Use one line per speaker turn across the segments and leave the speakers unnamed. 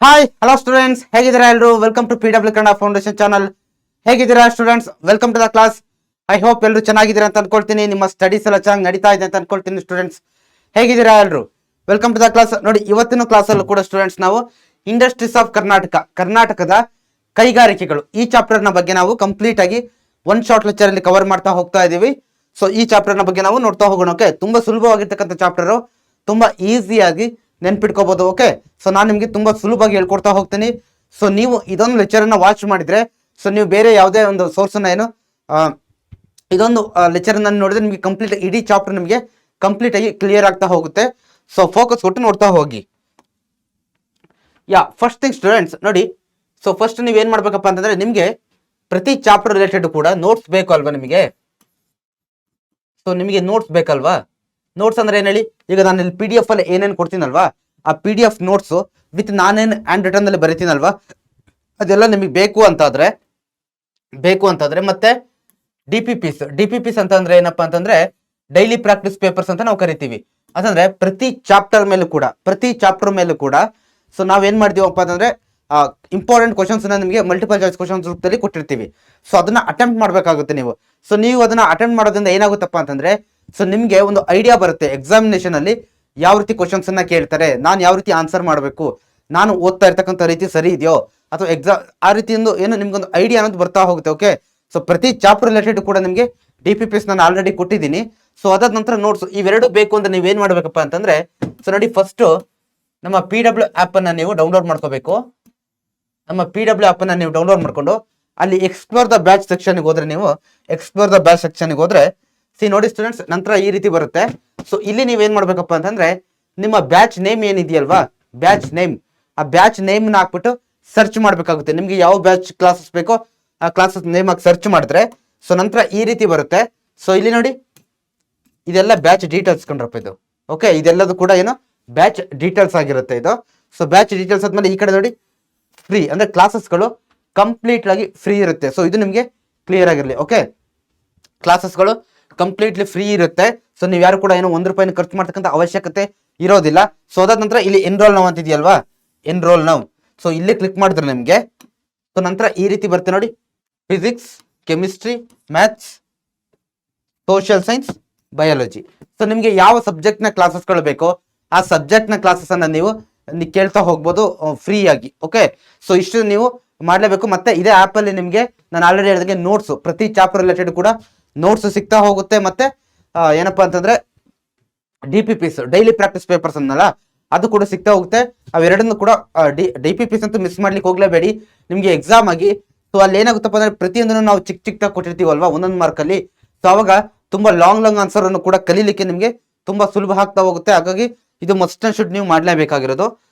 Hi hello students, ಹೇಗಿದ್ದೀರಾ ಎಲ್ಲರೂ? Welcome to PW Kannada foundation channel. ಹೇಗಿದ್ದೀರಾ students? Welcome to the class. I hope ಎಲ್ಲರೂ ಚೆನ್ನಾಗಿದ್ದೀರಾ ಅಂತ ಅನ್ಕೊಳ್ತೀನಿ. ನಿಮ್ಮ ಸ್ಟಡೀಸ್ ಎಲ್ಲ ಚೆನ್ನಾಗಿ ನಡೀತಾ ಇದೆ ಅಂತ ಅನ್ಕೊಳ್ತೀನಿ. ಸ್ಟೂಡೆಂಟ್ಸ್ ಹೇಗಿದ್ದೀರಾ ಎಲ್ಲರೂ? Welcome to the class. ನೋಡಿ, ಇವತ್ತಿನ ಕ್ಲಾಸಲ್ಲೂ ಕೂಡ ಸ್ಟೂಡೆಂಟ್ಸ್ ನಾವು ಇಂಡಸ್ಟ್ರೀಸ್ ಆಫ್ ಕರ್ನಾಟಕದ ಕೈಗಾರಿಕೆಗಳು ಈ ಚಾಪ್ಟರ್ನ ಬಗ್ಗೆ ನಾವು ಕಂಪ್ಲೀಟ್ ಆಗಿ ಒನ್ ಶಾರ್ಟ್ ಲೆಕ್ಚರ್ ಅಲ್ಲಿ ಕವರ್ ಮಾಡ್ತಾ ಹೋಗ್ತಾ ಇದೀವಿ. ಸೊ ಈ ಚಾಪ್ಟರ್ನ ಬಗ್ಗೆ ನಾವು ನೋಡ್ತಾ ಹೋಗೋಣ. ಓಕೆ, ತುಂಬಾ ಸುಲಭವಾಗಿರ್ತಕ್ಕಂಥ ಚಾಪ್ಟರ್, ತುಂಬಾ ಈಸಿಯಾಗಿ ನೆನ್ಪಿಟ್ಕೋಬಹುದು. ಓಕೆ, ಸೊ ನಾನು ನಿಮಗೆ ತುಂಬಾ ಸುಲಭವಾಗಿ ಹೇಳ್ಕೊಡ್ತಾ ಹೋಗ್ತೀನಿ. ಸೊ ನೀವು ಇದೊಂದು ಲೆಕ್ಚರ್ ಅನ್ನ ವಾಚ್ ಮಾಡಿದ್ರೆ, ಸೊ ನೀವು ಬೇರೆ ಯಾವುದೇ ಒಂದು ಸೋರ್ಸ್ ಅನ್ನ ಇದೊಂದು ಲೆಕ್ಚರ್ ಅನ್ನ ನೋಡಿದ್ರೆ ನಿಮಗೆ ಕಂಪ್ಲೀಟ್ ಇಡೀ ಚಾಪ್ಟರ್ ನಿಮಗೆ ಕಂಪ್ಲೀಟ್ ಆಗಿ ಕ್ಲಿಯರ್ ಆಗ್ತಾ ಹೋಗುತ್ತೆ. ಸೊ ಫೋಕಸ್ ಕೊಟ್ಟು ನೋಡ್ತಾ ಹೋಗಿ. ಫಸ್ಟ್ ಥಿಂಗ್ ಸ್ಟೂಡೆಂಟ್ಸ್ ನೋಡಿ, ಸೊ ಫಸ್ಟ್ ನೀವು ಏನ್ ಮಾಡ್ಬೇಕಪ್ಪ ಅಂತಂದ್ರೆ, ನಿಮ್ಗೆ ಪ್ರತಿ ಚಾಪ್ಟರ್ ರಿಲೇಟೆಡ್ ಕೂಡ ನೋಟ್ಸ್ ಬೇಕು ಅಲ್ವಾ ನಿಮಗೆ? ಸೊ ನಿಮಗೆ ನೋಟ್ಸ್ ಬೇಕಲ್ವಾ? ನೋಟ್ಸ್ ಅಂದ್ರೆ ಏನ್ ಹೇಳಿ, ಈಗ ನಾನು ಇಲ್ಲಿ PDF ಅಲ್ಲಿ ಏನೇನು ಕೊಡ್ತೀನಲ್ವಾ, ಆ PDF ನೋಟ್ಸ್ ವಿತ್ ನಾನೇನು ಹ್ಯಾಂಡ್ ರಿಟರ್ನ್ ಅಲ್ಲಿ ಬರೀತೀನಲ್ವಾ, ಅದೆಲ್ಲ ನಿಮಗೆ ಬೇಕು ಅಂತಾದ್ರೆ ಮತ್ತೆ DPPs ಅಂತಂದ್ರೆ ಏನಪ್ಪಾ ಅಂತಂದ್ರೆ ಡೈಲಿ ಪ್ರಾಕ್ಟೀಸ್ ಪೇಪರ್ಸ್ ಅಂತ ನಾವು ಕರಿತೀವಿ. ಅದಂದ್ರೆ ಪ್ರತಿ ಚಾಪ್ಟರ್ ಮೇಲೂ ಕೂಡ ಸೊ ನಾವೇನ್ ಮಾಡ್ತೀವಪ್ಪ ಅಂತಂದ್ರೆ ಇಂಪಾರ್ಟೆಂಟ್ ಕ್ವಶನ್ಸ್ ನಿಮಗೆ ಮಲ್ಟಿಪಲ್ ಚಾಯ್ಸ್ ಕ್ವಶನ್ಸ್ ರೂಪದಲ್ಲಿ ಕೊಟ್ಟಿರ್ತೀವಿ. ಸೊ ಅದನ್ನ ಅಟೆಂಪ್ಟ್ ಮಾಡ್ಬೇಕಾಗುತ್ತೆ ನೀವು. ಸೊ ನೀವು ಅದನ್ನ ಅಟೆಂಪ್ಟ್ ಮಾಡೋದ್ರಿಂದ ಏನಾಗುತ್ತಪ್ಪ ಅಂತಂದ್ರೆ, ಸೊ ನಿಮ್ಗೆ ಒಂದು ಐಡಿಯಾ ಬರುತ್ತೆ ಎಕ್ಸಾಮಿನೇಷನ್ ಅಲ್ಲಿ ಯಾವ ರೀತಿ ಕ್ವಶನ್ಸ್ ಅನ್ನ ಕೇಳ್ತಾರೆ, ನಾನು ಯಾವ ರೀತಿ ಆನ್ಸರ್ ಮಾಡಬೇಕು, ನಾನು ಓದ್ತಾ ಇರ್ತಕ್ಕಂಥ ರೀತಿ ಸರಿ ಇದೆಯೋ ಅಥವಾ ಆ ರೀತಿಯಿಂದ ಏನು ನಿಮ್ಗೊಂದು ಐಡಿಯಾ ಅನ್ನೋದು ಬರ್ತಾ ಹೋಗುತ್ತೆ. ಓಕೆ, ಸೊ ಪ್ರತಿ ಚಾಪ್ಟರ್ ರಿಲೇಟೆಡ್ ಕೂಡ ನಿಮಗೆ DPPs ನಾನು ಆಲ್ರೆಡಿ ಕೊಟ್ಟಿದ್ದೀನಿ. ಸೊ ಅದಾದ ನಂತರ ನೋಟ್ಸ್ ಇವೆರಡು ಬೇಕು ಅಂತ ನೀವು ಏನ್ ಮಾಡ್ಬೇಕಪ್ಪ ಅಂತಂದ್ರೆ, ಸೊ ನೋಡಿ, ಫಸ್ಟ್ ನಮ್ಮ PW ಆಪ್ ಅನ್ನ ನೀವು ಡೌನ್ಲೋಡ್ ಮಾಡ್ಕೋಬೇಕು. ನಮ್ಮ PW ಆಪ್ ಅನ್ನ ನೀವು ಡೌನ್ಲೋಡ್ ಮಾಡ್ಕೊಂಡು ಅಲ್ಲಿ ಎಕ್ಸ್ಪ್ಲೋರ್ ದ ಬ್ಯಾಚ್ ಸೆಕ್ಷನ್ಗೆ ಹೋದ್ರೆ ನೋಡಿ ಸ್ಟೂಡೆಂಟ್ಸ್, ನಂತರ ಈ ರೀತಿ ಬರುತ್ತೆ. ಸೊ ಇಲ್ಲಿ ನೀವೇನ್ ಮಾಡ್ಬೇಕಪ್ಪ ಅಂತಂದ್ರೆ, ನಿಮ್ಮ ಬ್ಯಾಚ್ ನೇಮ್ ಏನಿದೆಯಲ್ವಾ, ಆ ಬ್ಯಾಚ್ ನೇಮ್ ನ ಹಾಕ್ಬಿಟ್ಟು ಸರ್ಚ್ ಮಾಡ್ಬೇಕಾಗುತ್ತೆ. ನಿಮ್ಗೆ ಯಾವ ಬ್ಯಾಚ್ ಕ್ಲಾಸಸ್ ಬೇಕೋ ಆ ಕ್ಲಾಸಸ್ ನೇಮ್ ಹಾಕಿ ಸರ್ಚ್ ಮಾಡಿದ್ರೆ ಸೊ ನಂತರ ಈ ರೀತಿ ಬರುತ್ತೆ. ಸೊ ಇಲ್ಲಿ ನೋಡಿ, ಇದೆಲ್ಲ ಬ್ಯಾಚ್ ಡೀಟೇಲ್ಸ್ ಕಂಡ್ರಪ್ಪ ಇದು. ಓಕೆ, ಇದೆಲ್ಲದು ಕೂಡ ಏನು ಬ್ಯಾಚ್ ಡೀಟೇಲ್ಸ್ ಆಗಿರುತ್ತೆ ಇದು. ಸೊ ಬ್ಯಾಚ್ ಡೀಟೇಲ್ಸ್ ಆದ್ಮೇಲೆ ಈ ಕಡೆ ನೋಡಿ ಫ್ರೀ, ಅಂದ್ರೆ ಕ್ಲಾಸಸ್ಗಳು ಕಂಪ್ಲೀಟ್ ಆಗಿ ಫ್ರೀ ಇರುತ್ತೆ. ಸೊ ಇದು ನಿಮಗೆ ಕ್ಲಿಯರ್ ಆಗಿರಲಿ. ಓಕೆ, ಕ್ಲಾಸಸ್ಗಳು ಕಂಪ್ಲೀಟ್ಲಿ ಫ್ರೀ ಇರುತ್ತೆ. ಸೊ ನೀವು ಯಾರು ಕೂಡ ಏನೋ ₹1 ಖರ್ಚು ಮಾಡ್ತಕ್ಕಂಥ ಅವಶ್ಯಕತೆ ಇರೋದಿಲ್ಲ. ಸೊ ಅದಾದ ನಂತರ ಇಲ್ಲಿ ಎನ್ರೋಲ್ ನೌ ಅಂತಿದೆಯಲ್ವಾ, ಎನ್ರೋಲ್ ನೌ, ಸೊ ಇಲ್ಲಿ ಕ್ಲಿಕ್ ಮಾಡಿದ್ರೆ ನಿಮಗೆ ಸೊ ನಂತರ ಈ ರೀತಿ ಬರುತ್ತೆ ನೋಡಿ, physics, chemistry, maths, social science, biology. So ನಿಮಗೆ ಯಾವ ಸಬ್ಜೆಕ್ಟ್ ನ ಕ್ಲಾಸಸ್ಗಳು ಬೇಕೋ ಆ ಸಬ್ಜೆಕ್ಟ್ ನ ಕ್ಲಾಸಸ್ ಅನ್ನ ನೀವು ಕೇಳ್ತಾ ಹೋಗ್ಬೋದು ಫ್ರೀ ಆಗಿ. ಓಕೆ, ಸೊ ಇಷ್ಟು ನೀವು ಮಾಡಲೇಬೇಕು. ಮತ್ತೆ ಇದೇ ಆಪ್ ಅಲ್ಲಿ ನಿಮಗೆ ನಾನು ಆಲ್ರೆಡಿ ಹೇಳಿದಂಗೆ ನೋಟ್ಸ್, ಪ್ರತಿ ಚಾಪ್ಟರ್ ರಿಲೇಟೆಡ್ ಕೂಡ ನೋಟ್ಸ್ ಸಿಗ್ತಾ ಹೋಗುತ್ತೆ. ಮತ್ತೆ ಏನಪ್ಪಾ ಅಂತಂದ್ರೆ DPPs ಡೈಲಿ ಪ್ರಾಕ್ಟೀಸ್ ಪೇಪರ್ಸ್ ಅನ್ನಲ್ಲ, ಅದು ಕೂಡ ಸಿಗ್ತಾ ಹೋಗುತ್ತೆ. ಅವೆರಡನ್ನು ಕೂಡ DPPs ಅಂತೂ ಮಿಸ್ ಮಾಡ್ಲಿಕ್ಕೆ ಹೋಗ್ಲೇಬೇಡಿ ನಿಮ್ಗೆ ಎಕ್ಸಾಮ್ ಆಗಿ. ಸೊ ಅಲ್ಲಿ ಏನಾಗುತ್ತಪ್ಪ ಅಂದ್ರೆ, ಪ್ರತಿಯೊಂದನ್ನು ನಾವು ಚಿಕ್ಕದಾಗಿ ಕೊಟ್ಟಿರ್ತೀವಲ್ವಾ ಒಂದೊಂದು ಮಾರ್ಕ್ ಅಲ್ಲಿ. ಸೊ ಅವಾಗ ತುಂಬಾ ಲಾಂಗ್ ಆನ್ಸರ್ ಅನ್ನು ಕೂಡ ಕಲೀಲಿಕ್ಕೆ ನಿಮ್ಗೆ ತುಂಬಾ ಸುಲಭ ಆಗ್ತಾ ಹೋಗುತ್ತೆ. ಹಾಗಾಗಿ ಇದು ಮಸ್ಟ್ ಅಂಡ್ ಶುಡ್ ನೀವು ಮಾಡ್ಲೇಬೇಕಾಗಿರೋದು.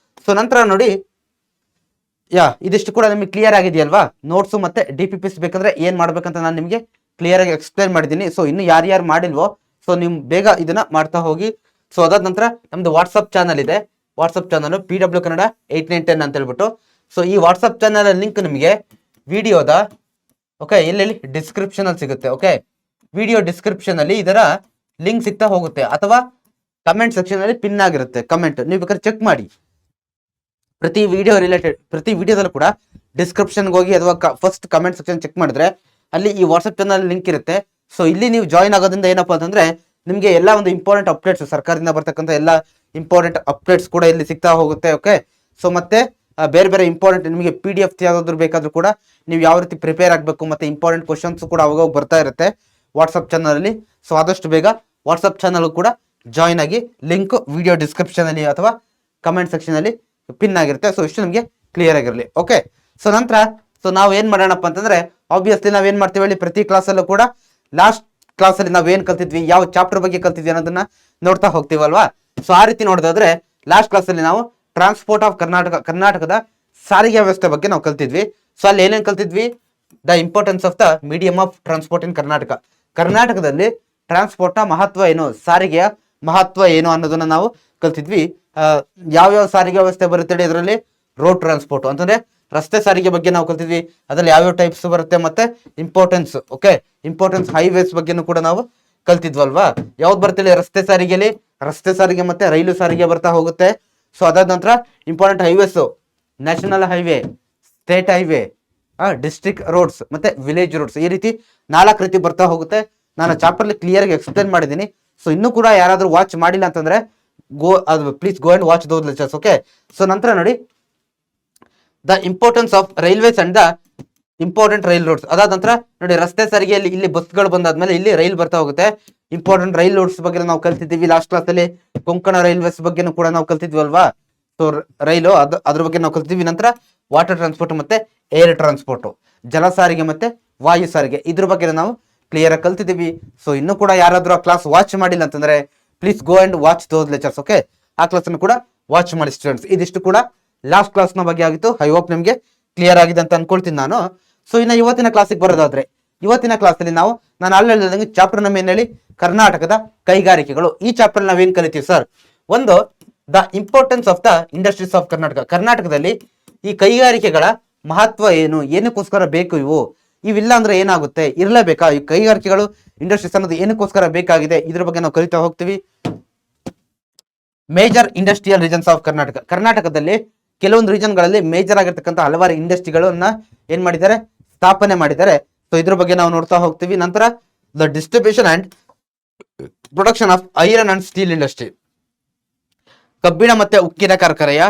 ಸೊ ನಂತರ ನೋಡಿ, ಇದಿಷ್ಟು ಕೂಡ ನಿಮಗೆ ಕ್ಲಿಯರ್ ಆಗಿದೆಯಲ್ವಾ, ನೋಟ್ಸ್ ಮತ್ತೆ DPPs ಬೇಕಂದ್ರೆ ಏನ್ ಮಾಡ್ಬೇಕಂತ ನಾನು ನಿಮಗೆ ಕ್ಲಿಯರ್ ಆಗಿ ಎಕ್ಸ್ಪ್ಲೈನ್ ಮಾಡಿದ್ದೀನಿ. ಸೊ ಇನ್ನು ಯಾರ್ಯಾರು ಮಾಡಿಲ್ವೋ ಸೊ ನೀವು ಬೇಗ ಇದನ್ನ ಮಾಡ್ತಾ ಹೋಗಿ. ಸೊ ಅದಾದ ನಂತರ ನಮ್ದು ವಾಟ್ಸ್ಆಪ್ ಚಾನಲ್ ಇದೆ. ವಾಟ್ಸ್ಆಪ್ ಚಾನಲ್ PW ಕನ್ನಡ 8910 ಅಂತ ಹೇಳ್ಬಿಟ್ಟು. ಸೊ ಈ ವಾಟ್ಸ್ಆಪ್ ಚಾನಲ್ ಲಿಂಕ್ ನಿಮಗೆ ವಿಡಿಯೋದ ಎಲ್ಲೆಲ್ಲಿ ಡಿಸ್ಕ್ರಿಪ್ಷನ್ ಅಲ್ಲಿ ಸಿಗುತ್ತೆ. ಓಕೆ, ವಿಡಿಯೋ ಡಿಸ್ಕ್ರಿಪ್ಷನ್ ಅಲ್ಲಿ ಇದರ ಲಿಂಕ್ ಸಿಗ್ತಾ ಹೋಗುತ್ತೆ, ಅಥವಾ ಕಮೆಂಟ್ ಸೆಕ್ಷನ್ ಅಲ್ಲಿ ಪಿನ್ ಆಗಿರುತ್ತೆ ಕಮೆಂಟ್, ನೀವು ಬೇಕಾದ್ರೆ ಚೆಕ್ ಮಾಡಿ. ಪ್ರತಿ ವಿಡಿಯೋದಲ್ಲೂ ಕೂಡ ಡಿಸ್ಕ್ರಿಪ್ಷನ್ಗೆ ಹೋಗಿ ಅಥವಾ ಫಸ್ಟ್ ಕಮೆಂಟ್ ಸೆಕ್ಷನ್ ಚೆಕ್ ಮಾಡಿದ್ರೆ ಅಲ್ಲಿ ಈ ವಾಟ್ಸ್ಆಪ್ ಚಾನಲ್ ಲಿಂಕ್ ಇರುತ್ತೆ. ಸೊ ಇಲ್ಲಿ ನೀವು ಜಾಯಿನ್ ಆಗೋದ್ರಿಂದ ಏನಪ್ಪಾ ಅಂತಂದ್ರೆ, ನಿಮಗೆ ಎಲ್ಲ ಒಂದು ಇಂಪಾರ್ಟೆಂಟ್ ಅಪ್ಡೇಟ್ಸ್, ಸರ್ಕಾರದಿಂದ ಬರ್ತಕ್ಕಂಥ ಎಲ್ಲ ಇಂಪಾರ್ಟೆಂಟ್ ಅಪ್ಡೇಟ್ಸ್ ಕೂಡ ಇಲ್ಲಿ ಸಿಗ್ತಾ ಹೋಗುತ್ತೆ. ಓಕೆ, ಸೊ ಮತ್ತೆ ಬೇರೆ ಇಂಪಾರ್ಟೆಂಟ್ ನಿಮಗೆ PDF ಯಾವ್ದಾದ್ರು ಬೇಕಾದ್ರೂ ಕೂಡ ನೀವು ಯಾವ ರೀತಿ ಪ್ರಿಪೇರ್ ಆಗಬೇಕು, ಮತ್ತೆ ಇಂಪಾರ್ಟೆಂಟ್ ಕ್ವಶನ್ಸ್ ಕೂಡ ಅವಾಗ ಬರ್ತಾ ಇರುತ್ತೆ ವಾಟ್ಸ್ಆಪ್ ಚಾನಲ್ ಅಲ್ಲಿ. ಸೊ ಆದಷ್ಟು ಬೇಗ ವಾಟ್ಸ್ಆಪ್ ಚಾನಲ್ ಕೂಡ ಜಾಯಿನ್ ಆಗಿ, ಲಿಂಕ್ ವಿಡಿಯೋ ಡಿಸ್ಕ್ರಿಪ್ಷನ್ ಅಲ್ಲಿ ಅಥವಾ ಕಮೆಂಟ್ ಸೆಕ್ಷನ್ ಅಲ್ಲಿ ಪಿನ್ ಆಗಿರುತ್ತೆ. ಸೊ ಇಷ್ಟು ನಿಮಗೆ ಕ್ಲಿಯರ್ ಆಗಿರಲಿ. ಓಕೆ, ಸೊ ನಂತರ ನಾವು ಏನ್ ಮಾಡೋಣಪ್ಪ ಅಂತಂದ್ರೆ, ಆಬ್ವಿಯಸ್ಲಿ ನಾವೇನ್ ಮಾಡ್ತೀವಿ ಹೇಳಿ, ಪ್ರತಿ ಕ್ಲಾಸಲ್ಲೂ ಕೂಡ ಲಾಸ್ಟ್ ಕ್ಲಾಸಲ್ಲಿ ನಾವೇನ್ ಕಲ್ತಿದ್ವಿ, ಯಾವ ಚಾಪ್ಟರ್ ಬಗ್ಗೆ ಕಲ್ತಿದ್ವಿ ಅನ್ನೋದನ್ನ ನೋಡ್ತಾ ಹೋಗ್ತೀವಲ್ವಾ. ಸೊ ಆ ರೀತಿ ನೋಡೋದಾದ್ರೆ ಲಾಸ್ಟ್ ಕ್ಲಾಸಲ್ಲಿ ನಾವು ಟ್ರಾನ್ಸ್ಪೋರ್ಟ್ ಆಫ್ ಕರ್ನಾಟಕದ ಸಾರಿಗೆ ವ್ಯವಸ್ಥೆ ಬಗ್ಗೆ ನಾವು ಕಲ್ತಿದ್ವಿ. ಸೊ ಅಲ್ಲಿ ಏನೇನು ಕಲ್ತಿದ್ವಿ, the importance of the medium of transport in ಕರ್ನಾಟಕದಲ್ಲಿ ಟ್ರಾನ್ಸ್ಪೋರ್ಟ್ ನ ಮಹತ್ವ ಏನು, ಸಾರಿಗೆಯ ಮಹತ್ವ ಏನು ಅನ್ನೋದನ್ನ ನಾವು ಕಲ್ತಿದ್ವಿ. ಯಾವ್ಯಾವ ಸಾರಿಗೆ ವ್ಯವಸ್ಥೆ ಬರುತ್ತೆ ಇದರಲ್ಲಿ, ರೋಡ್ ಟ್ರಾನ್ಸ್ಪೋರ್ಟ್ ಅಂತಂದ್ರೆ ರಸ್ತೆ ಸಾರಿಗೆ ಬಗ್ಗೆ ನಾವು ಕಲ್ತಿದ್ವಿ. ಅದ್ರಲ್ಲಿ ಯಾವ್ಯಾವ ಟೈಪ್ಸ್ ಬರುತ್ತೆ, ಮತ್ತೆ ಇಂಪಾರ್ಟೆನ್ಸ್ ಹೈವೇಸ್ ಬಗ್ಗೆನೂ ಕೂಡ ನಾವು ಕಲ್ತಿದ್ವಲ್ವಾ. ಯಾವ್ದು ಬರ್ತಿಲ್ಲ ರಸ್ತೆ ಸಾರಿಗೆ ಮತ್ತೆ ರೈಲು ಸಾರಿಗೆ ಬರ್ತಾ ಹೋಗುತ್ತೆ. ಸೊ ಅದಾದ ನಂತರ important highways national highway, state highway, district roads ಮತ್ತೆ ವಿಲೇಜ್ ರೋಡ್ಸ್, ಈ ರೀತಿ 4 ರೀತಿ ಬರ್ತಾ ಹೋಗುತ್ತೆ. ನಾನು ಚಾಪ್ಟರ್ಲಿ ಕ್ಲಿಯರ್ ಆಗಿ ಎಕ್ಸ್ಪ್ಲೇನ್ ಮಾಡಿದ್ದೀನಿ. ಸೊ ಇನ್ನೂ ಕೂಡ ಯಾರಾದ್ರೂ ವಾಚ್ ಮಾಡಿಲ್ಲ ಅಂತಂದ್ರೆ please go and watch those lectures. Okay, so ನಂತರ ನೋಡಿ the importance of railways and the important rail roads. ಅದಾದ ನಂತರ ನೋಡಿ ರಸ್ತೆ ಸಾರಿಗೆಯಲ್ಲಿ ಇಲ್ಲಿ ಬಸ್ಗಳು ಬಂದಾದ್ಮೇಲೆ ಇಲ್ಲಿ ರೈಲ್ ಬರ್ತಾ ಹೋಗುತ್ತೆ. ಇಂಪಾರ್ಟೆಂಟ್ ರೈಲ್ ರೋಡ್ಸ್ ಬಗ್ಗೆ ನಾವು ಕಲ್ತಿದ್ದೀವಿ ಲಾಸ್ಟ್ ಕ್ಲಾಸ್ ಅಲ್ಲಿ. ಕೊಂಕಣ ರೈಲ್ವೇಸ್ ಬಗ್ಗೆ ಕೂಡ ನಾವು ಕಲ್ತಿದ್ವಿ ಅಲ್ವಾ. ಸೊ ರೈಲು ಅದ್ರ ಬಗ್ಗೆ ನಾವು ಕಲ್ತಿದ್ವಿ. ನಂತರ ವಾಟರ್ ಟ್ರಾನ್ಸ್ಪೋರ್ಟ್ ಮತ್ತೆ ಏರ್ ಟ್ರಾನ್ಸ್ಪೋರ್ಟ್, ಜಲ ಸಾರಿಗೆ ಮತ್ತೆ ವಾಯು ಸಾರಿಗೆ, ಇದ್ರ ಬಗ್ಗೆ ನಾವು ಕ್ಲಿಯರ್ ಆಗಿ ಕಲ್ತಿದ್ದೀವಿ. ಸೊ ಇನ್ನೂ ಕೂಡ ಯಾರಾದ್ರೂ ಆ ಕ್ಲಾಸ್ ವಾಚ್ ಮಾಡಿಲ್ಲ ಅಂತಂದ್ರೆ please go and watch those lectures. Okay, ಆ ಕ್ಲಾಸ್ ಅನ್ನು ಕೂಡ ವಾಚ್ ಮಾಡಿ ಸ್ಟೂಡೆಂಟ್ಸ್. ಇದಿಷ್ಟು ಕೂಡ ಲಾಸ್ಟ್ ಕ್ಲಾಸ್ ನ ಬಗ್ಗೆ ಆಗಿತ್ತು. ಐ ಹೋಪ್ ನಿಮ್ಗೆ ಕ್ಲಿಯರ್ ಆಗಿದೆ ಅಂತ ಅನ್ಕೊಳ್ತೀನಿ ನಾನು. ಸೊ ಇನ್ನು ಇವತ್ತಿನ ಕ್ಲಾಸಿಗೆ ಬರೋದಾದ್ರೆ, ಇವತ್ತಿನ ಕ್ಲಾಸ್ ಅಲ್ಲಿ ನಾನು ಅಲ್ಲಿ ಹೇಳಿದಂಗೆ ಚಾಪ್ಟರ್ ನಮ್ಮ ಏನ್ ಹೇಳಿ, ಕರ್ನಾಟಕದ ಕೈಗಾರಿಕೆಗಳು. ಈ ಚಾಪ್ಟರ್ ನಾವೇನ್ ಕಲಿತೀವಿ ಸರ್, ಒಂದು the importance of the industries of Karnataka. ಕರ್ನಾಟಕದಲ್ಲಿ ಈ ಕೈಗಾರಿಕೆಗಳ ಮಹತ್ವ ಏನು, ಏನಕ್ಕೋಸ್ಕರ ಬೇಕು ಇವಿಲ್ಲ ಅಂದ್ರೆ ಏನಾಗುತ್ತೆ, ಇರಲೇಬೇಕಾ ಈ ಕೈಗಾರಿಕೆಗಳು, ಇಂಡಸ್ಟ್ರೀಸ್ ಅನ್ನೋದು ಏನಕ್ಕೋಸ್ಕರ ಬೇಕಾಗಿದೆ, ಇದ್ರ ಬಗ್ಗೆ ನಾವು ಕಲಿತಾ ಹೋಗ್ತೀವಿ. Major industrial regions of Karnataka. ಕರ್ನಾಟಕದಲ್ಲಿ ಕೆಲವೊಂದು ರೀಜನ್ಗಳಲ್ಲಿ ಮೇಜರ್ ಆಗಿರ್ತಕ್ಕಂಥ ಹಲವಾರು ಇಂಡಸ್ಟ್ರಿಗಳನ್ನ ಏನ್ ಮಾಡಿದ್ದಾರೆ, ಸ್ಥಾಪನೆ ಮಾಡಿದ್ದಾರೆ. ಸೊ ಇದ್ರ ಬಗ್ಗೆ ನಾವು ನೋಡ್ತಾ ಹೋಗ್ತೀವಿ. ನಂತರ the distribution and production of iron and steel industry. ಕಬ್ಬಿಣ ಮತ್ತೆ ಉಕ್ಕಿನ ಕಾರ್ಖಾನೆಯ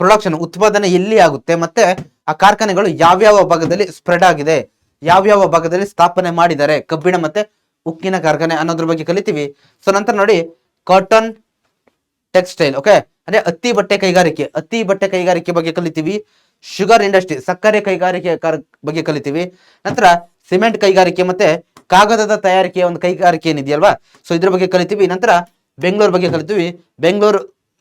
ಪ್ರೊಡಕ್ಷನ್, ಉತ್ಪಾದನೆ ಎಲ್ಲಿ ಆಗುತ್ತೆ ಮತ್ತೆ ಆ ಕಾರ್ಖಾನೆಗಳು ಯಾವ್ಯಾವ ಭಾಗದಲ್ಲಿ ಸ್ಪ್ರೆಡ್ ಆಗಿದೆ, ಯಾವ್ಯಾವ ಭಾಗದಲ್ಲಿ ಸ್ಥಾಪನೆ ಮಾಡಿದ್ದಾರೆ ಕಬ್ಬಿಣ ಮತ್ತೆ ಉಕ್ಕಿನ ಕಾರ್ಖಾನೆ ಅನ್ನೋದ್ರ ಬಗ್ಗೆ ಕಲಿತೀವಿ. ಸೊ ನಂತರ ನೋಡಿ ಕಾಟನ್ ಟೆಕ್ಸ್ಟೈಲ್, ಓಕೆ, ಅಂದ್ರೆ ಹತ್ತಿ ಬಟ್ಟೆ ಕೈಗಾರಿಕೆ ಬಗ್ಗೆ ಕಲಿತೀವಿ. ಶುಗರ್ ಇಂಡಸ್ಟ್ರಿ, ಸಕ್ಕರೆ ಕೈಗಾರಿಕೆ ಬಗ್ಗೆ ಕಲಿತೀವಿ. ನಂತರ ಸಿಮೆಂಟ್ ಕೈಗಾರಿಕೆ ಮತ್ತೆ ಕಾಗದದ ತಯಾರಿಕೆಯ ಒಂದು ಕೈಗಾರಿಕೆ ಏನಿದೆಯಲ್ವಾ, ಸೊ ಇದ್ರ ಬಗ್ಗೆ ಕಲಿತೀವಿ. ನಂತರ ಬೆಂಗಳೂರು ಬಗ್ಗೆ ಕಲಿತೀವಿ. Bengaluru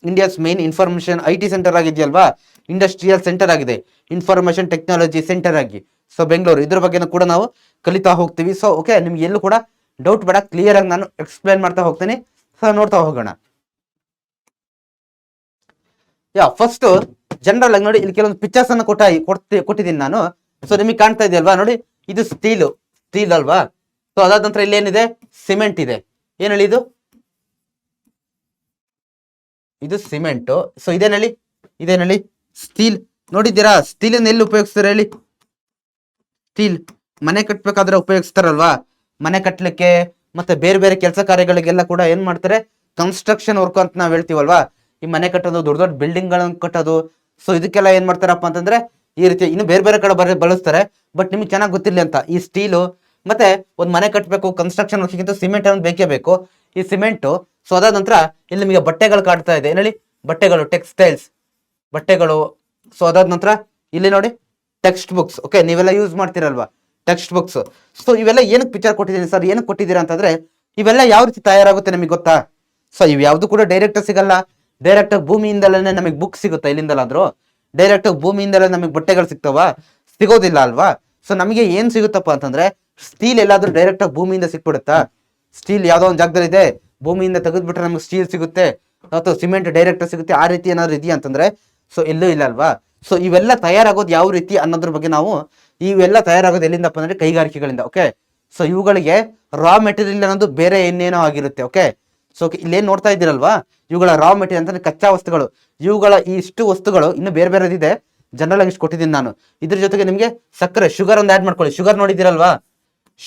India's main information IT centre ಆಗಿದೆಯಲ್ವಾ, ಇಂಡಸ್ಟ್ರಿಯಲ್ ಸೆಂಟರ್ ಆಗಿದೆ, ಇನ್ಫಾರ್ಮೇಶನ್ ಟೆಕ್ನಾಲಜಿ ಸೆಂಟರ್ ಆಗಿ. ಸೊ ಬೆಂಗಳೂರು, ಇದ್ರ ಬಗ್ಗೆ ಕೂಡ ನಾವು ಕಲಿತಾ ಹೋಗ್ತೀವಿ. ಸೊ ಓಕೆ, ನಿಮ್ಗೆ ಎಲ್ಲೂ ಕೂಡ ಡೌಟ್ ಬೇಡ, ಕ್ಲಿಯರ್ ಆಗಿ ನಾನು ಎಕ್ಸ್ಪ್ಲೇನ್ ಮಾಡ್ತಾ ಹೋಗ್ತೀನಿ. ಸೊ ನೋಡ್ತಾ ಹೋಗೋಣ. ಫಸ್ಟ್ ಜನರಲ್ ಆಗಿ ನೋಡಿ, ಇಲ್ಲಿ ಕೆಲವೊಂದು ಪಿಕ್ಚರ್ಸ್ ಅನ್ನು ಕೊಟ್ಟಿದ್ದೀನಿ ನಾನು. ಸೊ ನಿಮಗೆ ಕಾಣ್ತಾ ಇದೆಯಲ್ವಾ, ನೋಡಿ ಇದು ಸ್ಟೀಲ್ ಅಲ್ವಾ. ಸೊ ಅದಾದ ನಂತರ ಇಲ್ಲಿ ಏನಿದೆ, ಸಿಮೆಂಟ್ ಇದೆ. ಏನ್ ಹೇಳಿ, ಇದು ಸಿಮೆಂಟ್. ಸೊ ಇದೇನಲ್ಲಿ ಸ್ಟೀಲ್. ನೋಡಿದ್ದೀರಾ ಸ್ಟೀಲ್ ಎಲ್ಲಿ ಉಪಯೋಗಿಸ್ತಾರೆ ಹೇಳಿ? ಸ್ಟೀಲ್ ಮನೆ ಕಟ್ಬೇಕಾದ್ರೆ ಉಪಯೋಗಿಸ್ತಾರಲ್ವಾ, ಮನೆ ಕಟ್ಲಿಕ್ಕೆ ಮತ್ತೆ ಬೇರೆ ಬೇರೆ ಕೆಲಸ ಕಾರ್ಯಗಳಿಗೆಲ್ಲ ಕೂಡ ಏನ್ ಮಾಡ್ತಾರೆ, ಕನ್ಸ್ಟ್ರಕ್ಷನ್ ವರ್ಕ್ ಅಂತ ನಾವ್ ಹೇಳ್ತೀವಲ್ವಾ. ಈ ಮನೆ ಕಟ್ಟೋದು, ದೊಡ್ಡ ದೊಡ್ಡ ಬಿಲ್ಡಿಂಗ್ ಗಳನ್ನ ಕಟ್ಟೋದು. ಸೊ ಇದಕ್ಕೆಲ್ಲ ಏನ್ ಮಾಡ್ತಾರಪ್ಪ ಅಂತಂದ್ರೆ ಈ ರೀತಿ ಇನ್ನು ಬೇರೆ ಬೇರೆ ಕಡೆ ಬಳಸ್ತಾರೆ. ಬಟ್ ನಿಮ್ಗೆ ಚೆನ್ನಾಗಿ ಗೊತ್ತಿರ್ಲಿ ಅಂತ, ಈ ಸ್ಟೀಲು ಮತ್ತೆ ಒಂದ್ ಮನೆ ಕಟ್ಟಬೇಕು, ಕನ್ಸ್ಟ್ರಕ್ಷನ್ ವರ್ಕಿಂತ ಸಿಮೆಂಟ್ ಅನ್ನೋದು ಬೇಕೇ ಬೇಕು, ಈ ಸಿಮೆಂಟು. ಸೊ ಅದಾದ ನಂತರ ಇಲ್ಲಿ ನಿಮಗೆ ಬಟ್ಟೆಗಳು ಕಾಡ್ತಾ ಇದೆ. ಏನ್ ಹೇಳಿ, ಬಟ್ಟೆಗಳು, ಟೆಕ್ಸ್ಟೈಲ್ಸ್ ಬಟ್ಟೆಗಳು. ಸೊ ಅದಾದ ನಂತರ ಇಲ್ಲಿ ನೋಡಿ ಟೆಕ್ಸ್ಟ್ ಬುಕ್ಸ್. ಓಕೆ, ನೀವೆಲ್ಲ ಯೂಸ್ ಮಾಡ್ತೀರಲ್ವಾ ಟೆಕ್ಸ್ಟ್ ಬುಕ್ಸ್. ಸೊ ಇವೆಲ್ಲ ಏನಕ್ಕೆ ಪಿಕ್ಚರ್ ಕೊಟ್ಟಿದ್ದೀನಿ ಸರ್, ಏನಕ್ಕೆ ಕೊಟ್ಟಿದ್ದೀರಾ ಅಂತಂದ್ರೆ ಇವೆಲ್ಲ ಯಾವ ರೀತಿ ತಯಾರಾಗುತ್ತೆ ನಮಗೆ ಗೊತ್ತಾ. ಸೊ ಇವ್ ಯಾವ್ದು ಕೂಡ ಡೈರೆಕ್ಟ್ ಸಿಗಲ್ಲ. ಡೈರೆಕ್ಟ್ ಭೂಮಿಯಿಂದಲೇ ನಮಗೆ ಬುಕ್ ಸಿಗುತ್ತಾ, ಇಲ್ಲಿಂದಲಾದ್ರೂ ಡೈರೆಕ್ಟ್ ಭೂಮಿಯಿಂದಲೇ ನಮಗೆ ಬಟ್ಟೆಗಳು ಸಿಗ್ತಾವ, ಸಿಗೋದಿಲ್ಲ ಅಲ್ವಾ. ಸೊ ನಮಗೆ ಏನ್ ಸಿಗುತ್ತಪ್ಪ ಅಂತಂದ್ರೆ, ಸ್ಟೀಲ್ ಎಲ್ಲಾದ್ರೂ ಡೈರೆಕ್ಟ್ ಆಗಿ ಭೂಮಿಯಿಂದ ಸಿಕ್ಬಿಡುತ್ತಾ? ಸ್ಟೀಲ್ ಯಾವ್ದೋ ಒಂದು ಜಾಗದಲ್ಲಿ ಇದೆ, ಭೂಮಿಯಿಂದ ತೆಗೆದ್ಬಿಟ್ರೆ ನಮಗೆ ಸ್ಟೀಲ್ ಸಿಗುತ್ತೆ, ಅಥವಾ ಸಿಮೆಂಟ್ ಡೈರೆಕ್ಟ್ ಸಿಗುತ್ತೆ, ಆ ರೀತಿ ಏನಾದ್ರು ಇದೆಯಾ ಅಂತಂದ್ರೆ ಸೊ ಎಲ್ಲೂ ಇಲ್ಲ ಅಲ್ವಾ. ಸೊ ಇವೆಲ್ಲ ತಯಾರಾಗೋದು ಯಾವ ರೀತಿ ಅನ್ನೋದ್ರ ಬಗ್ಗೆ ನಾವು, ಇವೆಲ್ಲ ತಯಾರಾಗೋದು ಎಲ್ಲಿಂದಪ್ಪ ಅಂದ್ರೆ ಕೈಗಾರಿಕೆಗಳಿಂದ. ಓಕೆ, ಸೊ ಇವುಗಳಿಗೆ ರಾ ಮೆಟೀರಿಯಲ್ ಅನ್ನೋದು ಬೇರೆ ಏನೇನೋ ಆಗಿರುತ್ತೆ. ಓಕೆ, ಸೊ ಇಲ್ಲೇನ್ ನೋಡ್ತಾ ಇದ್ದೀರಲ್ವಾ, ಇವುಗಳ ರಾ ಮೆಟೀರಿಯಲ್ ಅಂತಂದ್ರೆ ಕಚ್ಚಾ ವಸ್ತುಗಳು. ಇವುಗಳ ಇಷ್ಟು ವಸ್ತುಗಳು ಇನ್ನು ಬೇರೆ ಬೇರೆದಿದೆ, ಜನರಲ್ ಆಗಿ ಇಷ್ಟು ಕೊಟ್ಟಿದ್ದೀನಿ ನಾನು. ಇದ್ರ ಜೊತೆಗೆ ನಿಮ್ಗೆ ಸಕ್ಕರೆ, ಶುಗರ್ ಒಂದು ಆಡ್ ಮಾಡ್ಕೊಳ್ಳಿ. ಶುಗರ್ ನೋಡಿದಿರಲ್ವಾ,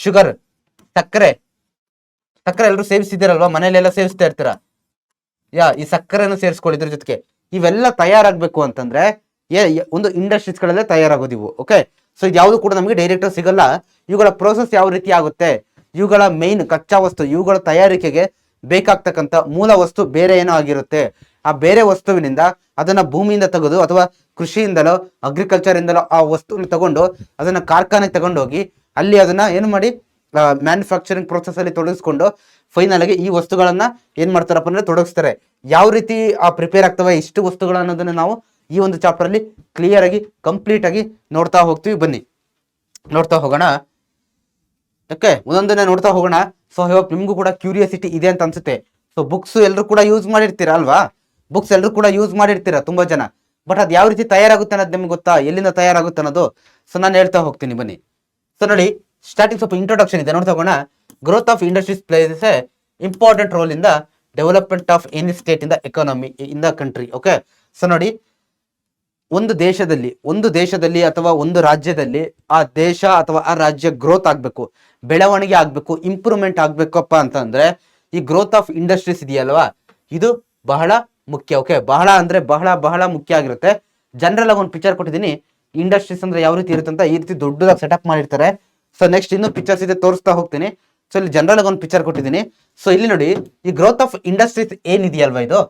ಶುಗರ್, ಸಕ್ಕರೆ ಎಲ್ಲರೂ ಸೇವಿಸಿದಿರಲ್ವಾ, ಮನೇಲೆಲ್ಲ ಸೇವಿಸ್ತಾ ಇರ್ತೀರಾ. ಈ ಸಕ್ಕರೆಯನ್ನು ಸೇರಿಸ್ಕೊಳ್ಳಿ ಇದ್ರ ಜೊತೆಗೆ. ಇವೆಲ್ಲ ತಯಾರಾಗಬೇಕು ಅಂತಂದ್ರೆ ಒಂದು ಇಂಡಸ್ಟ್ರೀಸ್ ಗಳಲ್ಲೇ ತಯಾರಾಗೋದು ಇವು. ಓಕೆ, ಸೊ ಇದು ಯಾವುದು ಕೂಡ ನಮಗೆ ಡೈರೆಕ್ಟ್ ಸಿಗಲ್ಲ. ಇವುಗಳ ಪ್ರೋಸೆಸ್ ಯಾವ ರೀತಿ ಆಗುತ್ತೆ, ಇವುಗಳ ಮೇನ್ ಕಚ್ಚಾ ವಸ್ತು, ಇವುಗಳ ತಯಾರಿಕೆಗೆ ಬೇಕಾಗ್ತಕ್ಕಂಥ ಮೂಲ ವಸ್ತು ಬೇರೆ ಏನೋ ಆಗಿರುತ್ತೆ. ಆ ಬೇರೆ ವಸ್ತುವಿನಿಂದ ಅದನ್ನ ಭೂಮಿಯಿಂದ ತೆಗೆದು ಅಥವಾ ಕೃಷಿಯಿಂದಲೋ ಅಗ್ರಿಕಲ್ಚರ್ ಇಂದಲೋ ಆ ವಸ್ತುನ ತಗೊಂಡು ಅದನ್ನ ಕಾರ್ಖಾನೆಗೆ ತಗೊಂಡೋಗಿ ಅಲ್ಲಿ ಅದನ್ನ ಏನು ಮಾಡಿ ಮ್ಯಾನುಫ್ಯಾಕ್ಚರಿಂಗ್ ಪ್ರೊಸೆಸ್ ಅಲ್ಲಿ ತೊಡಗಿಸ್ಕೊಂಡು ಫೈನಲ್ ಆಗಿ ಈ ವಸ್ತುಗಳನ್ನ ಏನ್ ಮಾಡ್ತಾರಪ್ಪ ಅಂದ್ರೆ ತೊಡಗಿಸ್ತಾರೆ. ಯಾವ ರೀತಿ ಆ ಪ್ರಿಪೇರ್ ಆಗ್ತವೆ ಇಷ್ಟು ವಸ್ತುಗಳು ಅನ್ನೋದನ್ನ ನಾವು ಈ ಒಂದು ಚಾಪ್ಟರ್ ಅಲ್ಲಿ ಕ್ಲಿಯರ್ ಆಗಿ ಕಂಪ್ಲೀಟ್ ಆಗಿ ನೋಡ್ತಾ ಹೋಗ್ತೀವಿ. ಬನ್ನಿ ನೋಡ್ತಾ ಹೋಗೋಣ. ಓಕೆ, ಒಂದೊಂದನ್ನೇ ನೋಡ್ತಾ ಹೋಗೋಣ. ಸೊ ಹೋಪ್ ನಿಮ್ಗೂ ಕೂಡ ಕ್ಯೂರಿಯಾಸಿಟಿ ಇದೆ ಅಂತ ಅನ್ಸುತ್ತೆ. ಸೊ ಬುಕ್ಸ್ ಎಲ್ಲರೂ ಕೂಡ ಯೂಸ್ ಮಾಡಿರ್ತೀರಾ ಅಲ್ವಾ, ಬುಕ್ಸ್ ಎಲ್ಲರೂ ಕೂಡ ಯೂಸ್ ಮಾಡಿರ್ತೀರಾ ತುಂಬಾ ಜನ. ಬಟ್ ಅದು ಯಾವ ರೀತಿ ತಯಾರಾಗುತ್ತೆ ಅನ್ನೋದು ನಿಮ್ಗೆ ಗೊತ್ತಾ, ಎಲ್ಲಿಂದ ತಯಾರಾಗುತ್ತೆ ಅನ್ನೋದು. ಸೊ ನಾನು ಹೇಳ್ತಾ ಹೋಗ್ತೀನಿ ಬನ್ನಿ. ಸೊ ನೋಡಿ, ಸ್ಟಾರ್ಟಿಂಗ್ ಸ್ವಲ್ಪ ಇಂಟ್ರೊಡಕ್ಷನ್ ಇದೆ, ನೋಡ್ತಾ ಹೋಗೋಣ. Growth of industries place A important role in the development of any state in the economy in the country. Okay, so ನೋಡಿ ಒಂದು ದೇಶದಲ್ಲಿ ಅಥವಾ ಒಂದು ರಾಜ್ಯದಲ್ಲಿ ಆ ದೇಶ ಅಥವಾ ಆ ರಾಜ್ಯ ಗ್ರೋತ್ ಆಗ್ಬೇಕು, ಬೆಳವಣಿಗೆ ಆಗ್ಬೇಕು, ಇಂಪ್ರೂವ್ಮೆಂಟ್ ಆಗ್ಬೇಕಪ್ಪ ಅಂತಂದ್ರೆ ಈ ಗ್ರೋತ್ ಆಫ್ ಇಂಡಸ್ಟ್ರೀಸ್ ಇದೆಯಲ್ವಾ, ಇದು ಬಹಳ ಮುಖ್ಯ. ಓಕೆ, ಬಹಳ ಅಂದ್ರೆ ಬಹಳ ಬಹಳ ಮುಖ್ಯ ಆಗಿರುತ್ತೆ. ಜನರಲ್ ಆಗಿ ಒಂದು ಪಿಕ್ಚರ್ ಕೊಟ್ಟಿದ್ದೀನಿ, ಇಂಡಸ್ಟ್ರೀಸ್ ಅಂದ್ರೆ ಯಾವ ರೀತಿ ಇರುತ್ತೆ ಅಂತ. ಈ ರೀತಿ ದೊಡ್ಡದಾಗಿ ಸೆಟಪ್ ಮಾಡಿರ್ತಾರೆ. ಸೊ ನೆಕ್ಸ್ಟ್ ಇನ್ನೂ ಪಿಕ್ಚರ್ಸ್ ಇದೆ, ತೋರಿಸ್ತಾ ಹೋಗ್ತೀನಿ. ಸೊ ಇಲ್ಲಿ ಜನರಲ್ ಆಗಿ ಒಂದು ಪಿಕ್ಚರ್ ಕೊಟ್ಟಿದ್ದೀನಿ. ಸೊ ಇಲ್ಲಿ ನೋಡಿ, ಈ ಗ್ರೋತ್ ಆಫ್ ಇಂಡಸ್ಟ್ರೀಸ್ ಏನಿದೆಯಲ್ವಾ, ಇದು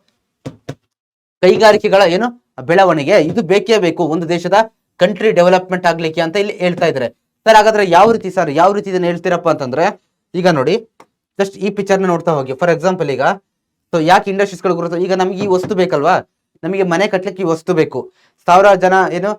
ಕೈಗಾರಿಕೆಗಳ ಏನು ಬೆಳವಣಿಗೆ, ಇದು ಬೇಕೇ ಬೇಕು ಒಂದು ದೇಶದ ಕಂಟ್ರಿ ಡೆವಲಪ್ಮೆಂಟ್ ಆಗ್ಲಿಕ್ಕೆ ಅಂತ ಇಲ್ಲಿ ಹೇಳ್ತಾ ಇದ್ದಾರೆ. ಸರ್ ಹಾಗಾದ್ರೆ ಯಾವ ರೀತಿ ಇದನ್ನ ಹೇಳ್ತೀರಪ್ಪ ಅಂತಂದ್ರೆ, ಈಗ ನೋಡಿ ಜಸ್ಟ್ ಈ ಪಿಕ್ಚರ್ನ ನೋಡ್ತಾ ಹೋಗಿ. ಫಾರ್ ಎಕ್ಸಾಂಪಲ್ ಈಗ ಸೊ ಯಾಕೆ ಇಂಡಸ್ಟ್ರೀಸ್ಗಳು ಗ್ರೋತ್, ಈಗ ನಮ್ಗೆ ಈ ವಸ್ತು ಬೇಕಲ್ವಾ, ನಮಗೆ ಮನೆ ಕಟ್ಲಿಕ್ಕೆ ಈ ವಸ್ತು ಬೇಕು. ಸಾವಿರಾರು ಜನ ಏನು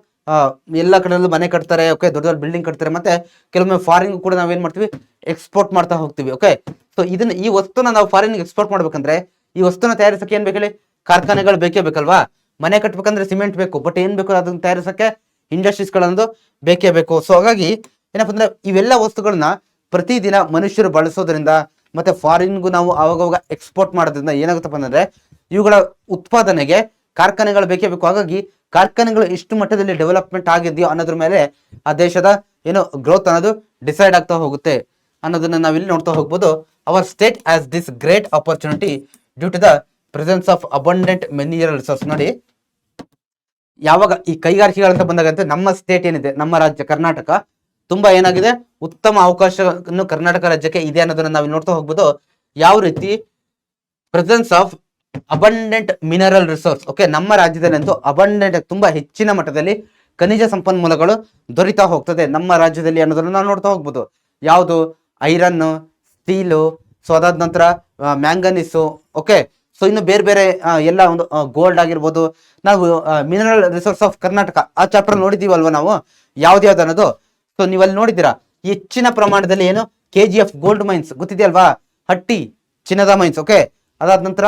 ಎಲ್ಲ ಕಡೆಯಲ್ಲೂ ಮನೆ ಕಟ್ತಾರೆ. ಓಕೆ, ದೊಡ್ಡ ದೊಡ್ಡ ಬಿಲ್ಡಿಂಗ್ ಕಟ್ತಾರೆ. ಮತ್ತೆ ಕೆಲವೊಮ್ಮೆ ಫಾರಿನ್ ಕೂಡ ನಾವೇನ್ ಮಾಡ್ತೀವಿ, ಎಕ್ಸ್ಪೋರ್ಟ್ ಮಾಡ್ತಾ ಹೋಗ್ತೀವಿ. ಓಕೆ, ಸೊ ಈ ವಸ್ತುನ ನಾವು ಫಾರಿನ್ ಎಕ್ಸ್ಪೋರ್ಟ್ ಮಾಡ್ಬೇಕಂದ್ರೆ ಈ ವಸ್ತುನ ತಯಾರಿಸಕ್ಕೆ ಏನ್ ಬೇಕೇಳಿ, ಕಾರ್ಖಾನೆಗಳು ಬೇಕೇ ಬೇಕಲ್ವಾ. ಮನೆ ಕಟ್ಬೇಕಂದ್ರೆ ಸಿಮೆಂಟ್ ಬೇಕು, ಬಟ್ ಏನ್ ಬೇಕು ಅದನ್ನ ತಯಾರಿಸಕ್ಕೆ ಇಂಡಸ್ಟ್ರೀಸ್ಗಳನ್ನೋದು ಬೇಕೇ ಬೇಕು. ಸೊ ಹಾಗಾಗಿ ಏನಪ್ಪ ಅಂದ್ರೆ ಇವೆಲ್ಲ ವಸ್ತುಗಳನ್ನ ಪ್ರತಿದಿನ ಮನುಷ್ಯರು ಬಳಸೋದ್ರಿಂದ ಮತ್ತೆ ಫಾರಿನ್ಗೂ ನಾವು ಅವಾಗವಾಗ ಎಕ್ಸ್ಪೋರ್ಟ್ ಮಾಡೋದ್ರಿಂದ ಏನಾಗುತ್ತಪ್ಪ ಅಂದ್ರೆ ಇವುಗಳ ಉತ್ಪಾದನೆಗೆ ಕಾರ್ಖಾನೆಗಳು ಬೇಕೇ ಬೇಕು. ಹಾಗಾಗಿ ಕಾರ್ಖಾನೆಗಳು ಎಷ್ಟು ಮಟ್ಟದಲ್ಲಿ ಡೆವಲಪ್ಮೆಂಟ್ ಆಗಿದೆಯೋ ಅನ್ನೋದ್ರ ಮೇಲೆ ಆ ದೇಶದ ಏನು ಗ್ರೋತ್ ಅನ್ನೋದು ಡಿಸೈಡ್ ಆಗ್ತಾ ಹೋಗುತ್ತೆ ಅನ್ನೋದನ್ನ ನಾವಿಲ್ಲಿ ನೋಡ್ತಾ ಹೋಗ್ಬೋದು. Our state has this great opportunity due to the presence of abundant mineral resource. ನೋಡಿ, ಯಾವಾಗ ಈ ಕೈಗಾರಿಕೆಗಳಂತ ಬಂದಾಗಂತೆ ನಮ್ಮ ಸ್ಟೇಟ್ ಏನಿದೆ, ನಮ್ಮ ರಾಜ್ಯ ಕರ್ನಾಟಕ ತುಂಬಾ ಏನಾಗಿದೆ, ಉತ್ತಮ ಅವಕಾಶವನ್ನು ಕರ್ನಾಟಕ ರಾಜ್ಯಕ್ಕೆ ಇದೆ ಅನ್ನೋದನ್ನ ನಾವು ನೋಡ್ತಾ ಹೋಗ್ಬೋದು. ಯಾವ ರೀತಿ presence of abundant mineral resource. Okay, ನಮ್ಮ ರಾಜ್ಯದಲ್ಲಿ ಅಂತೂ ಅಬಂಡೆಂಟ್ ತುಂಬಾ ಹೆಚ್ಚಿನ ಮಟ್ಟದಲ್ಲಿ ಖನಿಜ ಸಂಪನ್ಮೂಲಗಳು ದೊರೀತಾ ಹೋಗ್ತದೆ ನಮ್ಮ ರಾಜ್ಯದಲ್ಲಿ ಅನ್ನೋದನ್ನ ನಾವು ನೋಡ್ತಾ ಹೋಗ್ಬೋದು. ಯಾವುದು, ಐರನ್, ಸ್ಟೀಲು, ಸೊ ಅದಾದ ನಂತರ ಮ್ಯಾಂಗನೀಸು. ಓಕೆ, ಸೊ ಇನ್ನು ಬೇರೆ ಬೇರೆ ಎಲ್ಲ ಒಂದು ಗೋಲ್ಡ್ ಆಗಿರ್ಬೋದು. ನಾವು ಮಿನರಲ್ ರಿಸೋರ್ಸ್ ಆಫ್ ಕರ್ನಾಟಕ ಆ ಚಾಪ್ಟರ್ ನೋಡಿದೀವಲ್ವಾ ನಾವು, ಯಾವ್ದು ಅನ್ನೋದು. ಸೊ ನೀವಲ್ಲಿ ನೋಡಿದ್ದೀರಾ, ಹೆಚ್ಚಿನ ಪ್ರಮಾಣದಲ್ಲಿ ಏನು KGF ಗೋಲ್ಡ್ ಮೈನ್ಸ್ ಗೊತ್ತಿದೆಯಲ್ವಾ, ಹಟ್ಟಿ ಚಿನ್ನದ ಮೈನ್ಸ್. ಓಕೆ, ಅದಾದ ನಂತರ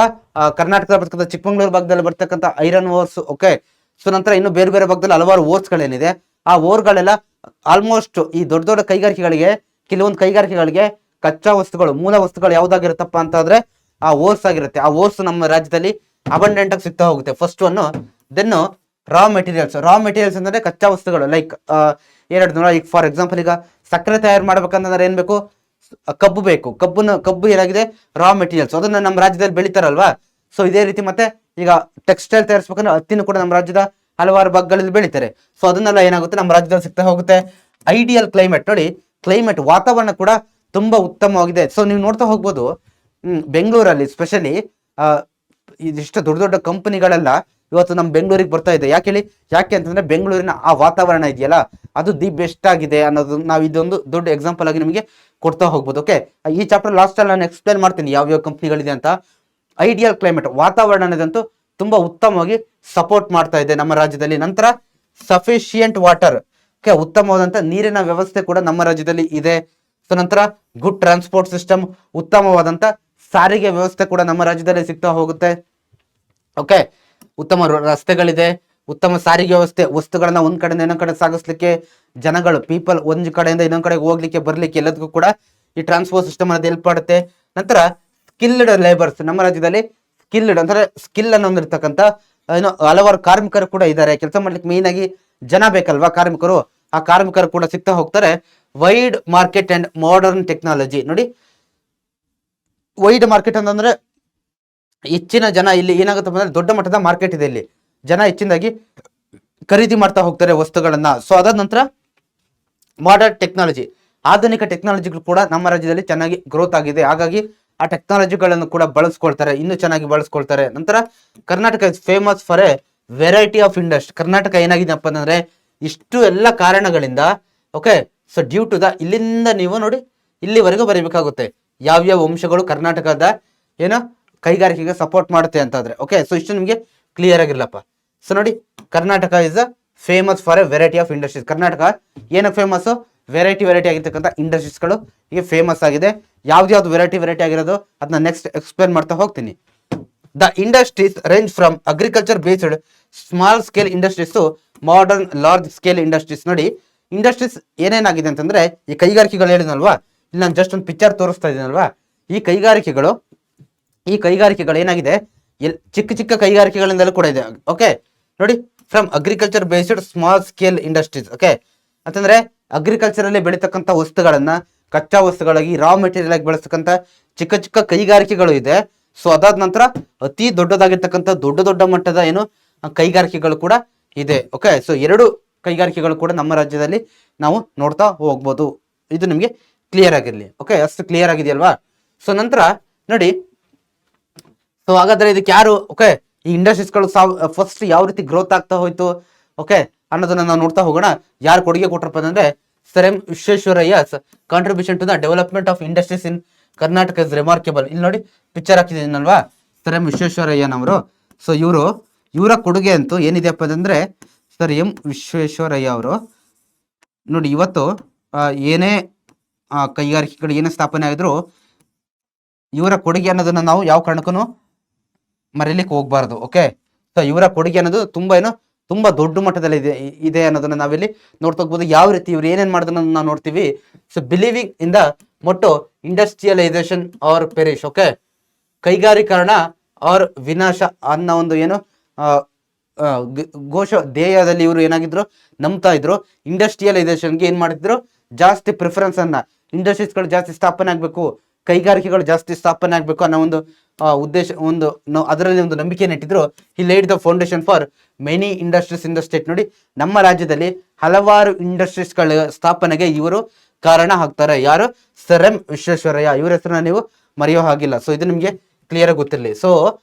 ಕರ್ನಾಟಕದ ಬರ್ತಕ್ಕಂಥ ಚಿಕ್ಕಮಂಗ್ಳೂರು ಭಾಗದಲ್ಲಿ ಬರ್ತಕ್ಕಂಥ ಐರನ್ ಓರ್ಸ್. ಓಕೆ, ಸೊ ನಂತರ ಇನ್ನು ಬೇರೆ ಬೇರೆ ಭಾಗದಲ್ಲಿ ಹಲವಾರು ಓರ್ಸ್ಗಳೇನಿದೆ, ಆ ಓರ್ಗಳೆಲ್ಲ ಆಲ್ಮೋಸ್ಟ್ ಈ ದೊಡ್ಡ ದೊಡ್ಡ ಕೈಗಾರಿಕೆಗಳಿಗೆ, ಕೆಲವೊಂದು ಕೈಗಾರಿಕೆಗಳಿಗೆ ಕಚ್ಚಾ ವಸ್ತುಗಳು, ಮೂಲ ವಸ್ತುಗಳು ಯಾವ್ದಾಗಿರುತ್ತಪ್ಪ ಅಂತಂದ್ರೆ ಆ ಓರ್ಸ್ ಆಗಿರುತ್ತೆ. ಆ ಓರ್ಸ್ ನಮ್ಮ ರಾಜ್ಯದಲ್ಲಿ ಅಬಂಡೆಂಟ್ ಆಗಿ ಸಿಗ್ತಾ ಹೋಗುತ್ತೆ. First one. Then raw materials ಅಂದ್ರೆ ಕಚ್ಚಾ ವಸ್ತುಗಳು. ಲೈಕ್ ಈಗ ಫಾರ್ ಎಕ್ಸಾಂಪಲ್ ಈಗ ಸಕ್ಕರೆ ತಯಾರು ಮಾಡ್ಬೇಕಂದ್ರೆ ಏನ್ ಬೇಕು, ಕಬ್ಬು ಬೇಕು. ಕಬ್ಬು ಏನಾಗಿದೆ, ರಾ ಮೆಟೀರಿಯಲ್ಸ್. ಅದನ್ನ ನಮ್ಮ ರಾಜ್ಯದಲ್ಲಿ ಬೆಳಿತಾರಲ್ವಾ. ಸೊ ಇದೇ ರೀತಿ ಮತ್ತೆ ಈಗ ಟೆಕ್ಸ್ಟೈಲ್ ತಯಾರಿಸ್ಬೇಕಂದ್ರೆ ಹತ್ತಿನ ಕೂಡ ನಮ್ಮ ರಾಜ್ಯದ ಹಲವಾರು ಭಾಗಗಳಲ್ಲಿ ಬೆಳಿತಾರೆ. ಸೊ ಅದನ್ನೆಲ್ಲ ಏನಾಗುತ್ತೆ, ನಮ್ಮ ರಾಜ್ಯದಲ್ಲಿ ಸಿಗ್ತಾ ಹೋಗುತ್ತೆ. Ideal climate. ನೋಡಿ, ಕ್ಲೈಮೇಟ್ ವಾತಾವರಣ ಕೂಡ ತುಂಬಾ ಉತ್ತಮವಾಗಿದೆ. ಸೊ ನೀವು ನೋಡ್ತಾ ಹೋಗ್ಬೋದು, ಬೆಂಗಳೂರಲ್ಲಿ ಸ್ಪೆಷಲಿ ಇದಿಷ್ಟು ದೊಡ್ಡ ದೊಡ್ಡ ಕಂಪನಿಗಳೆಲ್ಲ ಇವತ್ತು ನಮ್ಮ ಬೆಂಗಳೂರಿಗೆ ಬರ್ತಾ ಇದೆ. ಯಾಕೆ ಅಂತಂದ್ರೆ ಬೆಂಗಳೂರಿನ ಆ ವಾತಾವರಣ ಇದೆಯಲ್ಲ, ಅದು ದಿ ಬೆಸ್ಟ್ ಆಗಿದೆ ಅನ್ನೋದು ನಾವು ಇದೊಂದು ದೊಡ್ಡ ಎಕ್ಸಾಂಪಲ್ ಆಗಿ ನಿಮಗೆ ಕೊಡ್ತಾ ಹೋಗ್ಬೋದು. ಓಕೆ, ಈ ಚಾಪ್ಟರ್ ಲಾಸ್ಟ್ ಅಲ್ಲಿ ನಾನು ಎಕ್ಸ್ಪ್ಲೇನ್ ಮಾಡ್ತೀನಿ ಯಾವ್ಯಾವ ಕಂಪ್ನಿಗಳಿದೆ ಅಂತ. ಐಡಿಯಲ್ ಕ್ಲೈಮೇಟ್, ವಾತಾವರಣ ಅನ್ನೋದಂತೂ ತುಂಬಾ ಉತ್ತಮವಾಗಿ ಸಪೋರ್ಟ್ ಮಾಡ್ತಾ ಇದೆ ನಮ್ಮ ರಾಜ್ಯದಲ್ಲಿ. ನಂತರ ಸಫಿಶಿಯಂಟ್ ವಾಟರ್. ಓಕೆ, ಉತ್ತಮವಾದಂತ ನೀರಿನ ವ್ಯವಸ್ಥೆ ಕೂಡ ನಮ್ಮ ರಾಜ್ಯದಲ್ಲಿ ಇದೆ. ಸೊ ನಂತರ ಗುಡ್ ಟ್ರಾನ್ಸ್ಪೋರ್ಟ್ ಸಿಸ್ಟಮ್, ಉತ್ತಮವಾದಂತ ಸಾರಿಗೆ ವ್ಯವಸ್ಥೆ ಕೂಡ ನಮ್ಮ ರಾಜ್ಯದಲ್ಲಿ ಸಿಗ್ತಾ ಹೋಗುತ್ತೆ. ಓಕೆ, ಉತ್ತಮ ರಸ್ತೆಗಳಿದೆ, ಉತ್ತಮ ಸಾರಿಗೆ ವ್ಯವಸ್ಥೆ, ವಸ್ತುಗಳನ್ನ ಒಂದ್ ಕಡೆಯಿಂದ ಇನ್ನೊಂದ್ ಕಡೆ ಸಾಗಿಸ್ಲಿಕ್ಕೆ, ಜನಗಳು ಪೀಪಲ್ ಒಂದ್ ಕಡೆಯಿಂದ ಇನ್ನೊಂದ್ ಕಡೆಗೆ ಹೋಗ್ಲಿಕ್ಕೆ ಬರ್ಲಿಕ್ಕೆ ಎಲ್ಲದಕ್ಕೂ ಕೂಡ ಈ ಟ್ರಾನ್ಸ್ಪೋರ್ಟ್ ಸಿಸ್ಟಮ್ ಅನ್ನೋದು ಹೆಲ್ಪ್ ಮಾಡುತ್ತೆ. ನಂತರ ಸ್ಕಿಲ್ಡ್ ಲೇಬರ್ಸ್, ನಮ್ಮ ರಾಜ್ಯದಲ್ಲಿ ಸ್ಕಿಲ್ಡ್ ಅಂದ್ರೆ ಸ್ಕಿಲ್ ಅನ್ನೋದಿರ್ತಕ್ಕಂಥ ಏನು ಹಲವಾರು ಕಾರ್ಮಿಕರು ಕೂಡ ಇದ್ದಾರೆ. ಕೆಲಸ ಮಾಡ್ಲಿಕ್ಕೆ ಮೇನ್ ಆಗಿ ಜನ ಬೇಕಲ್ವಾ, ಕಾರ್ಮಿಕರು. ಆ ಕಾರ್ಮಿಕರು ಕೂಡ ಸಿಗ್ತಾ ಹೋಗ್ತಾರೆ. Wide market and modern technology. ನೋಡಿ, ವೈಡ್ ಮಾರ್ಕೆಟ್ ಅಂತಂದ್ರೆ ಹೆಚ್ಚಿನ ಜನ ಇಲ್ಲಿ ಏನಾಗುತ್ತೆ ಅಂದ್ರೆ ದೊಡ್ಡ ಮಟ್ಟದ ಮಾರ್ಕೆಟ್ ಇದೆ. ಇಲ್ಲಿ ಜನ ಹೆಚ್ಚಿನದಾಗಿ ಖರೀದಿ ಮಾಡ್ತಾ ಹೋಗ್ತಾರೆ ವಸ್ತುಗಳನ್ನ. ಸೊ ಅದಾದ ನಂತರ ಮಾಡರ್ನ್ ಟೆಕ್ನಾಲಜಿ, ಆಧುನಿಕ ಟೆಕ್ನಾಲಜಿಗಳು ಕೂಡ ನಮ್ಮ ರಾಜ್ಯದಲ್ಲಿ ಚೆನ್ನಾಗಿ ಗ್ರೋತ್ ಆಗಿದೆ. ಹಾಗಾಗಿ ಆ ಟೆಕ್ನಾಲಜಿಗಳನ್ನು ಕೂಡ ಬಳಸ್ಕೊಳ್ತಾರೆ, ಇನ್ನೂ ಚೆನ್ನಾಗಿ ಬಳಸ್ಕೊಳ್ತಾರೆ. ನಂತರ Karnataka is famous for a variety of industry. Karnataka ಏನಾಗಿದೆಪ್ಪ ಅಂದ್ರೆ ಇಷ್ಟು ಎಲ್ಲ ಕಾರಣಗಳಿಂದ. Okay, so due to the, ಇಲ್ಲಿಂದ ನೀವು ನೋಡಿ ಇಲ್ಲಿವರೆಗೂ ಬರೀಬೇಕಾಗುತ್ತೆ ಯಾವ್ಯಾವ ಅಂಶಗಳು ಕರ್ನಾಟಕದ ಏನೋ ಕೈಗಾರಿಕೆಗೆ ಸಪೋರ್ಟ್ ಮಾಡುತ್ತೆ ಅಂತಾದ್ರೆ. ಓಕೆ, ಸೊ ಇಷ್ಟು ನಿಮಗೆ ಕ್ಲಿಯರ್ ಆಗಿರ್ಲಪ್ಪ. ಸೊ ನೋಡಿ, Karnataka is a famous for a variety of industries. Karnataka ಏನಕ್ಕೆ ಫೇಮಸ್, ವೆರೈಟಿ ಆಗಿರ್ತಕ್ಕಂಥ ಇಂಡಸ್ಟ್ರೀಸ್ಗಳು ಈಗ ಫೇಮಸ್ ಆಗಿದೆ. ಯಾವ್ದು ವೆರೈಟಿ ಆಗಿರೋದು ಅದನ್ನ ನೆಕ್ಸ್ಟ್ ಎಕ್ಸ್ಪ್ಲೇನ್ ಮಾಡ್ತಾ ಹೋಗ್ತೀನಿ. The industries range from agriculture based small scale industries to modern large scale industries. ನೋಡಿ, ಇಂಡಸ್ಟ್ರೀಸ್ ಏನೇನಾಗಿದೆ ಅಂತಂದ್ರೆ ಈ ಕೈಗಾರಿಕೆಗಳು ಹೇಳಿದ್ನಲ್ವಾ, ಇಲ್ಲಿ ನಾನು ಜಸ್ಟ್ ಒಂದು ಪಿಕ್ಚರ್ ತೋರಿಸ್ತಾ ಇದ್ದೀನಲ್ವಾ, ಈ ಕೈಗಾರಿಕೆಗಳು ಏನಾಗಿದೆ, ಚಿಕ್ಕ ಚಿಕ್ಕ ಕೈಗಾರಿಕೆಗಳಿಂದಲೂ ಕೂಡ ಇದೆ. ಓಕೆ, ನೋಡಿ from agriculture based small scale industries. Okay, ಅಂತಂದ್ರೆ ಅಗ್ರಿಕಲ್ಚರ್ ಅಲ್ಲಿ ಬೆಳೀತಕ್ಕಂಥ ವಸ್ತುಗಳನ್ನ ಕಚ್ಚಾ ವಸ್ತುಗಳಾಗಿ ರಾ ಮೆಟೀರಿಯಲ್ ಆಗಿ ಬಳಸ್ತಕ್ಕಂಥ ಚಿಕ್ಕ ಚಿಕ್ಕ ಕೈಗಾರಿಕೆಗಳು ಇದೆ. ಸೊ ಅದಾದ ನಂತರ ಅತಿ ದೊಡ್ಡದಾಗಿರ್ತಕ್ಕಂಥ ದೊಡ್ಡ ದೊಡ್ಡ ಮಟ್ಟದ ಏನು ಕೈಗಾರಿಕೆಗಳು ಕೂಡ ಇದೆ. ಓಕೆ, ಸೊ ಎರಡು ಕೈಗಾರಿಕೆಗಳು ಕೂಡ ನಮ್ಮ ರಾಜ್ಯದಲ್ಲಿ ನಾವು ನೋಡ್ತಾ ಹೋಗ್ಬೋದು. ಇದು ನಿಮಗೆ ಕ್ಲಿಯರ್ ಆಗಿರಲಿ. ಓಕೆ, ಅಷ್ಟು ಕ್ಲಿಯರ್ ಆಗಿದೆಯಲ್ವಾ? ಸೊ ನಂತರ ನೋಡಿ, ಸೊ ಹಾಗಾದ್ರೆ ಇದಕ್ಕೆ ಯಾರು ಓಕೆ ಈ ಇಂಡಸ್ಟ್ರೀಸ್ಗಳು ಫಸ್ಟ್ ಯಾವ ರೀತಿ ಗ್ರೋತ್ ಆಗ್ತಾ ಹೋಯ್ತು ಓಕೆ ಅನ್ನೋದನ್ನ ನಾವು ನೋಡ್ತಾ ಹೋಗೋಣ. ಯಾರು ಕೊಡುಗೆ ಕೊಟ್ಟರಪ್ಪ ಅಂದ್ರೆ sir M Visvesvaraya's contribution to the development of industries in Karnataka is remarkable. ಇಲ್ಲಿ ನೋಡಿ ಪಿಕ್ಚರ್ ಹಾಕಿದ್ದೀನಲ್ವಾ, ಸರ್ ಎಂ ವಿಶ್ವೇಶ್ವರಯ್ಯನವರು. ಸೊ ಇವರ ಕೊಡುಗೆ ಅಂತೂ ಏನಿದೆಯಪ್ಪ ಅಂದ್ರೆ ಸರ್ ಎಂ ವಿಶ್ವೇಶ್ವರಯ್ಯ ಅವರು ನೋಡಿ ಇವತ್ತು ಏನೇ ಕೈಗಾರಿಕೆಗಳು ಏನೇ ಸ್ಥಾಪನೆ ಆಗಿದ್ರು ಇವರ ಕೊಡುಗೆ ಅನ್ನೋದನ್ನ ನಾವು ಯಾವ ಕಾರಣಕ್ಕೂ ಮರೀಲಿಕ್ಕೆ ಹೋಗ್ಬಾರ್ದು. ಓಕೆ, ಸೊ ಇವರ ಕೊಡುಗೆ ಅನ್ನೋದು ತುಂಬಾ ದೊಡ್ಡ ಮಟ್ಟದಲ್ಲಿ ಇದೆ ಅನ್ನೋದನ್ನ ನಾವಿಲ್ಲಿ ನೋಡ್ತಾ ಹೋಗ್ಬೋದು. ಯಾವ ರೀತಿ ಇವ್ರು ಏನೇನ್ ಮಾಡೋದನ್ನ ನಾವು ನೋಡ್ತೀವಿ. So believing in the motto industrialisation or perish. Okay, ಕೈಗಾರೀಕರಣ ಆರ್ ವಿನಾಶ ಅನ್ನೋ ಒಂದು ಏನು ಘೋಷ ಧ್ಯೇಯದಲ್ಲಿ ಇವರು ಏನಾಗಿದ್ರು ನಂಬ್ತಾ ಇದ್ರು. ಇಂಡಸ್ಟ್ರಿಯಲೈಸೇಷನ್ಗೆ ಏನ್ ಮಾಡಿದ್ರು, ಜಾಸ್ತಿ ಪ್ರಿಫರೆನ್ಸ್ ಅನ್ನ, ಇಂಡಸ್ಟ್ರೀಸ್ಗಳು ಜಾಸ್ತಿ ಸ್ಥಾಪನೆ ಆಗ್ಬೇಕು, ಕೈಗಾರಿಕೆಗಳು ಜಾಸ್ತಿ ಸ್ಥಾಪನೆ ಆಗ್ಬೇಕು ಅನ್ನೋ ಒಂದು ಉದ್ದೇಶ ಅದರಲ್ಲಿ ಒಂದು ನಂಬಿಕೆ ನೆಟ್ಟಿದ್ರು. He laid the foundation for many industries in the state. ನೋಡಿ, ನಮ್ಮ ರಾಜ್ಯದಲ್ಲಿ ಹಲವಾರು ಇಂಡಸ್ಟ್ರೀಸ್ಗಳ ಸ್ಥಾಪನೆಗೆ ಇವರು ಕಾರಣ ಆಗ್ತಾರೆ. ಯಾರು? Sir M Visvesvaraya. ಇವರ ಹೆಸರನ್ನ ನೀವು ಮರೆಯೋ ಹಾಗಿಲ್ಲ. ಸೊ ಇದು ನಿಮಗೆ ಕ್ಲಿಯರ್ ಆಗಿ ಗೊತ್ತಿರಲಿ. So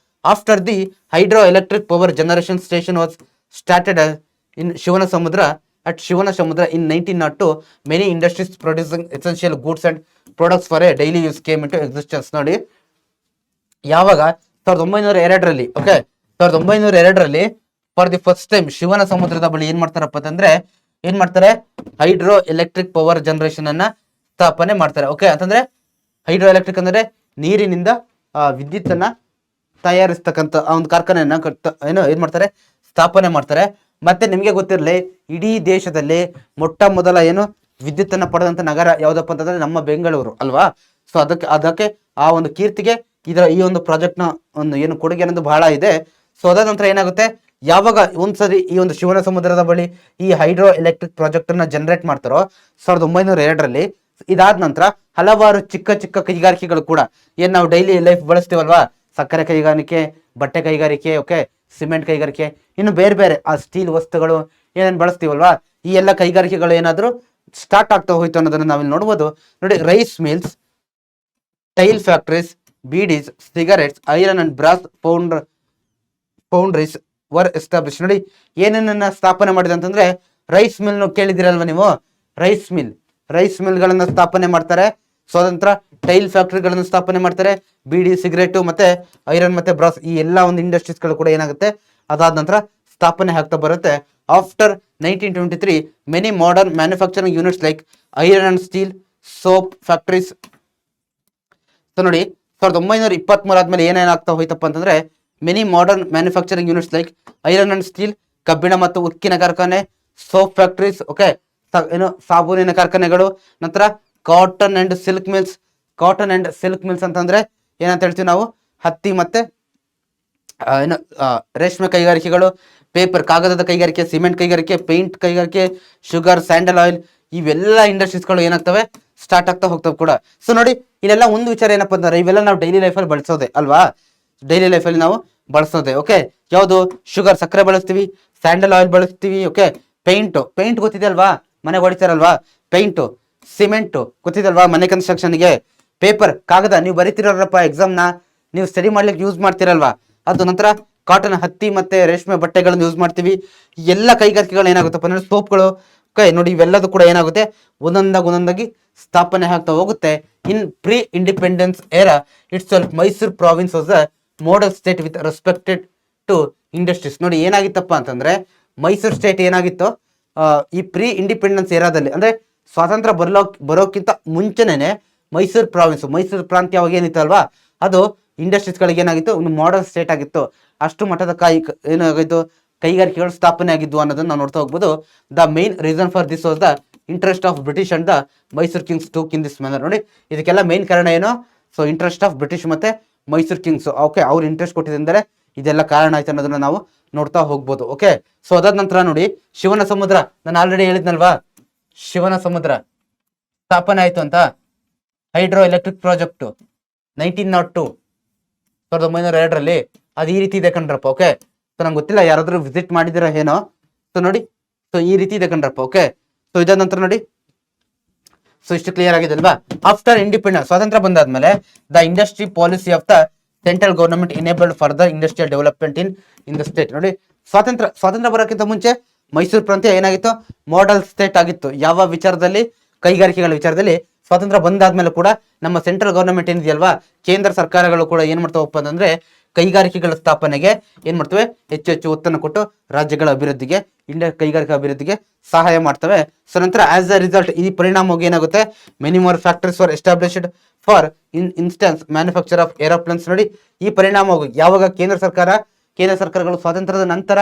after the hydro electric power generation station was started in Shivanasamudra in 1902, many industries producing essential goods and products for a daily use came into existence. ನೋಡಿ, ಯಾವಾಗ 1902ರಲ್ಲಿ ಓಕೆ 1902ರಲ್ಲಿ ಫಾರ್ ದಿ ಫಸ್ಟ್ ಟೈಮ್ ಶಿವನ ಸಮುದ್ರದ ಬಳಿ ಏನ್ ಮಾಡ್ತಾರೆ hydro electric power generation ಅನ್ನ ಸ್ಥಾಪನೆ ಮಾಡ್ತಾರೆ. ಓಕೆ, ಅಂತಂದ್ರೆ ಹೈಡ್ರೋ ಎಲೆಕ್ಟ್ರಿಕ್ ಅಂದ್ರೆ ನೀರಿನಿಂದ ವಿದ್ಯುತ್ ಅನ್ನ ತಯಾರಿಸ್ತಕ್ಕಂಥ ಒಂದು ಕಾರ್ಖಾನೆಯನ್ನ ಏನ್ ಮಾಡ್ತಾರೆ, ಸ್ಥಾಪನೆ ಮಾಡ್ತಾರೆ. ಮತ್ತೆ ನಿಮ್ಗೆ ಗೊತ್ತಿರಲಿ, ಇಡೀ ದೇಶದಲ್ಲಿ ಮೊಟ್ಟ ಮೊದಲ ವಿದ್ಯುತ್ ಅನ್ನ ಪಡೆದಂತ ನಗರ ಯಾವ್ದಪ್ಪ ಅಂತಂದ್ರೆ ನಮ್ಮ ಬೆಂಗಳೂರು ಅಲ್ವಾ? ಸೊ ಅದಕ್ಕೆ ಆ ಒಂದು ಕೀರ್ತಿಗೆ ಈ ಒಂದು ಪ್ರಾಜೆಕ್ಟ್ ನ ಒಂದು ಕೊಡುಗೆ ಅನ್ನೋದು ಬಹಳ ಇದೆ. ಸೊ ಅದಾದ ನಂತರ ಏನಾಗುತ್ತೆ, ಯಾವಾಗ ಒಂದ್ಸರಿ ಈ ಒಂದು ಶಿವನ ಸಮುದ್ರದ ಬಳಿ ಈ ಹೈಡ್ರೋ ಎಲೆಕ್ಟ್ರಿಕ್ ಪ್ರಾಜೆಕ್ಟ್ ಅನ್ನ ಜನರೇಟ್ ಮಾಡ್ತಾರೋ 1902ರಲ್ಲಿ, ಇದಾದ ನಂತರ ಹಲವಾರು ಚಿಕ್ಕ ಚಿಕ್ಕ ಕೈಗಾರಿಕೆಗಳು ಕೂಡ ಏನ್ ನಾವು ಡೈಲಿ ಲೈಫ್ ಬಳಸ್ತೀವಲ್ವಾ, ಸಕ್ಕರೆ ಕೈಗಾರಿಕೆ, ಬಟ್ಟೆ ಕೈಗಾರಿಕೆ, ಓಕೆ, ಸಿಮೆಂಟ್ ಕೈಗಾರಿಕೆ, ಇನ್ನು ಬೇರೆ ಬೇರೆ ಆ ಸ್ಟೀಲ್ ವಸ್ತುಗಳು ಏನೇನು ಬಳಸ್ತೀವಲ್ವಾ, ಈ ಎಲ್ಲ ಕೈಗಾರಿಕೆಗಳು ಏನಾದ್ರು ಸ್ಟಾರ್ಟ್ ಆಗ್ತಾ ಹೋಯ್ತು ಅನ್ನೋದನ್ನ ನಾವಿಲ್ಲಿ ನೋಡ್ಬೋದು. ನೋಡಿ, rice mills, tile factories, beedis, cigarettes, iron and brass foundries were establish. ನೋಡಿ, ಏನೇನನ್ನ ಸ್ಥಾಪನೆ ಮಾಡಿದೆ ಅಂತಂದ್ರೆ ರೈಸ್ ಮಿಲ್ ಕೇಳಿದಿರಲ್ವ ನೀವು, ರೈಸ್ ಮಿಲ್ಗಳನ್ನ ಸ್ಥಾಪನೆ ಮಾಡ್ತಾರೆ. ಸ್ವತಂತ್ರ ಟೈಲ್ ಫ್ಯಾಕ್ಟರಿಗಳನ್ನು ಸ್ಥಾಪನೆ ಮಾಡ್ತಾರೆ. ಬೀಡಿ, ಸಿಗರೇಟು ಮತ್ತೆ ಐರನ್ ಮತ್ತೆ ಬ್ರಾಸ್ ಈ ಎಲ್ಲ ಒಂದು ಇಂಡಸ್ಟ್ರೀಸ್ಗಳು ಕೂಡ ಏನಾಗುತ್ತೆ ಅದಾದ ನಂತರ ಸ್ಥಾಪನೆ ಆಗ್ತಾ ಬರುತ್ತೆ. After 1923 many modern manufacturing units like iron and steel, soap factories. So ನೋಡಿ, 1923 ಆದ್ಮೇಲೆ ಏನೇನಾಗ್ತಾ ಹೋಯ್ತಪ್ಪ ಅಂತಂದ್ರೆ many modern manufacturing units like iron and steel, ಕಬ್ಬಿಣ ಮತ್ತು ಉಕ್ಕಿನ ಕಾರ್ಖಾನೆ, ಸೋಪ್ ಫ್ಯಾಕ್ಟರೀಸ್, ಓಕೆ, ಸಾಬೂನಿನ ಕಾರ್ಖಾನೆಗಳು, ನಂತರ ಕಾಟನ್ ಅಂಡ್ ಸಿಲ್ಕ್ ಮಿಲ್ಸ್ ಅಂತಂದ್ರೆ ಏನಂತ ಹೇಳ್ತೀವಿ ನಾವು, ಹತ್ತಿ ಮತ್ತೆ ರೇಷ್ಮೆ ಕೈಗಾರಿಕೆಗಳು, ಪೇಪರ್ ಕಾಗದದ ಕೈಗಾರಿಕೆ, ಸಿಮೆಂಟ್ ಕೈಗಾರಿಕೆ, ಪೇಂಟ್ ಕೈಗಾರಿಕೆ, ಶುಗರ್, ಸ್ಯಾಂಡಲ್ ಆಯಿಲ್, ಇವೆಲ್ಲ ಇಂಡಸ್ಟ್ರೀಸ್ಗಳು ಏನಾಗ್ತವೆ ಸ್ಟಾರ್ಟ್ ಆಗ್ತಾ ಹೋಗ್ತವೆ ಕೂಡ. ಸೊ ನೋಡಿ, ಇಲ್ಲೆಲ್ಲ ಒಂದು ವಿಚಾರ ಏನಪ್ಪಾ ಅಂದ್ರೆ ಇವೆಲ್ಲ ನಾವು ಡೈಲಿ ಲೈಫಲ್ಲಿ ಬಳಸೋದೆ ಅಲ್ವಾ, ಡೈಲಿ ಲೈಫಲ್ಲಿ ನಾವು ಬಳಸೋದೆ. ಓಕೆ, ಯಾವುದು? ಶುಗರ್, ಸಕ್ಕರೆ ಬಳಸ್ತೀವಿ, ಸ್ಯಾಂಡಲ್ ಆಯಿಲ್ ಬಳಸ್ತೀವಿ, ಓಕೆ, ಪೇಂಟ್ ಗೊತ್ತಿದೆ ಅಲ್ವಾ, ಮನೆ ಹೊಡಿತಾರಲ್ವಾ ಪೇಂಟು, ಸಿಮೆಂಟು ಗೊತ್ತಿದಲ್ವಾ ಮನೆ ಕನ್ಸ್ಟ್ರಕ್ಷನ್ಗೆ, ಪೇಪರ್ ಕಾಗದ ನೀವು ಬರೀತಿರಪ್ಪ ಎಕ್ಸಾಮ್ನ, ನೀವು ಸ್ಟಡಿ ಮಾಡ್ಲಿಕ್ಕೆ ಯೂಸ್ ಮಾಡ್ತಿರಲ್ವಾ ಅದು, ನಂತರ ಕಾಟನ್, ಹತ್ತಿ ಮತ್ತೆ ರೇಷ್ಮೆ ಬಟ್ಟೆಗಳನ್ನು ಯೂಸ್ ಮಾಡ್ತೀವಿ. ಎಲ್ಲ ಕೈಗಾರಿಕೆಗಳು ಏನಾಗುತ್ತಪ್ಪ ಅಂದ್ರೆ ಸೋಪ್ಗಳು, ಓಕೆ, ನೋಡಿ ಇವೆಲ್ಲದೂ ಕೂಡ ಏನಾಗುತ್ತೆ ಒಂದೊಂದಾಗಿ ಸ್ಥಾಪನೆ ಆಗ್ತಾ ಹೋಗುತ್ತೆ. In pre independence era itself Mysuru province was a model state with respected to industries. ನೋಡಿ, ಏನಾಗಿತ್ತಪ್ಪ ಅಂತಂದ್ರೆ ಮೈಸೂರು ಸ್ಟೇಟ್ ಏನಾಗಿತ್ತು ಈ ಪ್ರೀ ಇಂಡಿಪೆಂಡೆನ್ಸ್ ಏರಾದಲ್ಲಿ, ಅಂದ್ರೆ ಸ್ವಾತಂತ್ರ್ಯ ಬರೋಕ್ಕಿಂತ ಮುಂಚೆನೆ ಮೈಸೂರು ಪ್ರಾಂತ್ಯ ಅವಾಗ ಏನಿತ್ತು ಅಲ್ವಾ, ಅದು ಇಂಡಸ್ಟ್ರೀಸ್ಗಳಿಗೆ ಏನಾಗಿತ್ತು, ಒಂದು ಮಾಡೆಲ್ ಸ್ಟೇಟ್ ಆಗಿತ್ತು. ಅಷ್ಟು ಮಟ್ಟದ ಏನಾಗಿತ್ತು ಕೈಗಾರಿಕೆಗಳು ಸ್ಥಾಪನೆ ಆಗಿದ್ವು ಅನ್ನೋದನ್ನ ನಾವು ನೋಡ್ತಾ ಹೋಗ್ಬೋದು. The main reason for this was the interest of British and the Mysuru Kings took in this manner. ನೋಡಿ, ಇದಕ್ಕೆಲ್ಲ ಮೇನ್ ಕಾರಣ ಏನು? ಸೊ ಇಂಟ್ರೆಸ್ಟ್ ಆಫ್ ಬ್ರಿಟಿಷ್ ಮತ್ತೆ ಮೈಸೂರು ಕಿಂಗ್ಸ್, ಓಕೆ, ಅವ್ರು ಇಂಟ್ರೆಸ್ಟ್ ಕೊಟ್ಟಿದ್ದಾರೆ ಇದೆಲ್ಲ ಕಾರಣ ಆಯ್ತು ಅನ್ನೋದನ್ನ ನಾವು ನೋಡ್ತಾ ಹೋಗ್ಬೋದು. ಓಕೆ, ಸೊ ಅದಾದ ನಂತರ ನೋಡಿ ಶಿವನ ಸಮುದ್ರ, ನಾನು ಆಲ್ರೆಡಿ ಹೇಳಿದ್ನಲ್ವಾ ಶಿವನ ಸಮುದ್ರ ಸ್ಥಾಪನೆ ಆಯ್ತು ಅಂತ. ಹೈಡ್ರೋ ಎಲೆಕ್ಟ್ರಿಕ್ ಪ್ರಾಜೆಕ್ಟ್ 1902 1902ರಲ್ಲಿ ಅದು ಈ ರೀತಿ ಇದೆ ಕಣ್ರಪ್ಪ. ಓಕೆ, ಸೊ ನಂಗೆ ಗೊತ್ತಿಲ್ಲ ಯಾರಾದ್ರೂ ವಿಸಿಟ್ ಮಾಡಿದಿರ ಏನೋ. ಸೊ ನೋಡಿ, ಸೊ ಈ ರೀತಿ ಇದೆ ಕಣ್ರಪ್ಪ. ಓಕೆ, ಸೊ ಇದಾದ ನಂತರ ನೋಡಿ, ಸೊ ಇಷ್ಟು ಕ್ಲಿಯರ್ ಆಗಿದೆ ಅಲ್ವಾ. ಆಫ್ಟರ್ ಇಂಡಿಪೆಂಡೆನ್ಸ್, ಸ್ವಾತಂತ್ರ್ಯ ಬಂದಾದ್ಮೇಲೆ the industry policy of the central government enabled further industrial development in the state. ನೋಡಿ, ಸ್ವಾತಂತ್ರ್ಯ ಬರೋಕ್ಕಿಂತ ಮುಂಚೆ ಮೈಸೂರು ಪ್ರಾಂತ್ಯ ಏನಾಗಿತ್ತು, ಮಾಡೆಲ್ ಸ್ಟೇಟ್ ಆಗಿತ್ತು. ಯಾವ ವಿಚಾರದಲ್ಲಿ, ಕೈಗಾರಿಕೆಗಳ ವಿಚಾರದಲ್ಲಿ. ಸ್ವಾತಂತ್ರ್ಯ ಬಂದಾದ್ಮೇಲೆ ಕೂಡ ನಮ್ಮ ಸೆಂಟ್ರಲ್ ಗವರ್ನಮೆಂಟ್ ಏನಿದೆಯಲ್ವಾ, ಕೇಂದ್ರ ಸರ್ಕಾರಗಳು ಕೂಡ ಏನ್ ಮಾಡ್ತಾವಪ್ಪ ಅಂತಂದ್ರೆ ಕೈಗಾರಿಕೆಗಳ ಸ್ಥಾಪನೆಗೆ ಏನ್ ಮಾಡ್ತವೆ, ಹೆಚ್ಚು ಹೆಚ್ಚು ಒತ್ತನ್ನು ಕೊಟ್ಟು ರಾಜ್ಯಗಳ ಅಭಿವೃದ್ಧಿಗೆ, ಕೈಗಾರಿಕಾ ಅಭಿವೃದ್ಧಿಗೆ ಸಹಾಯ ಮಾಡ್ತವೆ. ಸೊ ನಂತರ ಆಸ್ ಅ ರಿಸಲ್ಟ್, ಈ ಪರಿಣಾಮವಾಗಿ ಏನಾಗುತ್ತೆ, many more factories for established for instance manufacture of aeroplanes. ನೋಡಿ, ಈ ಪರಿಣಾಮವಾಗಿ ಯಾವಾಗ ಕೇಂದ್ರ ಸರ್ಕಾರಗಳು ಸ್ವಾತಂತ್ರ್ಯದ ನಂತರ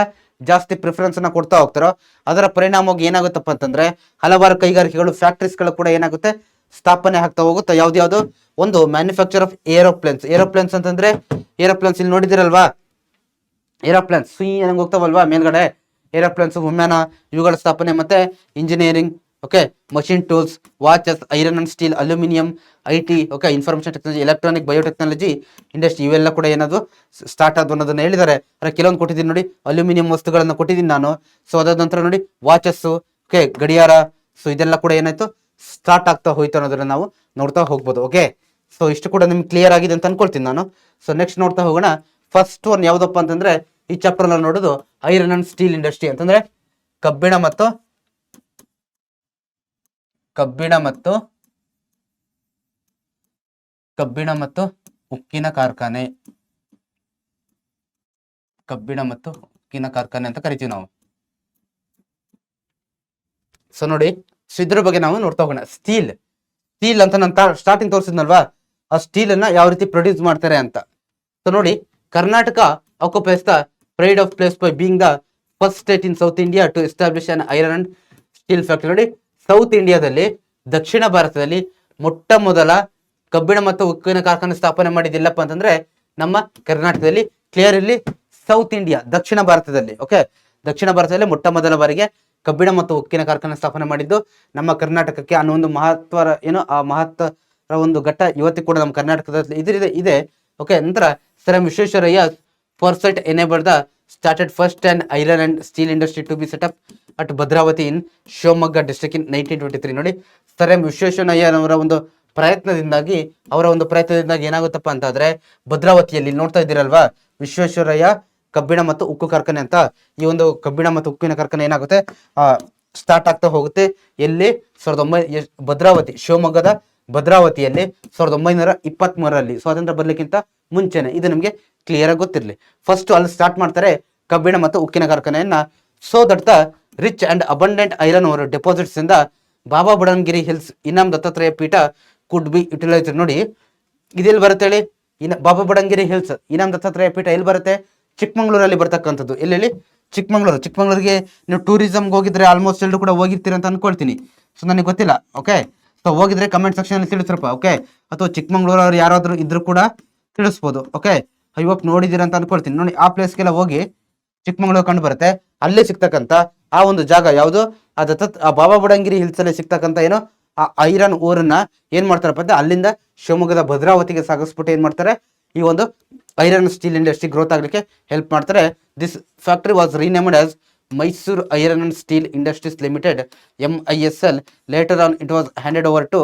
ಜಾಸ್ತಿ ಪ್ರಿಫರೆನ್ಸ್ ಅನ್ನ ಕೊಡ್ತಾ ಹೋಗ್ತಾರೋ ಅದರ ಪರಿಣಾಮವಾಗಿ ಏನಾಗುತ್ತಪ್ಪ ಅಂತಂದ್ರೆ ಹಲವಾರು ಕೈಗಾರಿಕೆಗಳು, ಫ್ಯಾಕ್ಟರೀಸ್ಗಳು ಕೂಡ ಏನಾಗುತ್ತೆ, ಸ್ಥಾಪನೆ ಆಗ್ತಾ ಹೋಗುತ್ತೆ. ಯಾವ್ದು ಒಂದು ಮ್ಯಾನುಫ್ಯಾಕ್ಚರ್ ಆಫ್ ಏರೋಪ್ಲೇನ್ಸ್ ಅಂತಂದ್ರೆ ಏರೋಪ್ಲೇನ್ಸ್ ಇಲ್ಲಿ ನೋಡಿದಿರಲ್ವಾ, ಏರೋಪ್ಲೇನ್ಸ್ ನಂಗೆ ಹೋಗ್ತಾವಲ್ವಾ ಮೇಲ್ಗಡೆ, ಏರೋಪ್ಲೇನ್ಸ್, ವಿಮಾನ, ಇವುಗಳ ಸ್ಥಾಪನೆ, ಮತ್ತೆ engineering, okay, machine tools, watches, iron and steel, aluminium, IT, okay, information technology, electronic, biotechnology industry, ಇವೆಲ್ಲ ಕೂಡ ಏನಾದ್ರು ಸ್ಟಾರ್ಟ್ ಆದವು ಅನ್ನೋದನ್ನ ಹೇಳಿದ್ದಾರೆ. ಕೆಲವೊಂದು ಕೊಟ್ಟಿದ್ದೀನಿ ನೋಡಿ, ಅಲ್ಯೂಮಿನಿಯಂ ವಸ್ತುಗಳನ್ನ ಕೊಟ್ಟಿದ್ದೀನಿ ನಾನು. ಸೊ ಅದಾದ ನಂತರ ನೋಡಿ ವಾಚಸ್ಸು, ಓಕೆ, ಗಡಿಯಾರ, ಸೊ ಇದೆಲ್ಲ ಕೂಡ ಏನಾಯ್ತು, ಸ್ಟಾರ್ಟ್ ಆಗ್ತಾ ಹೋಯ್ತು ಅನ್ನೋದನ್ನ ನಾವು ನೋಡ್ತಾ ಹೋಗ್ಬೋದು. ಓಕೆ, ಸೊ ಇಷ್ಟು ಕೂಡ ನಿಮ್ಗೆ ಕ್ಲಿಯರ್ ಆಗಿದೆ ಅಂತ ಅನ್ಕೊಳ್ತೀನಿ ನಾನು. ಸೊ ನೆಕ್ಸ್ಟ್ ನೋಡ್ತಾ ಹೋಗೋಣ. ಫಸ್ಟ್ ಒನ್ ಯಾವ್ದಪ್ಪ ಅಂತಂದ್ರೆ ಈ ಚಾಪ್ಟರ್ ಅಲ್ಲಿ ನೋಡೋದು ಐರನ್ ಅಂಡ್ ಸ್ಟೀಲ್ ಇಂಡಸ್ಟ್ರಿ ಅಂತಂದ್ರೆ ಕಬ್ಬಿಣ ಮತ್ತು ಉಕ್ಕಿನ ಕಾರ್ಖಾನೆ. ಅಂತ ಕರಿತೀವಿ ನಾವು. ಸೊ ನೋಡಿ, ಇದ್ರ ಬಗ್ಗೆ ನಾವು ನೋಡ್ತಾ ಹೋಗೋಣ. ಸ್ಟೀಲ್ ಅಂತ ನಾನು ಸ್ಟಾರ್ಟಿಂಗ್ ತೋರಿಸಿದ್ನಲ್ವಾ, ಆ ಸ್ಟೀಲ್ ಅನ್ನ ಯಾವ ರೀತಿ ಪ್ರೊಡ್ಯೂಸ್ ಮಾಡ್ತಾರೆ ಅಂತ. ಸೊ ನೋಡಿ, Karnataka occupies the pride of place by being the first state in South India to establish an iron and steel factory. ನೋಡಿ, ಸೌತ್ ಇಂಡಿಯಾದಲ್ಲಿ, ದಕ್ಷಿಣ ಭಾರತದಲ್ಲಿ ಮೊಟ್ಟ ಮೊದಲ ಕಬ್ಬಿಣ ಮತ್ತು ಉಕ್ಕಿನ ಕಾರ್ಖಾನೆ ಸ್ಥಾಪನೆ ಮಾಡಿದಿಲ್ಲಪ್ಪ ಅಂತಂದ್ರೆ ನಮ್ಮ ಕರ್ನಾಟಕದಲ್ಲಿ. ಕ್ಲಿಯರ್, ಇಲ್ಲಿ ಸೌತ್ ಇಂಡಿಯಾ, ದಕ್ಷಿಣ ಭಾರತದಲ್ಲಿ. ಓಕೆ, ದಕ್ಷಿಣ ಭಾರತದಲ್ಲಿ ಮೊಟ್ಟ ಮೊದಲ ಬಾರಿಗೆ ಕಬ್ಬಿಣ ಮತ್ತು ಉಕ್ಕಿನ ಕಾರ್ಖಾನೆ ಸ್ಥಾಪನೆ ಮಾಡಿದ್ದು ನಮ್ಮ ಕರ್ನಾಟಕಕ್ಕೆ ಅನ್ನೋ ಒಂದು ಆ ಮಹತ್ವದ ಒಂದು ಘಟ್ಟ ಇವತ್ತಿಗೆ ಕೂಡ ನಮ್ಮ ಕರ್ನಾಟಕದಲ್ಲಿ ಇದೆ. ಓಕೆ, ನಂತರ sir M Visvesvaraya foresight enabled the started first and iron and steel industry to be set up at Bhadravati in Shivamogga district in 1923. ನೋಡಿ, ಸರ್ ಎಂ ವಿಶ್ವೇಶ್ವರಯ್ಯನವರ ಒಂದು ಪ್ರಯತ್ನದಿಂದಾಗಿ ಏನಾಗುತ್ತಪ್ಪ ಅಂತಂದ್ರೆ ಭದ್ರಾವತಿಯಲ್ಲಿ ನೋಡ್ತಾ ಇದ್ದೀರಲ್ವಾ, ವಿಶ್ವೇಶ್ವರಯ್ಯ ಕಬ್ಬಿಣ ಮತ್ತು ಉಕ್ಕು ಕಾರ್ಖಾನೆ ಅಂತ. ಈ ಒಂದು ಕಬ್ಬಿಣ ಮತ್ತು ಉಕ್ಕಿನ ಕಾರ್ಖಾನೆ ಏನಾಗುತ್ತೆ, ಸ್ಟಾರ್ಟ್ ಆಗ್ತಾ ಹೋಗುತ್ತೆ. ಎಲ್ಲಿ, ಭದ್ರಾವತಿ, ಶಿವಮೊಗ್ಗದ ಭದ್ರಾವತಿಯಲ್ಲಿ 1923ರಲ್ಲಿ, ಸ್ವಾತಂತ್ರ್ಯ ಬರ್ಲಿಕ್ಕಿಂತ ಮುಂಚೆನೆ. ಇದು ನಿಮಗೆ ಕ್ಲಿಯರ್ ಆಗಿ ಗೊತ್ತಿರಲಿ. ಫಸ್ಟ್ ಅಲ್ಲಿ ಸ್ಟಾರ್ಟ್ ಮಾಡ್ತಾರೆ ಕಬ್ಬಿಣ ಮತ್ತು ಉಕ್ಕಿನ ಕಾರ್ಖಾನೆಯನ್ನ. So that the rich and abundant iron ore deposits ಇಂದ Baba Budangiri hills Inam Dattatreya Peetha could be utilised. ನೋಡಿ, ಇದೆಲ್ಲಿ ಬರುತ್ತೆ ಹೇಳಿ, ಬಾಬಾ ಬುಡನ್ಗಿರಿ ಹಿಲ್ಸ್ ಇನಾಮ್ ದತ್ತಾತ್ರೇಯ ಪೀಠ ಎಲ್ಲಿ ಬರುತ್ತೆ, ಚಿಕ್ಕಮಂಗ್ಳೂರಲ್ಲಿ ಬರ್ತಕ್ಕಂಥದ್ದು. ಎಲ್ಲೆಲ್ಲಿ, ಚಿಕ್ಕಮಂಗ್ಳೂರಿಗೆ ನೀವು ಟೂರಿಸಮ್ಗೆ ಹೋಗಿದ್ರೆ ಆಲ್ಮೋಸ್ಟ್ ಎಲ್ಲರೂ ಕೂಡ ಹೋಗಿರ್ತೀರ ಅಂತ ಅನ್ಕೊಳ್ತೀನಿ. ಸೊ ನನಗೆ ಗೊತ್ತಿಲ್ಲ. ಓಕೆ, ಸೊ ಹೋಗಿದ್ರೆ ಕಮೆಂಟ್ ಸೆಕ್ಷನ್ ಅಲ್ಲಿ ತಿಳಿಸ್ರಪ್ಪ. ಓಕೆ, ಅಥವಾ ಚಿಕ್ಕಮಂಗ್ಳೂರವ್ರು ಯಾರಾದ್ರೂ ಇದ್ರು ಕೂಡ ತಿಳಿಸ್ಬೋದು. ಓಕೆ, ಇವಾಗ ನೋಡಿದಿರ ಅಂತ ಅನ್ಕೊಳ್ತೀನಿ. ನೋಡಿ, ಆ ಪ್ಲೇಸ್ಗೆಲ್ಲ ಹೋಗಿ, ಚಿಕ್ಕಮಂಗ್ಳೂರು ಕಂಡು ಬರುತ್ತೆ, ಅಲ್ಲೇ ಸಿಗ್ತಕ್ಕಂಥ ಆ ಒಂದು ಜಾಗ ಯಾವುದು, ಆ ಬಾಬಾ ಬುಡನ್ಗಿರಿ ಹಿಲ್ಸ್ ಅಲ್ಲಿ ಸಿಗ್ತಕ್ಕಂಥ ಏನೋ ಆ ಐರನ್ ಊರನ್ನ ಏನ್ ಮಾಡ್ತಾರಪ್ಪ ಅಂದ್ರೆ ಅಲ್ಲಿಂದ ಶಿವಮೊಗ್ಗದ ಭದ್ರಾವತಿಗೆ ಸಾಗಿಸ್ಬಿಟ್ಟು ಏನ್ ಮಾಡ್ತಾರೆ, ಈ ಒಂದು ಐರನ್ ಸ್ಟೀಲ್ ಇಂಡಸ್ಟ್ರಿ ಗ್ರೋತ್ ಆಗಲಿಕ್ಕೆ ಹೆಲ್ಪ್ ಮಾಡ್ತಾರೆ. This factory was renamed as Mysuru iron and Steel Industries Limited, MISL. Later on it was handed over to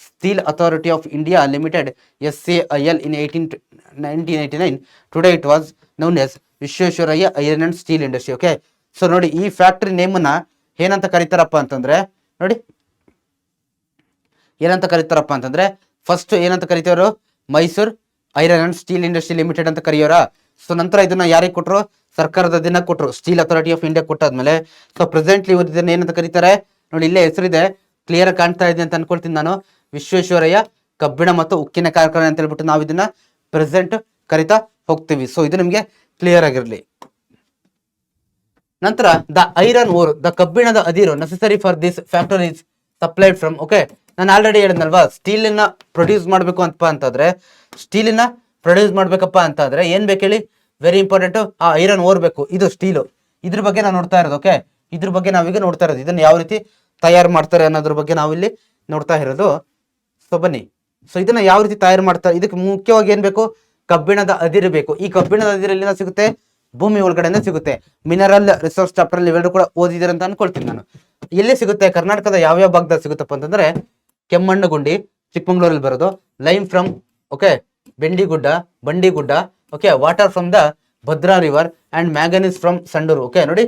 Steel authority of India Limited, SAIL, in 1989. Today it was known as Visvesvaraya Iron and steel Industry. Okay, so ನೋಡಿ, ಈ factory ನೇಮನ್ನ ಏನಂತ ಕರೀತಾರಪ್ಪ ಅಂತಂದ್ರೆ, ನೋಡಿ ಏನಂತ ಕರೀತಾರಪ್ಪ ಅಂತಂದ್ರೆ, first ಏನಂತ ಕರಿತೇವರು, Mysore iron and steel industry limited ಅಂತ ಕರೆಯೋರ. ಸೊ ನಂತರ ಇದನ್ನ ಯಾರಿಗೆ ಕೊಟ್ಟರು, ಸರ್ಕಾರದ ದಿನ ಕೊಟ್ಟರು, ಸ್ಟೀಲ್ ಅಥಾರಿಟಿ ಆಫ್ ಇಂಡಿಯಾ ಕೊಟ್ಟಾದ್ಮೇಲೆ. ಸೊ ಪ್ರೆಸೆಂಟ್ಲಿ ಇದನ್ನ ಏನಂತ ಕರೀತಾರೆ ನೋಡಿ, ಇಲ್ಲೇ ಹೆಸರಿದೆ, ಕ್ಲಿಯರ್ ಕಾಣ್ತಾ ಇದೆ ಅಂತ ಅನ್ಕೊಳ್ತೀನಿ ನಾನು, ವಿಶ್ವೇಶ್ವರಯ್ಯ ಕಬ್ಬಿಣ ಮತ್ತು ಉಕ್ಕಿನ ಕಾರ್ಖಾನೆ ಅಂತ ಹೇಳ್ಬಿಟ್ಟು ನಾವು ಇದನ್ನ ಪ್ರೆಸೆಂಟ್ ಕರಿತಾ ಹೋಗ್ತೀವಿ. ಸೊ ಇದು ನಿಮ್ಗೆ ಕ್ಲಿಯರ್ ಆಗಿರ್ಲಿ. ನಂತರ ದ ಐರನ್ ಓರ್, ದ ಕಬ್ಬಿಣದ ಅದಿರು necessary for this factory is supplied from. Okay, ನಾನು ಆಲ್ರೆಡಿ ಹೇಳಿದ್ನಲ್ವಾ, ಸ್ಟೀಲಿನ ಪ್ರೊಡ್ಯೂಸ್ ಮಾಡಬೇಕು ಅಂತಪ್ಪ ಅಂತಂದ್ರೆ, ಏನ್ ಬೇಕು ಹೇಳಿ, ವೆರಿ ಇಂಪಾರ್ಟೆಂಟ್. ಆ ಐರನ್ ಓರ್ಬೇಕು, ಇದು ಸ್ಟೀಲು. ಇದ್ರ ಬಗ್ಗೆ ನಾವು ನೋಡ್ತಾ ಇರೋದು. ಓಕೆ, ಇದ್ರ ಬಗ್ಗೆ ನಾವೀಗ ನೋಡ್ತಾ ಇರೋದು, ಇದನ್ನ ಯಾವ ರೀತಿ ತಯಾರು ಮಾಡ್ತಾರೆ ಅನ್ನೋದ್ರ ಬಗ್ಗೆ ನಾವಿಲ್ಲಿ ನೋಡ್ತಾ ಇರೋದು. ಸೊ ಬನ್ನಿ, ಸೊ ಇದನ್ನ ಯಾವ ರೀತಿ ತಯಾರು ಮಾಡ್ತಾರೆ, ಇದಕ್ಕೆ ಮುಖ್ಯವಾಗಿ ಏನ್ ಬೇಕು, ಕಬ್ಬಿಣದ ಅದಿರು ಬೇಕು. ಈ ಕಬ್ಬಿಣದ ಅದಿರು ಎಲ್ಲಿಂದ ಸಿಗುತ್ತೆ, ಭೂಮಿ ಒಳಗಡೆಯಿಂದ ಸಿಗುತ್ತೆ. ಮಿನರಲ್ ರಿಸೋರ್ಸ್ ಚಾಪ್ಟರ್ ಅಲ್ಲಿ ಇವೆರಡು ಕೂಡ ಓದಿದಿರ ಅಂತ ಅನ್ಕೊಳ್ತೀನಿ ನಾನು. ಎಲ್ಲಿ ಸಿಗುತ್ತೆ, ಕರ್ನಾಟಕದ ಯಾವ್ಯಾವ ಭಾಗದಲ್ಲಿ ಸಿಗುತ್ತಪ್ಪ ಅಂತಂದ್ರೆ ಕೆಮ್ಮಣ್ಣಗುಂಡಿ ಚಿಕ್ಕಮಂಗ್ಳೂರಲ್ಲಿ ಬರೋದು, lime from okay Bandigudda okay, water from the Bhadra river and manganese from Sandur. Okay ನೋಡಿ,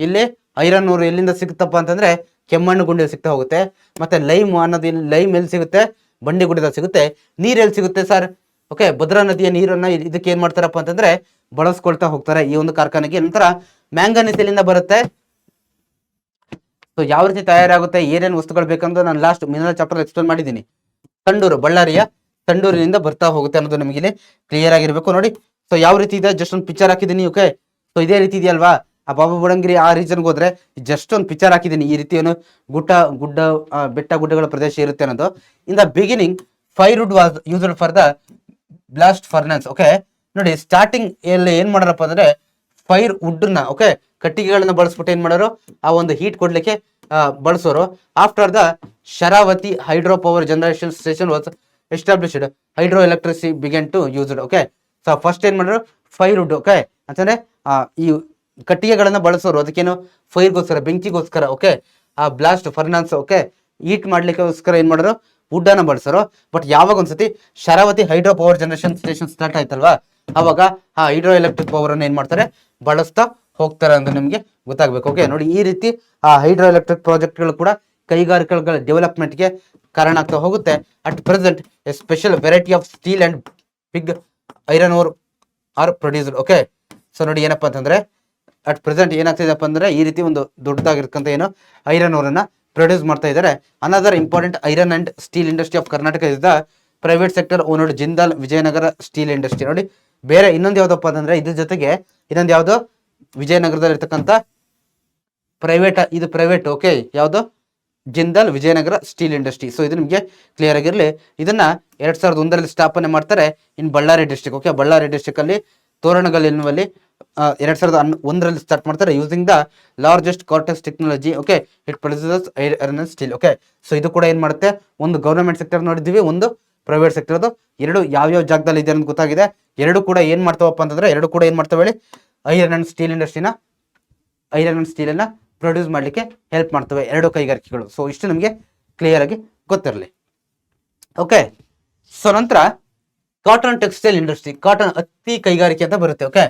ಇಲ್ಲಿ ಐರನ್ ಊರು ಎಲ್ಲಿಂದ ಸಿಗುತ್ತಪ್ಪ ಅಂತಂದ್ರೆ ಕೆಮ್ಮಣ್ಣಗುಂಡಿ ಸಿಗ್ತಾ ಹೋಗುತ್ತೆ. ಮತ್ತೆ ಲೈಮ್ ಅನ್ನೋದು ಲೈಮ್ ಎಲ್ಲಿ ಸಿಗುತ್ತೆ, ಬಂಡಿಗುಡ್ಡದಲ್ಲಿ ಸಿಗುತ್ತೆ. ನೀರ್ ಎಲ್ಲಿ ಸಿಗುತ್ತೆ ಸರ್, ಓಕೆ, ಭದ್ರಾ ನದಿಯ ನೀರನ್ನ ಇದಕ್ಕೆ ಏನ್ ಮಾಡ್ತಾರಪ್ಪ ಅಂತಂದ್ರೆ ಬಳಸ್ಕೊಳ್ತಾ ಹೋಗ್ತಾರೆ ಈ ಒಂದು ಕಾರ್ಖಾನೆಗೆ. ನಂತರ ಮ್ಯಾಂಗನೀಸ್ ಎಲ್ಲಿಂದ ಬರುತ್ತೆ, ಸೊ ಯಾವ ರೀತಿ ತಯಾರಾಗುತ್ತೆ, ಏನೇನು ವಸ್ತುಗಳು ಬೇಕಂದ್ರೆ ನಾನು ಲಾಸ್ಟ್ ಮಿನರಲ್ ಚಾಪ್ಟರ್ ಎಕ್ಸ್ಪ್ಲೇನ್ ಮಾಡಿದ್ದೀನಿ. ಬಳ್ಳಾರಿಯ ತಂಡೂರಿನಿಂದ ಬರ್ತಾ ಹೋಗುತ್ತೆ ಅನ್ನೋದು ನಮಗೆ ಇಲ್ಲಿ ಕ್ಲಿಯರ್ ಆಗಿರ್ಬೇಕು ನೋಡಿ. ಸೊ ಯಾವ ರೀತಿ ಇದೆ, ಜಸ್ಟ್ ಒಂದು ಪಿಕ್ಚರ್ ಹಾಕಿದ್ದೀನಿ. ಓಕೆ, ಸೊ ಇದೇ ರೀತಿ ಇದೆಯಲ್ವಾ, ಆ ಬಾಬಾ ಬುಡಂಗಿರಿ ಆ ರೀಜನ್ಗೆ ಹೋದ್ರೆ ಜಸ್ಟ್ ಒಂದು ಪಿಕ್ಚರ್ ಹಾಕಿದ್ದೀನಿ. ಈ ರೀತಿ ಏನು ಬೆಟ್ಟ ಗುಡ್ಡಗಳ ಪ್ರದೇಶ ಇರುತ್ತೆ ಅನ್ನೋದು. In the beginning firewood was used for the blast furnace. Okay ನೋಡಿ, ಸ್ಟಾರ್ಟಿಂಗ್ ಎಲ್ಲಿ ಏನ್ ಮಾಡಾರಪ್ಪ ಅಂದ್ರೆ ಫೈರ್ ವುಡ್ ನ ಓಕೆ ಕಟ್ಟಿಗೆಗಳನ್ನ ಬಳಸ್ಬಿಟ್ಟು ಏನ್ ಮಾಡೋರು, ಆ ಒಂದು ಹೀಟ್ ಕೊಡ್ಲಿಕ್ಕೆ ಬಳಸೋರು. After the Sharavathi hydro power generation station was established, hydro electricity began to used. Okay, so first ಏನ್ ಮಾಡಿದ್ರು, ಫೈರ್ ವುಡ್ ಓಕೆ ಅಂತಂದ್ರೆ ಈ ಕಟ್ಟಿಗೆಗಳನ್ನ ಬಳಸೋರು. ಅದಕ್ಕೇನು, ಫೈರ್ಗೋಸ್ಕರ, ಬೆಂಕಿಗೋಸ್ಕರ. ಓಕೆ, ಆ ಬ್ಲಾಸ್ಟ್ ಫರ್ನಾನ್ಸ್ ಓಕೆ ಹೀಟ್ ಮಾಡ್ಲಿಕ್ಕೋಸ್ಕರ ಏನ್ ಮಾಡೋರು, ವುಡ್ ಅನ್ನ ಬಳಸೋರು. ಬಟ್ ಯಾವಾಗ ಒಂದ್ಸತಿ Sharavathi hydro power generation station start ಆಯ್ತಲ್ವಾ, ಅವಾಗ ಆ ಹೈಡ್ರೋ ಎಲೆಕ್ಟ್ರಿಕ್ ಪವರ್ ಅನ್ನ ಏನ್ ಮಾಡ್ತಾರೆ, ಬಳಸ್ತಾ ಹೋಗ್ತಾರೆ ಅಂತ ನಿಮ್ಗೆ ಗೊತ್ತಾಗ್ಬೇಕು. ಓಕೆ ನೋಡಿ, ಈ ರೀತಿ ಆ ಹೈಡ್ರೋ ಎಲೆಕ್ಟ್ರಿಕ್ ಪ್ರಾಜೆಕ್ಟ್ಗಳು ಕೂಡ ಕೈಗಾರಿಕೆಗಳ ಡೆವಲಪ್ಮೆಂಟ್ಗೆ ಕಾರಣ ಆಗ್ತಾ ಹೋಗುತ್ತೆ. At present a special variety of steel and pig iron ore are produced. Okay, so ನೋಡಿ ಏನಪ್ಪಾ ಅಂತಂದ್ರೆ ಅಟ್ ಪ್ರೆಸೆಂಟ್ ಏನಾಗ್ತಿದೆಪ್ಪ ಅಂದ್ರೆ ಈ ರೀತಿ ಒಂದು ದೊಡ್ಡದಾಗಿರ್ತಕ್ಕಂಥ ಏನು ಐರನ್ ಓರ್ ಅನ್ನ ಪ್ರೊಡ್ಯೂಸ್ ಮಾಡ್ತಾ ಇದ್ದಾರೆ. Another important iron and steel industry of Karnataka is the private sector owned Jindal Vijayanagara steel industry. ನೋಡಿ, ಬೇರೆ ಇನ್ನೊಂದು ಯಾವ್ದಪ್ಪ ಅಂತಂದ್ರೆ ಇದ್ರ ಜೊತೆಗೆ ಇನ್ನೊಂದು ಯಾವ್ದು, ವಿಜಯನಗರದಲ್ಲಿ ಇರ್ತಕ್ಕಂಥ ಪ್ರೈವೇಟ್, ಇದು ಪ್ರೈವೇಟ್. ಓಕೆ, ಯಾವ್ದು, Jindal Vijayanagara steel industry. So ಇದು ನಿಮಗೆ ಕ್ಲಿಯರ್ ಆಗಿರಲಿ. ಇದನ್ನ 2001ರಲ್ಲಿ ಸ್ಥಾಪನೆ ಮಾಡ್ತಾರೆ in Ballari district. Okay, Ballari district ಅಲ್ಲಿ ತೋರಣಗಲ್ ಎನ್ನುವಲ್ಲಿ 2001ರಲ್ಲಿ ಸ್ಟಾರ್ಟ್ ಮಾಡ್ತಾರೆ. Using the largest cortex technology. Okay, it produces iron and steel. Okay, so ಇದು ಕೂಡ ಏನ್ ಮಾಡುತ್ತೆ, ಒಂದು ಗವರ್ನಮೆಂಟ್ ಸೆಕ್ಟರ್ ನೋಡಿದ್ವಿ, ಒಂದು ಪ್ರೈವೇಟ್ ಸೆಕ್ಟರ್. ಅದು ಎರಡು ಯಾವ್ಯಾವ ಜಾಗದಲ್ಲಿ ಇದೆ ಅಂತ ಗೊತ್ತಾಗಿದೆ. ಎರಡು ಕೂಡ ಏನ್ ಮಾಡ್ತಾವಪ್ಪ ಅಂತಂದ್ರೆ ಎರಡು ಕೂಡ ಏನ್ ಮಾಡ್ತಾವೆ ಹೇಳಿ, ಐರನ್ ಅಂಡ್ ಸ್ಟೀಲ್ ಇಂಡಸ್ಟ್ರಿನ, ಐರನ್ ಅಂಡ್ ಸ್ಟೀಲ್ ಅನ್ನ ಪ್ರೊಡ್ಯೂಸ್ ಮಾಡ್ಲಿಕ್ಕೆ ಹೆಲ್ಪ್ ಮಾಡ್ತವೆ ಎರಡು ಕೈಗಾರಿಕೆಗಳು. ಸೊ ಇಷ್ಟು ನಮಗೆ ಕ್ಲಿಯರ್ ಆಗಿ ಗೊತ್ತಿರಲಿ. ಓಕೆ, ಸೊ ನಂತರ ಕಾಟನ್ ಟೆಕ್ಸ್ಟೈಲ್ ಇಂಡಸ್ಟ್ರಿ, ಕಾಟನ್ ಹತ್ತಿ ಕೈಗಾರಿಕೆ ಅಂತ ಬರುತ್ತೆ. ಓಕೆ,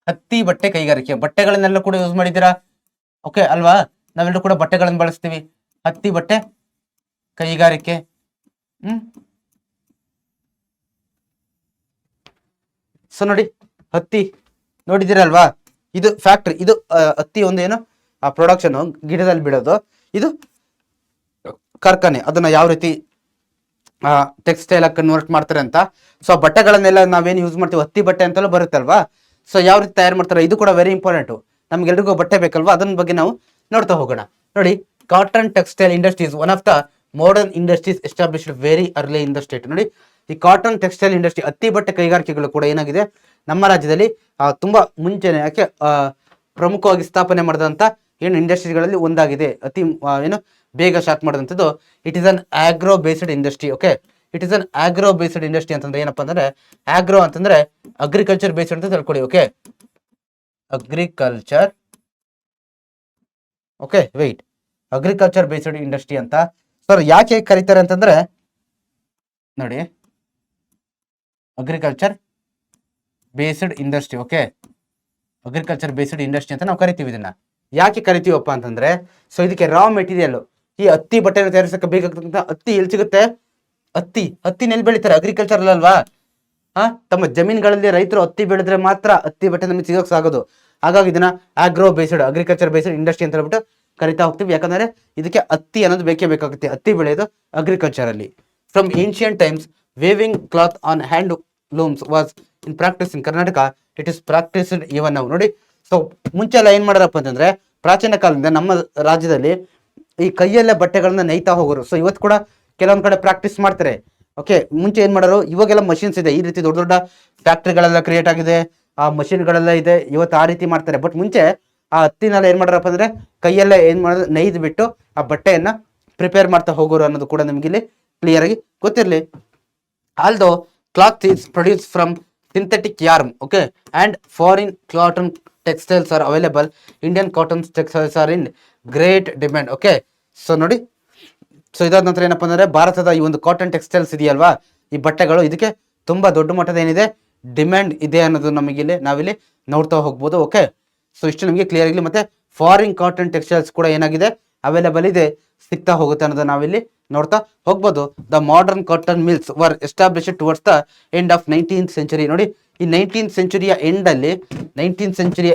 ಹತ್ತಿ ಬಟ್ಟೆ ಕೈಗಾರಿಕೆ, ಬಟ್ಟೆಗಳನ್ನೆಲ್ಲ ಕೂಡ ಯೂಸ್ ಮಾಡಿದ್ದೀರಾ. ಓಕೆ ಅಲ್ವಾ, ನಾವೆಲ್ಲರೂ ಕೂಡ ಬಟ್ಟೆಗಳನ್ನು ಬಳಸ್ತೀವಿ. ಹತ್ತಿ ಬಟ್ಟೆ ಕೈಗಾರಿಕೆ. ಸೊ ನೋಡಿ, ಹತ್ತಿ ನೋಡಿದಿರಲ್ವಾ, ಇದು ಫ್ಯಾಕ್ಟ್ರಿ, ಇದು ಹತ್ತಿ ಒಂದು ಏನು ಪ್ರೊಡಕ್ಷನ್ ಗಿಡದಲ್ಲಿ ಬಿಡೋದು, ಇದು ಕಾರ್ಖಾನೆ. ಅದನ್ನ ಯಾವ ರೀತಿ ಟೆಕ್ಸ್ಟೈಲ್ ಕನ್ವರ್ಟ್ ಮಾಡ್ತಾರೆ ಅಂತ. ಸೊ ಬಟ್ಟೆಗಳನ್ನೆಲ್ಲ ನಾವೇನು ಯೂಸ್ ಮಾಡ್ತೀವಿ, ಹತ್ತಿ ಬಟ್ಟೆ ಅಂತೆಲ್ಲ ಬರುತ್ತಲ್ವಾ. ಸೊ ಯಾವ ರೀತಿ ತಯಾರು ಮಾಡ್ತಾರೆ, ಇದು ಕೂಡ ವೆರಿ ಇಂಪಾರ್ಟೆಂಟ್. ನಮ್ಗೆಲ್ರಿಗೂ ಬಟ್ಟೆ ಬೇಕಲ್ವಾ, ಅದನ್ನ ಬಗ್ಗೆ ನಾವು ನೋಡ್ತಾ ಹೋಗೋಣ. ನೋಡಿ, cotton textile industries one of the modern industries established very early in the state. ನೋಡಿ, ಈ ಕಾಟನ್ ಟೆಕ್ಸ್ಟೈಲ್ ಇಂಡಸ್ಟ್ರಿ, ಹತ್ತಿ ಬಟ್ಟೆ ಕೈಗಾರಿಕೆಗಳು ಕೂಡ ಏನಾಗಿದೆ ನಮ್ಮ ರಾಜ್ಯದಲ್ಲಿ ತುಂಬಾ ಮುಂಚೆನೆ ಯಾಕೆ ಪ್ರಮುಖವಾಗಿ ಸ್ಥಾಪನೆ ಮಾಡಿದಂತ ಏನು ಇಂಡಸ್ಟ್ರಿಗಳಲ್ಲಿ ಒಂದಾಗಿದೆ. ಅತಿ ಏನು ಬೇಗ ಸ್ಟಾರ್ಟ್ ಮಾಡಿದಂಥದ್ದು. It is an agro based industry. Okay, it is an agro based industry ಅಂತಂದ್ರೆ ಏನಪ್ಪಾ ಅಂದ್ರೆ, ಆಗ್ರೋ ಅಂತಂದ್ರೆ ಅಗ್ರಿಕಲ್ಚರ್ ಬೇಸ್ಡ್ ಅಂತ ತಿಳ್ಕೊಳ್ಳಿ. Okay, agriculture, okay wait, agriculture based industry ಅಂತ. ಸರ್ ಯಾಕೆ ಕರೀತಾರೆ ಅಂತಂದ್ರೆ ನೋಡಿ, agriculture based industry. Okay, agriculture based industry ಅಂತ ನಾವು ಕರಿತೀವಿ. ಇದನ್ನ ಯಾಕೆ ಕರಿತೀವಪ್ಪ ಅಂತಂದ್ರೆ, ಸೊ ಇದಕ್ಕೆ ರಾ ಮೆಟೀರಿಯಲ್, ಈ ಹತ್ತಿ ಬಟ್ಟೆನ ತಯಾರಿಸಕ್ಕೆ ಬೇಕಾಗ್ತಕ್ಕಂಥ ಹತ್ತಿ ಎಲ್ಲಿ ಸಿಗುತ್ತೆ, ಹತ್ತಿ ನೆಲ್ ಬೆಳಿತಾರೆ ಅಗ್ರಿಕಲ್ಚರ್ ಅಲ್ವಾ. ತಮ್ಮ ಜಮೀನುಗಳಲ್ಲಿ ರೈತರು ಹತ್ತಿ ಬೆಳೆದ್ರೆ ಮಾತ್ರ ಹತ್ತಿ ಬಟ್ಟೆ ನಮಗೆ ಸಿಗೋಕೆ ಸಾಗೋದು. ಹಾಗಾಗಿ ಇದನ್ನ agro based, agriculture based industry ಅಂತ ಹೇಳ್ಬಿಟ್ಟು ಕರಿತಾ ಹೋಗ್ತೀವಿ. ಯಾಕಂದ್ರೆ ಇದಕ್ಕೆ ಹತ್ತಿ ಅನ್ನೋದು ಬೇಕೇ ಬೇಕಾಗುತ್ತೆ. ಹತ್ತಿ ಬೆಳೆಯೋದು ಅಗ್ರಿಕಲ್ಚರ್ ಅಲ್ಲಿ. From ancient times weaving cloth on hand looms was in practice in Karnataka. It is practiced even ನಾವು. ನೋಡಿ, ಸೊ ಮುಂಚೆ ಎಲ್ಲ ಏನ್ ಮಾಡಾರಪ್ಪ ಅಂತಂದ್ರೆ, ಪ್ರಾಚೀನ ಕಾಲದಿಂದ ನಮ್ಮ ರಾಜ್ಯದಲ್ಲಿ ಈ ಕೈಯಲ್ಲೇ ಬಟ್ಟೆಗಳನ್ನ ನೇಯ್ತಾ ಹೋಗೋರು. ಸೊ ಇವತ್ತು ಕೂಡ ಕೆಲವೊಂದ್ ಕಡೆ ಪ್ರಾಕ್ಟೀಸ್ ಮಾಡ್ತಾರೆ. ಓಕೆ, ಮುಂಚೆ ಏನ್ ಮಾಡೋರು, ಇವಾಗೆಲ್ಲ ಮಷಿನ್ಸ್ ಇದೆ, ಈ ರೀತಿ ದೊಡ್ಡ ದೊಡ್ಡ ಫ್ಯಾಕ್ಟ್ರಿಗಳೆಲ್ಲ ಕ್ರಿಯೇಟ್ ಆಗಿದೆ. ಆ ಮಷಿನ್ಗಳೆಲ್ಲ ಇದೆ, ಇವತ್ತು ಆ ರೀತಿ ಮಾಡ್ತಾರೆ. ಬಟ್ ಮುಂಚೆ ಆ ಹತ್ತಿನೆಲ್ಲ ಏನ್ ಮಾಡ್ರಪ್ಪ ಅಂದ್ರೆ ಕೈಯಲ್ಲೇ ಏನ್ ಮಾಡೋದು, ನೇಯ್ದು ಬಿಟ್ಟು ಆ ಬಟ್ಟೆಯನ್ನ ಪ್ರಿಪೇರ್ ಮಾಡ್ತಾ ಹೋಗೋರು ಅನ್ನೋದು ಕೂಡ ನಿಮ್ಗೆ ಇಲ್ಲಿ ಕ್ಲಿಯರ್ ಆಗಿ ಗೊತ್ತಿರಲಿ. Although cloth is produced from synthetic yarn, okay, and foreign cotton textiles are available. Indian cotton textiles are in great demand, okay. So ನೋಡಿ, ಸೊ ಇದಾದ ನಂತರ ಏನಪ್ಪ ಅಂದ್ರೆ ಭಾರತದ ಈ ಒಂದು ಕಾಟನ್ ಟೆಕ್ಸ್ಟೈಲ್ಸ್ ಇದೆಯಲ್ವಾ, ಈ ಬಟ್ಟೆಗಳು, ಇದಕ್ಕೆ ತುಂಬಾ ದೊಡ್ಡ ಮಟ್ಟದ ಏನಿದೆ ಡಿಮ್ಯಾಂಡ್ ಇದೆ ಅನ್ನೋದು ನಮಗಿಲ್ಲಿ ನಾವಿಲ್ಲಿ ನೋಡ್ತಾ ಹೋಗ್ಬೋದು, ಓಕೆ. ಸೊ ಇಷ್ಟು ನಮಗೆ ಕ್ಲಿಯರ್ ಆಗಲಿ. ಮತ್ತೆ ಫಾರಿನ್ ಕಾಟನ್ ಟೆಕ್ಸ್ಟೈಲ್ಸ್ ಕೂಡ ಏನಾಗಿದೆ ಅವೈಲೇಬಲ್ ಇದೆ, ಸಿಗ್ತಾ ಹೋಗುತ್ತೆ ಅನ್ನೋದು ನಾವಿಲ್ಲಿ ನೋಡ್ತಾ ಹೋಗ್ಬೋದು. The modern cotton mills were established towards the end of 19th century. ನೋಡಿ, ಈ 19th ಸೆಂಚುರಿಯ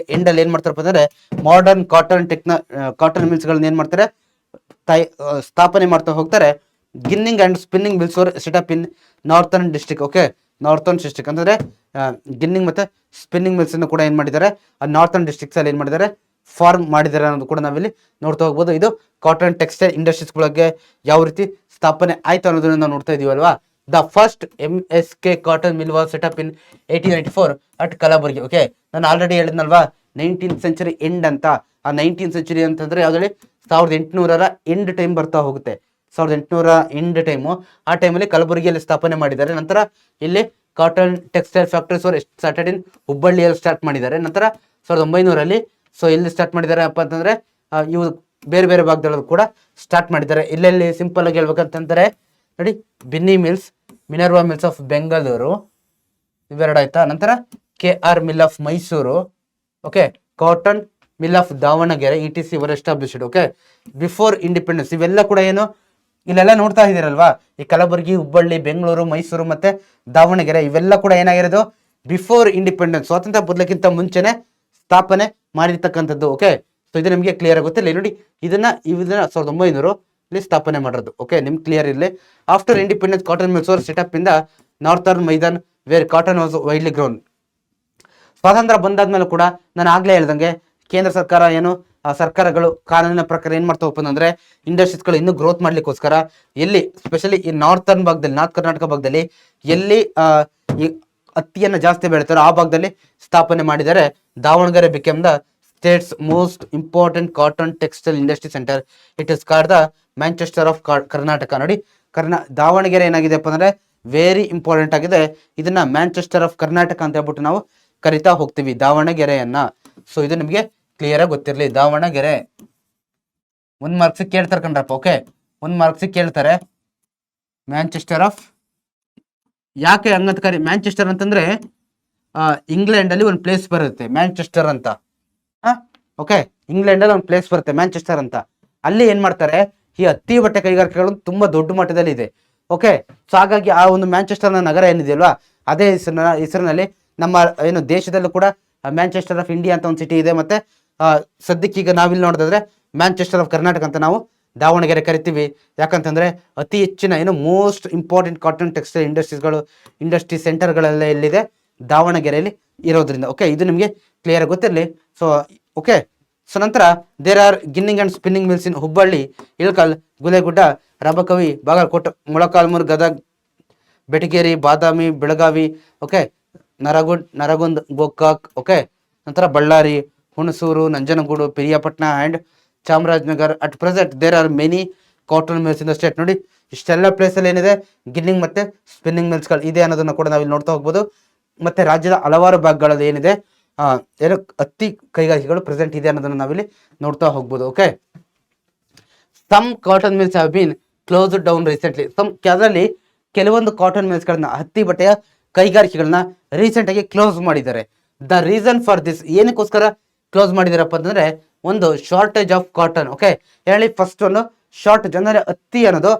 ಎಂಡಲ್ಲಿ ಏನ್ ಮಾಡ್ತಾರಪ್ಪ ಅಂದ್ರೆ ಮಾಡರ್ನ್ ಕಾಟನ್ ಮಿಲ್ಸ್ ಗಳನ್ನ ಏನ್ ಮಾಡ್ತಾರೆ, ಸ್ಥಾಪನೆ ಮಾಡ್ತಾ ಹೋಗ್ತಾರೆ. Ginning and spinning mills were set up in northern district, okay. Northern district ಅಂತಂದ್ರೆ ಗಿನ್ನಿಂಗ್ ಮತ್ತೆ ಸ್ಪಿನ್ನಿಂಗ್ ಮಿಲ್ಸ್ ಅನ್ನು ಕೂಡ ಏನ್ ಮಾಡಿದ್ದಾರೆ, ಆ ನಾರ್ಥರ್ನ್ ಡಿಸ್ಟ್ರಿಕ್ಟ್ಸ್ ಅಲ್ಲಿ ಏನ್ ಮಾಡಿದ್ದಾರೆ, ಫಾರ್ಮ್ ಮಾಡಿದ್ದಾರೆ ಅನ್ನೋದು ಕೂಡ ನಾವಿಲ್ಲಿ ನೋಡ್ತಾ ಹೋಗ್ಬೋದು. ಇದು ಕಾಟನ್ ಟೆಕ್ಸ್ಟೈಲ್ ಇಂಡಸ್ಟ್ರೀಸ್ ಗಳಿಗೆ ಯಾವ ರೀತಿ ಸ್ಥಾಪನೆ ಆಯ್ತು ಅನ್ನೋದನ್ನ ನಾವು ನೋಡ್ತಾ ಇದೀವಲ್ವಾ. The first MSK cotton mill was set up in 1894 at Kalaburagi, okay. ನಾನು ಆಲ್ರೆಡಿ ಹೇಳಿದ್ನಲ್ವಾ 19th ಸೆಂಚುರಿ ಎಂಡ್ ಅಂತ. ಆ 19th ಸೆಂಚುರಿ ಅಂತಂದ್ರೆ ಯಾವ್ದ್ರಲ್ಲಿ 1800ರ ಎಂಡ್ ಟೈಮ್ ಬರ್ತಾ ಹೋಗುತ್ತೆ, 1800 ಎಂಡ್ ಟೈಮು. ಆ ಟೈಮಲ್ಲಿ ಕಲಬುರಗಿಯಲ್ಲಿ ಸ್ಥಾಪನೆ ಮಾಡಿದ್ದಾರೆ. ನಂತರ ಇಲ್ಲಿ cotton textile factories started in ಹುಬ್ಬಳ್ಳಿಯಲ್ಲಿ ಸ್ಟಾರ್ಟ್ ಮಾಡಿದ್ದಾರೆ. ನಂತರ 1900ರಲ್ಲಿ ಸೊ ಎಲ್ಲಿ ಸ್ಟಾರ್ಟ್ ಮಾಡಿದ್ದಾರೆ ಅಪ್ಪ ಅಂತಂದ್ರೆ ಇವು ಬೇರೆ ಬೇರೆ ಭಾಗದಲ್ಲೂ ಕೂಡ ಸ್ಟಾರ್ಟ್ ಮಾಡಿದ್ದಾರೆ. ಇಲ್ಲೆಲ್ಲಿ ಸಿಂಪಲ್ ಆಗಿ ಹೇಳ್ಬೇಕಂತಂದ್ರೆ ನೋಡಿ, Binny mills, Minerva mills of Bengaluru ಇವೆರಡು ಆಯ್ತಾ. ನಂತರ KR mill of Mysuru, okay. Cotton mill of Davanagere ETC were established, okay, before independence. ಇವೆಲ್ಲ ಕೂಡ ಏನು ಇಲ್ಲೆಲ್ಲ ನೋಡ್ತಾ ಇದ್ದೀರಲ್ವಾ, ಈ ಕಲಬುರಗಿ, ಹುಬ್ಬಳ್ಳಿ, ಬೆಂಗಳೂರು, ಮೈಸೂರು ಮತ್ತೆ ದಾವಣಗೆರೆ ಇವೆಲ್ಲ ಕೂಡ ಏನಾಗಿರೋದು ಬಿಫೋರ್ ಇಂಡಿಪೆಂಡೆನ್ಸ್, ಸ್ವಾತಂತ್ರ್ಯ ಬದಲಕ್ಕಿಂತ ಮುಂಚೆನೆ ಸ್ಥಾಪನೆ ಮಾಡಿರ್ತಕ್ಕಂಥದ್ದು, ಓಕೆ. ಸೊ ಇದು ನಿಮಗೆ ಕ್ಲಿಯರ್ ಆಗುತ್ತೆ. ನೋಡಿ, ಇದನ್ನ 1900 ಇಲ್ಲಿ ಸ್ಥಾಪನೆ ಮಾಡಿರೋದು, ಓಕೆ. ನಿಮ್ಗೆ ಕ್ಲಿಯರ್ ಇರಲಿ. After independence cotton mills were set up in the northern Maidan where cotton was widely grown. ಸ್ವಾತಂತ್ರ್ಯ ಬಂದಾದ್ಮೇಲೆ ಕೂಡ ನಾನು ಆಗ್ಲೇ ಹೇಳ್ದಂಗೆ ಕೇಂದ್ರ ಸರ್ಕಾರ ಏನು ಸರ್ಕಾರಗಳು ಕಾನೂನಿನ ಪ್ರಕಾರ ಏನ್ ಮಾಡ್ತಾ ಹೋಗ್ಬೋದು ಅಂದ್ರೆ ಇಂಡಸ್ಟ್ರೀಸ್ಗಳು ಇನ್ನೂ ಗ್ರೋತ್ ಮಾಡ್ಲಿಕ್ಕೋಸ್ಕರ ಎಲ್ಲಿ ಸ್ಪೆಷಲಿ ಈ ನಾರ್ಥರ್ನ್ ಭಾಗದಲ್ಲಿ, ನಾರ್ತ್ ಕರ್ನಾಟಕ ಭಾಗದಲ್ಲಿ ಎಲ್ಲಿ ಈ ಹತ್ತಿಯನ್ನ ಜಾಸ್ತಿ ಬೆಳಿತಾರೋ ಆ ಭಾಗದಲ್ಲಿ ಸ್ಥಾಪನೆ ಮಾಡಿದರೆ Davanagere became the States most important cotton textile industry centre. It is called the Manchester of Karnataka. ನೋಡಿ, ದಾವಣಗೆರೆ ಏನಾಗಿದೆಪ್ಪ ಅಂದ್ರೆ ವೆರಿ ಇಂಪಾರ್ಟೆಂಟ್ ಆಗಿದೆ. ಇದನ್ನ ಮ್ಯಾಂಚೆಸ್ಟರ್ ಆಫ್ ಕರ್ನಾಟಕ ಅಂತ ಹೇಳ್ಬಿಟ್ಟು ನಾವು ಕರಿತಾ ಹೋಗ್ತೀವಿ ದಾವಣಗೆರೆಯನ್ನ. ಸೊ ಇದು ನಿಮಗೆ ಕ್ಲಿಯರ್ ಆಗಿ ಗೊತ್ತಿರಲಿ. ದಾವಣಗೆರೆ 1 ಮಾರ್ಕ್ಸ್ ಕೇಳ್ತಾರೆ ಕಣ್ರಪ್ಪ, ಓಕೆ. 1 ಮಾರ್ಕ್ಸ್ ಕೇಳ್ತಾರೆ. ಮ್ಯಾಂಚೆಸ್ಟರ್ ಆಫ್, ಯಾಕೆ ಹಂಗಂತ ಕರಿ ಮ್ಯಾಂಚೆಸ್ಟರ್ ಅಂತಂದ್ರೆ ಇಂಗ್ಲೆಂಡ್ ಅಲ್ಲಿ ಒಂದು ಪ್ಲೇಸ್ ಬರುತ್ತೆ ಮ್ಯಾಂಚೆಸ್ಟರ್ ಅಂತ, ಓಕೆ. ಇಂಗ್ಲೆಂಡ್ ಅಲ್ಲಿ ಒಂದು ಪ್ಲೇಸ್ ಬರುತ್ತೆ ಮ್ಯಾಂಚೆಸ್ಟರ್ ಅಂತ. ಅಲ್ಲಿ ಏನ್ ಮಾಡ್ತಾರೆ, ಈ ಹತ್ತಿ ಬಟ್ಟೆ ಕೈಗಾರಿಕೆಗಳು ತುಂಬಾ ದೊಡ್ಡ ಮಟ್ಟದಲ್ಲಿ ಇದೆ, ಓಕೆ. ಸೊ ಹಾಗಾಗಿ ಆ ಒಂದು ಮ್ಯಾಂಚೆಸ್ಟರ್ ನಗರ ಏನಿದೆಯಲ್ವಾ, ಅದೇ ಹೆಸರಿನಲ್ಲಿ ನಮ್ಮ ಏನು ದೇಶದಲ್ಲೂ ಕೂಡ ಮ್ಯಾಂಚೆಸ್ಟರ್ ಆಫ್ ಇಂಡಿಯಾ ಅಂತ ಒಂದು ಸಿಟಿ ಇದೆ. ಮತ್ತೆ ಸದ್ಯಕ್ಕೆ ಈಗ ನಾವಿಲ್ಲಿ ನೋಡಿದ್ರೆ ಮ್ಯಾಂಚೆಸ್ಟರ್ ಆಫ್ ಕರ್ನಾಟಕ ಅಂತ ನಾವು ದಾವಣಗೆರೆ ಕರಿತೀವಿ. ಯಾಕಂತಂದ್ರೆ ಅತಿ ಹೆಚ್ಚಿನ ಏನು most important cotton textile industry ಸೆಂಟರ್ಗಳೆಲ್ಲ ಎಲ್ಲಿದೆ, ದಾವಣಗೆರೆಯಲ್ಲಿ ಇರೋದ್ರಿಂದ, ಓಕೆ. ಇದು ನಿಮಗೆ ಕ್ಲಿಯರ್ ಗೊತ್ತಿರಲಿ. So okay. ಸೊ ನಂತರ there are ginning and spinning mills in Hubballi, Ilkal, Guledgudda, Rabkavi, Bagalkot, Molakalmuru, Gadag, Betageri, Badami, Belagavi, okay. Nargund, Gokak, okay. ನಂತರ Ballari, Hunsur, Nanjangud, Piriyapatna and Chamarajanagar. At present there are many cotton mills in the state. ನೋಡಿ, ಇಷ್ಟೆಲ್ಲ ಪ್ಲೇಸ್ ಅಲ್ಲಿ ಏನಿದೆ ಗಿನ್ನಿಂಗ್ ಮತ್ತೆ ಸ್ಪಿನ್ನಿಂಗ್ ಮಿಲ್ಸ್ಗಳು ಇದೆ ಅನ್ನೋದನ್ನ ಕೂಡ ನಾವಿಲ್ಲಿ ನೋಡ್ತಾ ಹೋಗ್ಬೋದು. ಮತ್ತೆ ರಾಜ್ಯದ ಹಲವಾರು ಭಾಗಗಳಲ್ಲಿ ಏನಿದೆ ಏನು ಹತ್ತಿ ಕೈಗಾರಿಕೆಗಳು ಪ್ರೆಸೆಂಟ್ ಇದೆ ಅನ್ನೋದನ್ನ ನಾವಿಲ್ಲಿ ನೋಡ್ತಾ ಹೋಗ್ಬೋದು, okay. Some cotton mills have been closed down recently. ಅದರಲ್ಲಿ ಕೆಲವೊಂದು ಕಾಟನ್ ಮಿಲ್ಸ್ ಗಳನ್ನ, ಹತ್ತಿ ಬಟ್ಟೆಯ ಕೈಗಾರಿಕೆಗಳನ್ನ ರೀಸೆಂಟ್ ಆಗಿ ಕ್ಲೋಸ್ ಮಾಡಿದ್ದಾರೆ. ದ ರೀಸನ್ ಫಾರ್ ದಿಸ್, ಏನಕ್ಕೋಸ್ಕರ ಕ್ಲೋಸ್ ಮಾಡಿದಾರಪ್ಪ ಅಂತಂದ್ರೆ ಒಂದು ಶಾರ್ಟೇಜ್ ಆಫ್ ಕಾಟನ್, ಓಕೆ. ಹೇಳಿ, ಫಸ್ಟ್ ಒಂದು ಶಾರ್ಟೇಜ್ ಅಂದ್ರೆ ಹತ್ತಿ ಅನ್ನೋದು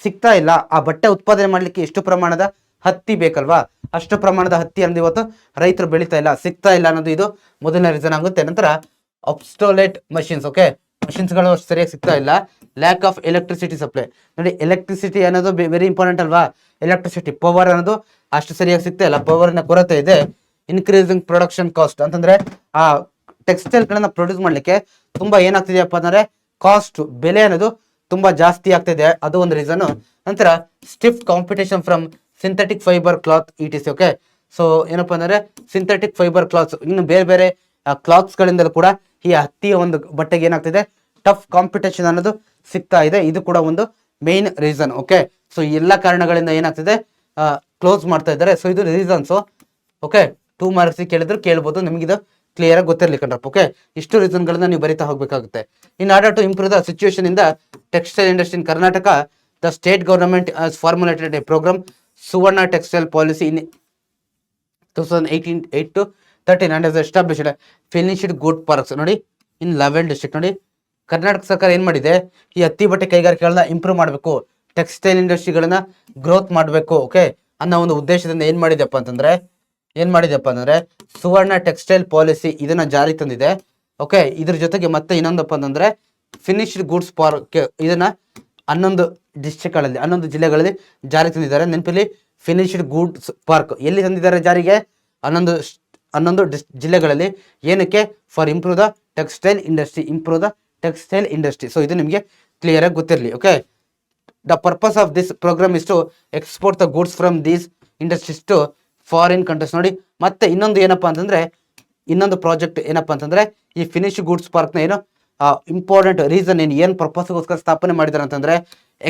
ಸಿಗ್ತಾ ಇಲ್ಲ. ಆ ಬಟ್ಟೆ ಉತ್ಪಾದನೆ ಮಾಡ್ಲಿಕ್ಕೆ ಎಷ್ಟು ಪ್ರಮಾಣದ ಹತ್ತಿ ಬೇಕಲ್ವಾ, ಅಷ್ಟು ಪ್ರಮಾಣದ ಹತ್ತಿ ಅನ್ನೋದು ಇವತ್ತು ರೈತರು ಬೆಳೀತಾ ಇಲ್ಲ, ಸಿಗ್ತಾ ಇಲ್ಲ ಅನ್ನೋದು ಇದು ಮೊದಲನೇ ರೀಸನ್ ಆಗುತ್ತೆ. ನಂತರ ಅಬ್ಸ್ಟೋಲೇಟ್ ಮಷಿನ್ಸ್, ಓಕೆ. ಮಷಿನ್ಸ್ಗಳು ಸರಿಯಾಗಿ ಸಿಗ್ತಾ ಇಲ್ಲ. Lack of electricity supply. ನೋಡಿ, ಎಲೆಕ್ಟ್ರಿಸಿಟಿ ಅನ್ನೋದು ವೆರಿ ಇಂಪಾರ್ಟೆಂಟ್ ಅಲ್ವಾ. ಎಲೆಕ್ಟ್ರಿಸಿಟಿ ಪವರ್ ಅನ್ನೋದು ಅಷ್ಟು ಸರಿಯಾಗಿ ಸಿಗ್ತಾ ಇಲ್ಲ, ಪವರ್ನ ಕೊರತೆ ಇದೆ. ಇನ್ಕ್ರೀಸಿಂಗ್ ಪ್ರೊಡಕ್ಷನ್ ಕಾಸ್ಟ್ ಅಂತಂದ್ರೆ ಆ ಟೆಕ್ಸ್ಟೈಲ್ ಗಳನ್ನ ಪ್ರೊಡ್ಯೂಸ್ ಮಾಡ್ಲಿಕ್ಕೆ ತುಂಬಾ ಏನಾಗ್ತಿದೆಯಪ್ಪ ಅಂದ್ರೆ ಕಾಸ್ಟ್, ಬೆಲೆ ಅನ್ನೋದು ತುಂಬಾ ಜಾಸ್ತಿ ಆಗ್ತಿದೆ, ಅದು ಒಂದು ರೀಸನ್. ನಂತರ stiff competition from synthetic fibre cloth ETC, okay. So ಏನಪ್ಪಾ ಅಂದ್ರೆ ಸಿಂಥೆಟಿಕ್ ಫೈಬರ್ ಕ್ಲಾತ್ಸ್, ಇನ್ನು ಬೇರೆ ಬೇರೆ ಕ್ಲಾತ್ಸ್ ಗಳಿಂದಲೂ ಕೂಡ ಈ ಹತ್ತಿಯ ಒಂದು ಬಟ್ಟೆಗೆ ಏನಾಗ್ತಿದೆ, ಟಫ್ ಕಾಂಪಿಟೇಷನ್ ಅನ್ನೋದು ಸಿಗ್ತಾ ಇದೆ. ಇದು ಕೂಡ ಒಂದು ಮೇನ್ ರೀಸನ್. ಓಕೆ, ಸೊ ಎಲ್ಲ ಕಾರಣಗಳಿಂದ ಏನಾಗ್ತಿದೆ, ಕ್ಲೋಸ್ ಮಾಡ್ತಾ ಇದ್ದಾರೆ. ಸೊ ಇದು ರೀಸನ್ಸ್. ಓಕೆ, 2 ಮಾರ್ಕ್ಸ್ ಕೇಳಿದ್ರು ಕೇಳ್ಬೋದು, ನಿಮ್ಗೆ ಇದು ಕ್ಲಿಯರ್ ಆಗಿ ಗೊತ್ತಿರಲಿ ಕಣ್ರಪ್ಪ. ಓಕೆ, ಇಷ್ಟು ರೀಸನ್ ಗಳನ್ನ ನೀವು ಬರಿತಾ ಹೋಗ್ಬೇಕಾಗುತ್ತೆ. In order to improve the situation in the textile industry in Karnataka, the state government has formulated a programme Suvarna textile policy in 2018 to 13 and has established finished good parks ನೋಡಿ ಇನ್ 11 district. ನೋಡಿ, ಕರ್ನಾಟಕ ಸರ್ಕಾರ ಏನ್ ಮಾಡಿದೆ, ಈ ಹತ್ತಿ ಬಟ್ಟೆ ಕೈಗಾರಿಕೆಗಳನ್ನ ಇಂಪ್ರೂವ್ ಮಾಡಬೇಕು, ಟೆಕ್ಸ್ಟೈಲ್ ಇಂಡಸ್ಟ್ರಿಗಳನ್ನ ಗ್ರೋತ್ ಮಾಡಬೇಕು, ಓಕೆ ಅನ್ನೋ ಒಂದು ಉದ್ದೇಶದಿಂದ ಏನ್ ಮಾಡಿದೆಪ್ಪ ಅಂತಂದ್ರೆ ಸುವರ್ಣ ಟೆಕ್ಸ್ಟೈಲ್ ಪಾಲಿಸಿ ಇದನ್ನ ಜಾರಿ ತಂದಿದೆ. ಓಕೆ, ಇದ್ರ ಜೊತೆಗೆ ಮತ್ತೆ ಇನ್ನೊಂದಪ್ಪ ಅಂತಂದ್ರೆ ಫಿನಿಶ್ಡ್ ಗೂಡ್ಸ್ ಪಾರ್ಕ್, ಇದನ್ನ 11 ಡಿಸ್ಟ್ರಿಕ್ಟ್ಗಳಲ್ಲಿ 11 ಜಿಲ್ಲೆಗಳಲ್ಲಿ ಜಾರಿ ತಂದಿದ್ದಾರೆ. ನೆನಪಲ್ಲಿ, ಫಿನಿಶ್ಡ್ ಗೂಡ್ಸ್ ಪಾರ್ಕ್ ಎಲ್ಲಿ ತಂದಿದ್ದಾರೆ ಜಾರಿಗೆ, 11 ಜಿಲ್ಲೆಗಳಲ್ಲಿ. ಏನಕ್ಕೆ? For improve the textile industry. So ಇದು ನಿಮಗೆ ಕ್ಲಿಯರ್ ಆಗಿ ಗೊತ್ತಿರಲಿ. Okay, the purpose of this programme is to export the goods from these industries to foreign countries. ನೋಡಿ, ಮತ್ತೆ ಇನ್ನೊಂದು ಪ್ರಾಜೆಕ್ಟ್ ಏನಪ್ಪಾ ಅಂತಂದ್ರೆ ಈ ಫಿನಿಶ್ ಗೂಡ್ಸ್ ಪಾರ್ಕ್ ನ ಏನು ಇಂಪಾರ್ಟೆಂಟ್ ರೀಸನ್ ಏನು ಪರ್ಪಸ್ಗೋಸ್ಕರ ಸ್ಥಾಪನೆ ಮಾಡಿದಾರೆ ಅಂತಂದ್ರೆ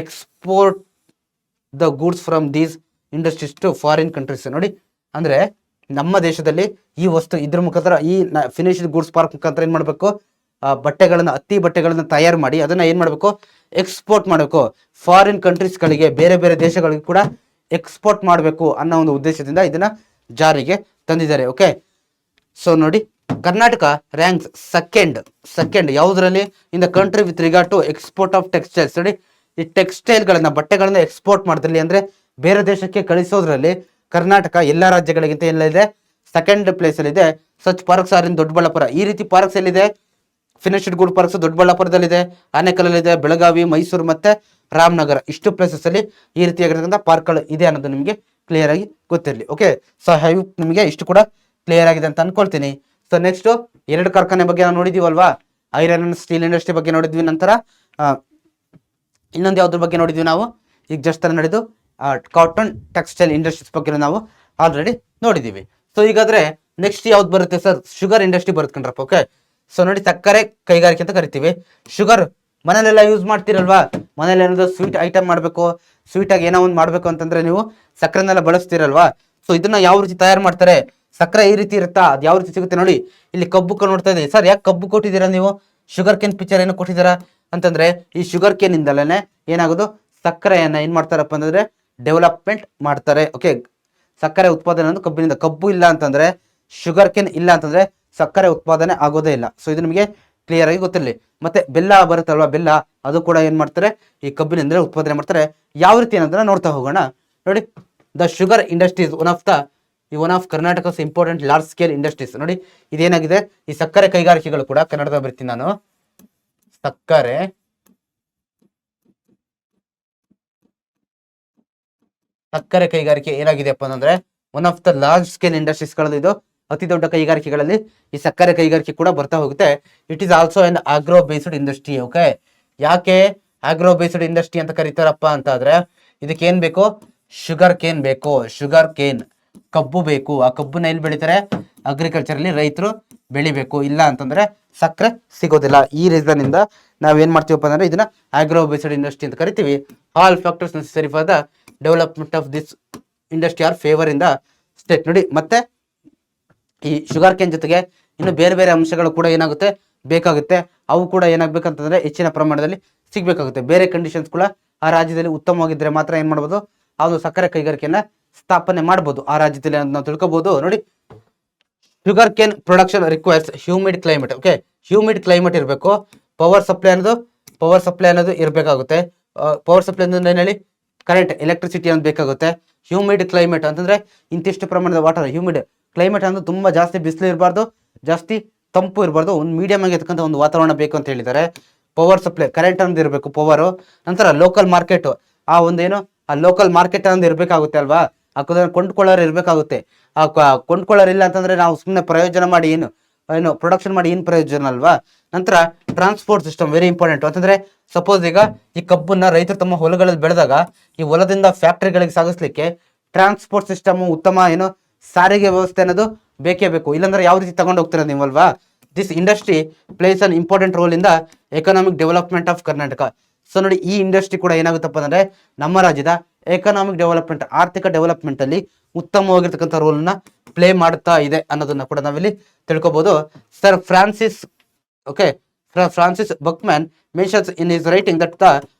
export the goods from these industries to foreign countries. ನೋಡಿ, ಅಂದ್ರೆ ನಮ್ಮ ದೇಶದಲ್ಲಿ ಈ ವಸ್ತು ಇದ್ರ ಮುಖಾಂತರ ಈ ಫಿನಿಶ್ಡ್ ಗೂಡ್ಸ್ ಪಾರ್ಕ್ ಮುಖಾಂತರ ಏನ್ ಮಾಡ್ಬೇಕು, ಹತ್ತಿ ಬಟ್ಟೆಗಳನ್ನ ತಯಾರು ಮಾಡಿ ಅದನ್ನ ಏನ್ ಮಾಡ್ಬೇಕು, ಎಕ್ಸ್ಪೋರ್ಟ್ ಮಾಡಬೇಕು, ಫಾರಿನ್ ಕಂಟ್ರೀಸ್ ಗಳಿಗೆ, ಬೇರೆ ಬೇರೆ ದೇಶಗಳಿಗೆ ಕೂಡ ಎಕ್ಸ್ಪೋರ್ಟ್ ಮಾಡಬೇಕು ಅನ್ನೋ ಒಂದು ಉದ್ದೇಶದಿಂದ ಇದನ್ನ ಜಾರಿಗೆ ತಂದಿದ್ದಾರೆ. ಓಕೆ, ಸೊ ನೋಡಿ, ಕರ್ನಾಟಕ ರ್ಯಾಂಕ್ಸ್ ಸೆಕೆಂಡ್ ಯಾವುದರಲ್ಲಿ, in the country with regard to export of textiles. ನೋಡಿ, ಈ ಟೆಕ್ಸ್ಟೈಲ್ ಗಳನ್ನ ಬಟ್ಟೆಗಳನ್ನ ಎಕ್ಸ್ಪೋರ್ಟ್ ಮಾಡ್ತಿರ್ಲಿ ಅಂದ್ರೆ ಬೇರೆ ದೇಶಕ್ಕೆ ಕಳಿಸೋದ್ರಲ್ಲಿ ಕರ್ನಾಟಕ ಎಲ್ಲಾ ರಾಜ್ಯಗಳಿಗಿಂತ ಏನಿದೆ, ಸೆಕೆಂಡ್ ಪ್ಲೇಸ್ ಅಲ್ಲಿ ಇದೆ. Such parks are in Doddaballapura. ಈ ರೀತಿ ಪಾರ್ಕ್ಸ್ ಎಲ್ಲಿದೆ, ಫಿನಿಶ್ಡ್ ಗುಡ್ ಪಾರ್ಕ್ಸ್ ದೊಡ್ಡಬಳ್ಳಾಪುರದಲ್ಲಿದೆ, ಆನೇಕಲ್ಲಲ್ಲಿದೆ, ಬೆಳಗಾವಿ, ಮೈಸೂರು ಮತ್ತೆ ರಾಮನಗರ, ಇಷ್ಟು ಪ್ಲೇಸಸ್ ಅಲ್ಲಿ ಈ ರೀತಿಯಾಗಿರ್ತಕ್ಕಂಥ ಪಾರ್ಕ್ಗಳು ಇದೆ ಅನ್ನೋದು ನಿಮಗೆ ಕ್ಲಿಯರ್ ಆಗಿ ಗೊತ್ತಿರಲಿ. ಓಕೆ, ಸೊ ಹೈ ನಿಮಗೆ ಇಷ್ಟು ಕೂಡ ಕ್ಲಿಯರ್ ಆಗಿದೆ ಅಂತ ಅನ್ಕೊಳ್ತೀನಿ. ಸೊ ನೆಕ್ಸ್ಟ್ 2 ಕಾರ್ಖಾನೆ ಬಗ್ಗೆ ನಾವು ನೋಡಿದೀವಲ್ವಾ, ಐರನ್ ಅಂಡ್ ಸ್ಟೀಲ್ ಇಂಡಸ್ಟ್ರಿ ಬಗ್ಗೆ ನೋಡಿದ್ವಿ. ನಂತರ ಇನ್ನೊಂದು ಯಾವ್ದ್ರ ಬಗ್ಗೆ ನೋಡಿದ್ವಿ ನಾವು, ಈಗ ಜಸ್ಟ್ ನಡೆದು ಕಾಟನ್ ಟೆಕ್ಸ್ಟೈಲ್ ಇಂಡಸ್ಟ್ರೀಸ್ ಬಗ್ಗೆ ನಾವು ಆಲ್ರೆಡಿ ನೋಡಿದೀವಿ. ಸೊ ಈಗಾದ್ರೆ ನೆಕ್ಸ್ಟ್ ಯಾವ್ದು ಬರುತ್ತೆ ಸರ್, ಶುಗರ್ ಇಂಡಸ್ಟ್ರಿ ಬರುತ್ತೆ ಕಣ್ರಪ್ಪ. ಓಕೆ, ಸೊ ನೋಡಿ, ಸಕ್ಕರೆ ಕೈಗಾರಿಕೆ ಅಂತ ಕರಿತೀವಿ. ಶುಗರ್ ಮನೇಲೆಲ್ಲ ಯೂಸ್ ಮಾಡ್ತೀರಲ್ವಾ, ಮನೇಲಿ ಏನಾದ್ರು ಸ್ವೀಟ್ ಐಟಮ್ ಮಾಡಬೇಕು, ಸ್ವೀಟ್ ಆಗಿ ಏನೋ ಒಂದು ಮಾಡ್ಬೇಕು ಅಂತಂದ್ರೆ ನೀವು ಸಕ್ಕರೆನೆಲ್ಲ ಬಳಸ್ತೀರಲ್ವಾ. ಸೊ ಇದನ್ನ ಯಾವ ರೀತಿ ತಯಾರು ಮಾಡ್ತಾರೆ, ಸಕ್ಕರೆ ಈ ರೀತಿ ಇರುತ್ತಾ, ಅದು ಯಾವ ರೀತಿ ಸಿಗುತ್ತೆ ನೋಡಿ. ಇಲ್ಲಿ ಕಬ್ಬು ನೋಡ್ತಾ ಇದ್ದೀವಿ ಸರ್, ಯಾಕೆ ಕಬ್ಬು ಕೊಟ್ಟಿದ್ದೀರಾ ನೀವು, ಶುಗರ್ ಕೇನ್ ಪಿಕ್ಚರ್ ಏನು ಕೊಟ್ಟಿದ್ದೀರಾ ಅಂತಂದ್ರೆ ಈ ಶುಗರ್ ಕೇನ್ ಇಂದಲೇ ಏನಾಗೋದು, ಸಕ್ಕರೆಯನ್ನ ಏನ್ ಮಾಡ್ತಾರಪ್ಪ ಅಂತಂದ್ರೆ ಡೆವಲಪ್ಮೆಂಟ್ ಮಾಡ್ತಾರೆ. ಓಕೆ, ಸಕ್ಕರೆ ಉತ್ಪಾದನೆ ಅನ್ನೋದು ಕಬ್ಬಿನಿಂದ. ಕಬ್ಬು ಇಲ್ಲ ಅಂತಂದ್ರೆ, ಶುಗರ್ ಕೇನ್ ಇಲ್ಲ ಅಂತಂದ್ರೆ ಸಕ್ಕರೆ ಉತ್ಪಾದನೆ ಆಗೋದೇ ಇಲ್ಲ. ಸೊ ಇದು ನಿಮಗೆ ಕ್ಲಿಯರ್ ಆಗಿ ಗೊತ್ತಿರಲಿ. ಮತ್ತೆ ಬೆಲ್ಲ ಬರುತ್ತಲ್ವಾ, ಬೆಲ್ಲ ಅದು ಕೂಡ ಏನ್ ಮಾಡ್ತಾರೆ, ಈ ಕಬ್ಬಿನಿಂದ ಉತ್ಪಾದನೆ ಮಾಡ್ತಾರೆ. ಯಾವ ರೀತಿ ಏನಂದ್ರೆ ನೋಡ್ತಾ ಹೋಗೋಣ. ನೋಡಿ, the sugar industries one of Karnataka's important large scale industries. ನೋಡಿ, ಇದೇನಾಗಿದೆ, ಈ ಸಕ್ಕರೆ ಕೈಗಾರಿಕೆಗಳು ಕೂಡ, ಕನ್ನಡದ ಬರ್ತೀನಿ ನಾನು, ಸಕ್ಕರೆ ಕೈಗಾರಿಕೆ ಏನಾಗಿದೆಪ್ಪ ಅಂತಂದ್ರೆ one of the large scale industries ಗಳದ್ದು, ಇದು ಅತಿ ದೊಡ್ಡ ಕೈಗಾರಿಕೆಗಳಲ್ಲಿ ಈ ಸಕ್ಕರೆ ಕೈಗಾರಿಕೆ ಕೂಡ ಬರ್ತಾ ಹೋಗುತ್ತೆ. It is also an agro based industry. Okay, ಯಾಕೆ ಆಗ್ರೋ ಬೇಸ್ಡ್ ಇಂಡಸ್ಟ್ರಿ ಅಂತ ಕರೀತಾರಪ್ಪ ಅಂತ ಆದ್ರೆ, ಇದಕ್ಕೆ ಏನ್ ಬೇಕು, ಶುಗರ್ ಕೇನ್ ಬೇಕು, ಶುಗರ್ ಕೇನ್ ಕಬ್ಬು ಬೇಕು. ಆ ಕಬ್ಬನ್ನ ಎಲ್ಲಿ ಬೆಳಿತಾರೆ, ಅಗ್ರಿಕಲ್ಚರ್ ಅಲ್ಲಿ ರೈತರು ಬೆಳಿಬೇಕು, ಇಲ್ಲ ಅಂತಂದ್ರೆ ಸಕ್ಕರೆ ಸಿಗೋದಿಲ್ಲ. ಈ ರೀಸನ್ ಇಂದ ನಾವೇನ್ ಮಾಡ್ತೀವಪ್ಪ ಅಂದ್ರೆ ಇದನ್ನ ಆಗ್ರೋ ಬೇಸ್ಡ್ ಇಂಡಸ್ಟ್ರಿ ಅಂತ ಕರಿತೀವಿ. All factors necessary for the development of this industry are favour in the state. ನೋಡಿ, ಮತ್ತೆ ಈ ಶುಗರ್ ಕೇನ್ ಜೊತೆಗೆ ಇನ್ನು ಬೇರೆ ಬೇರೆ ಅಂಶಗಳು ಕೂಡ ಏನಾಗುತ್ತೆ, ಬೇಕಾಗುತ್ತೆ. ಅವು ಕೂಡ ಏನಾಗ್ಬೇಕಂತಂದ್ರೆ ಹೆಚ್ಚಿನ ಪ್ರಮಾಣದಲ್ಲಿ ಸಿಗ್ಬೇಕಾಗುತ್ತೆ. ಬೇರೆ ಕಂಡೀಷನ್ಸ್ ಕೂಡ ಆ ರಾಜ್ಯದಲ್ಲಿ ಉತ್ತಮವಾಗಿದ್ರೆ ಮಾತ್ರ ಏನ್ ಮಾಡ್ಬೋದು, ಆ ಒಂದು ಸಕ್ಕರೆ ಕೈಗಾರಿಕೆಯನ್ನ ಸ್ಥಾಪನೆ ಮಾಡ್ಬೋದು ಆ ರಾಜ್ಯದಲ್ಲಿ ಅಂತ ನಾವು ತಿಳ್ಕೊಬಹುದು. ನೋಡಿ, sugar cane production requires humid climate. Okay, humid climate ಇರಬೇಕು. ಪವರ್ ಸಪ್ಲೈ ಅನ್ನೋದು ಇರಬೇಕಾಗುತ್ತೆ. ಪವರ್ ಸಪ್ಲೈ ಅಂದ್ರೆ ಏನ್ ಹೇಳಿ, ಕರೆಂಟ್, ಎಲೆಕ್ಟ್ರಿಸಿಟಿ ಅನ್ನೋದು ಬೇಕಾಗುತ್ತೆ. ಹ್ಯೂಮಿಡ್ ಕ್ಲೈಮೇಟ್ ಅಂತಂದ್ರೆ ಇಂತಿಷ್ಟು ಪ್ರಮಾಣದ ವಾಟರ್. ಹ್ಯೂಮಿಡ್ ಕ್ಲೈಮೇಟ್ ಅಂದ್ರೆ ತುಂಬಾ ಜಾಸ್ತಿ ಬಿಸಿಲು ಇರಬಾರ್ದು, ಜಾಸ್ತಿ ತಂಪು ಇರಬಾರ್ದು, ಒಂದು ಮೀಡಿಯಂ ಆಗಿರ್ತಕ್ಕಂಥ ಒಂದು ವಾತಾವರಣ ಬೇಕು ಅಂತ ಹೇಳಿದ್ದಾರೆ. ಪವರ್ ಸಪ್ಲೈ, ಕರೆಂಟ್ ಅನ್ನೋದು ಇರಬೇಕು, ಪವರ್. ನಂತರ ಲೋಕಲ್ ಮಾರ್ಕೆಟ್, ಆ ಒಂದೇನು ಆ ಲೋಕಲ್ ಮಾರ್ಕೆಟ್ ಅನ್ನೋದು ಇರಬೇಕಾಗುತ್ತೆ ಅಲ್ವಾ, ಕೊಂಡ್ಕೊಳ್ಳೋರು ಇರಬೇಕಾಗುತ್ತೆ. ಆ ಕೊಂಡ್ಕೊಳ್ಳೋರು ಇಲ್ಲ ಅಂತಂದ್ರೆ ನಾವು ಸುಮ್ಮನೆ ಪ್ರಯೋಜನ ಮಾಡಿ ಏನು ಪ್ರೊಡಕ್ಷನ್ ಮಾಡಿ ಏನು ಪ್ರಯೋಜನ ಅಲ್ವಾ. ನಂತರ ಟ್ರಾನ್ಸ್ಪೋರ್ಟ್ ಸಿಸ್ಟಮ್ ವೆರಿ ಇಂಪಾರ್ಟೆಂಟ್. ಅಂತಂದ್ರೆ ಸಪೋಸ್ ಈಗ ಈ ಕಬ್ಬನ್ನ ರೈತರು ತಮ್ಮ ಹೊಲಗಳಲ್ಲಿ ಬೆಳೆದಾಗ ಈ ಹೊಲದಿಂದ ಫ್ಯಾಕ್ಟರಿಗಳಿಗೆ ಸಾಗಿಸ್ಲಿಕ್ಕೆ ಟ್ರಾನ್ಸ್ಪೋರ್ಟ್ ಸಿಸ್ಟಮ್ ಉತ್ತಮ ಸಾರಿಗೆ ವ್ಯವಸ್ಥೆ ಅನ್ನೋದು ಬೇಕೇ ಬೇಕು, ಇಲ್ಲಾಂದ್ರೆ ಯಾವ ರೀತಿ ತಗೊಂಡು ಹೋಗ್ತೀರಾ ನೀವಲ್ವಾ. This industry plays an important role in the economic development of Karnataka. So ನೋಡಿ, ಈ ಇಂಡಸ್ಟ್ರಿ ಕೂಡ ಏನಾಗುತ್ತಪ್ಪ ಅಂದ್ರೆ ನಮ್ಮ ರಾಜ್ಯದ ಎಕನಾಮಿಕ್ ಡೆವಲಪ್ಮೆಂಟ್, ಆರ್ಥಿಕ ಡೆವಲಪ್ಮೆಂಟ್ ಅಲ್ಲಿ ಉತ್ತಮವಾಗಿರ್ತಕ್ಕಂಥ ರೋಲ್ ನ ಪ್ಲೇ ಮಾಡ್ತಾ ಇದೆ ಅನ್ನೋದನ್ನ ಕೂಡ ನಾವಿಲ್ಲಿ ತಿಳ್ಕೊಬಹುದು. Sir Francis Buchanan mentions in his writing that the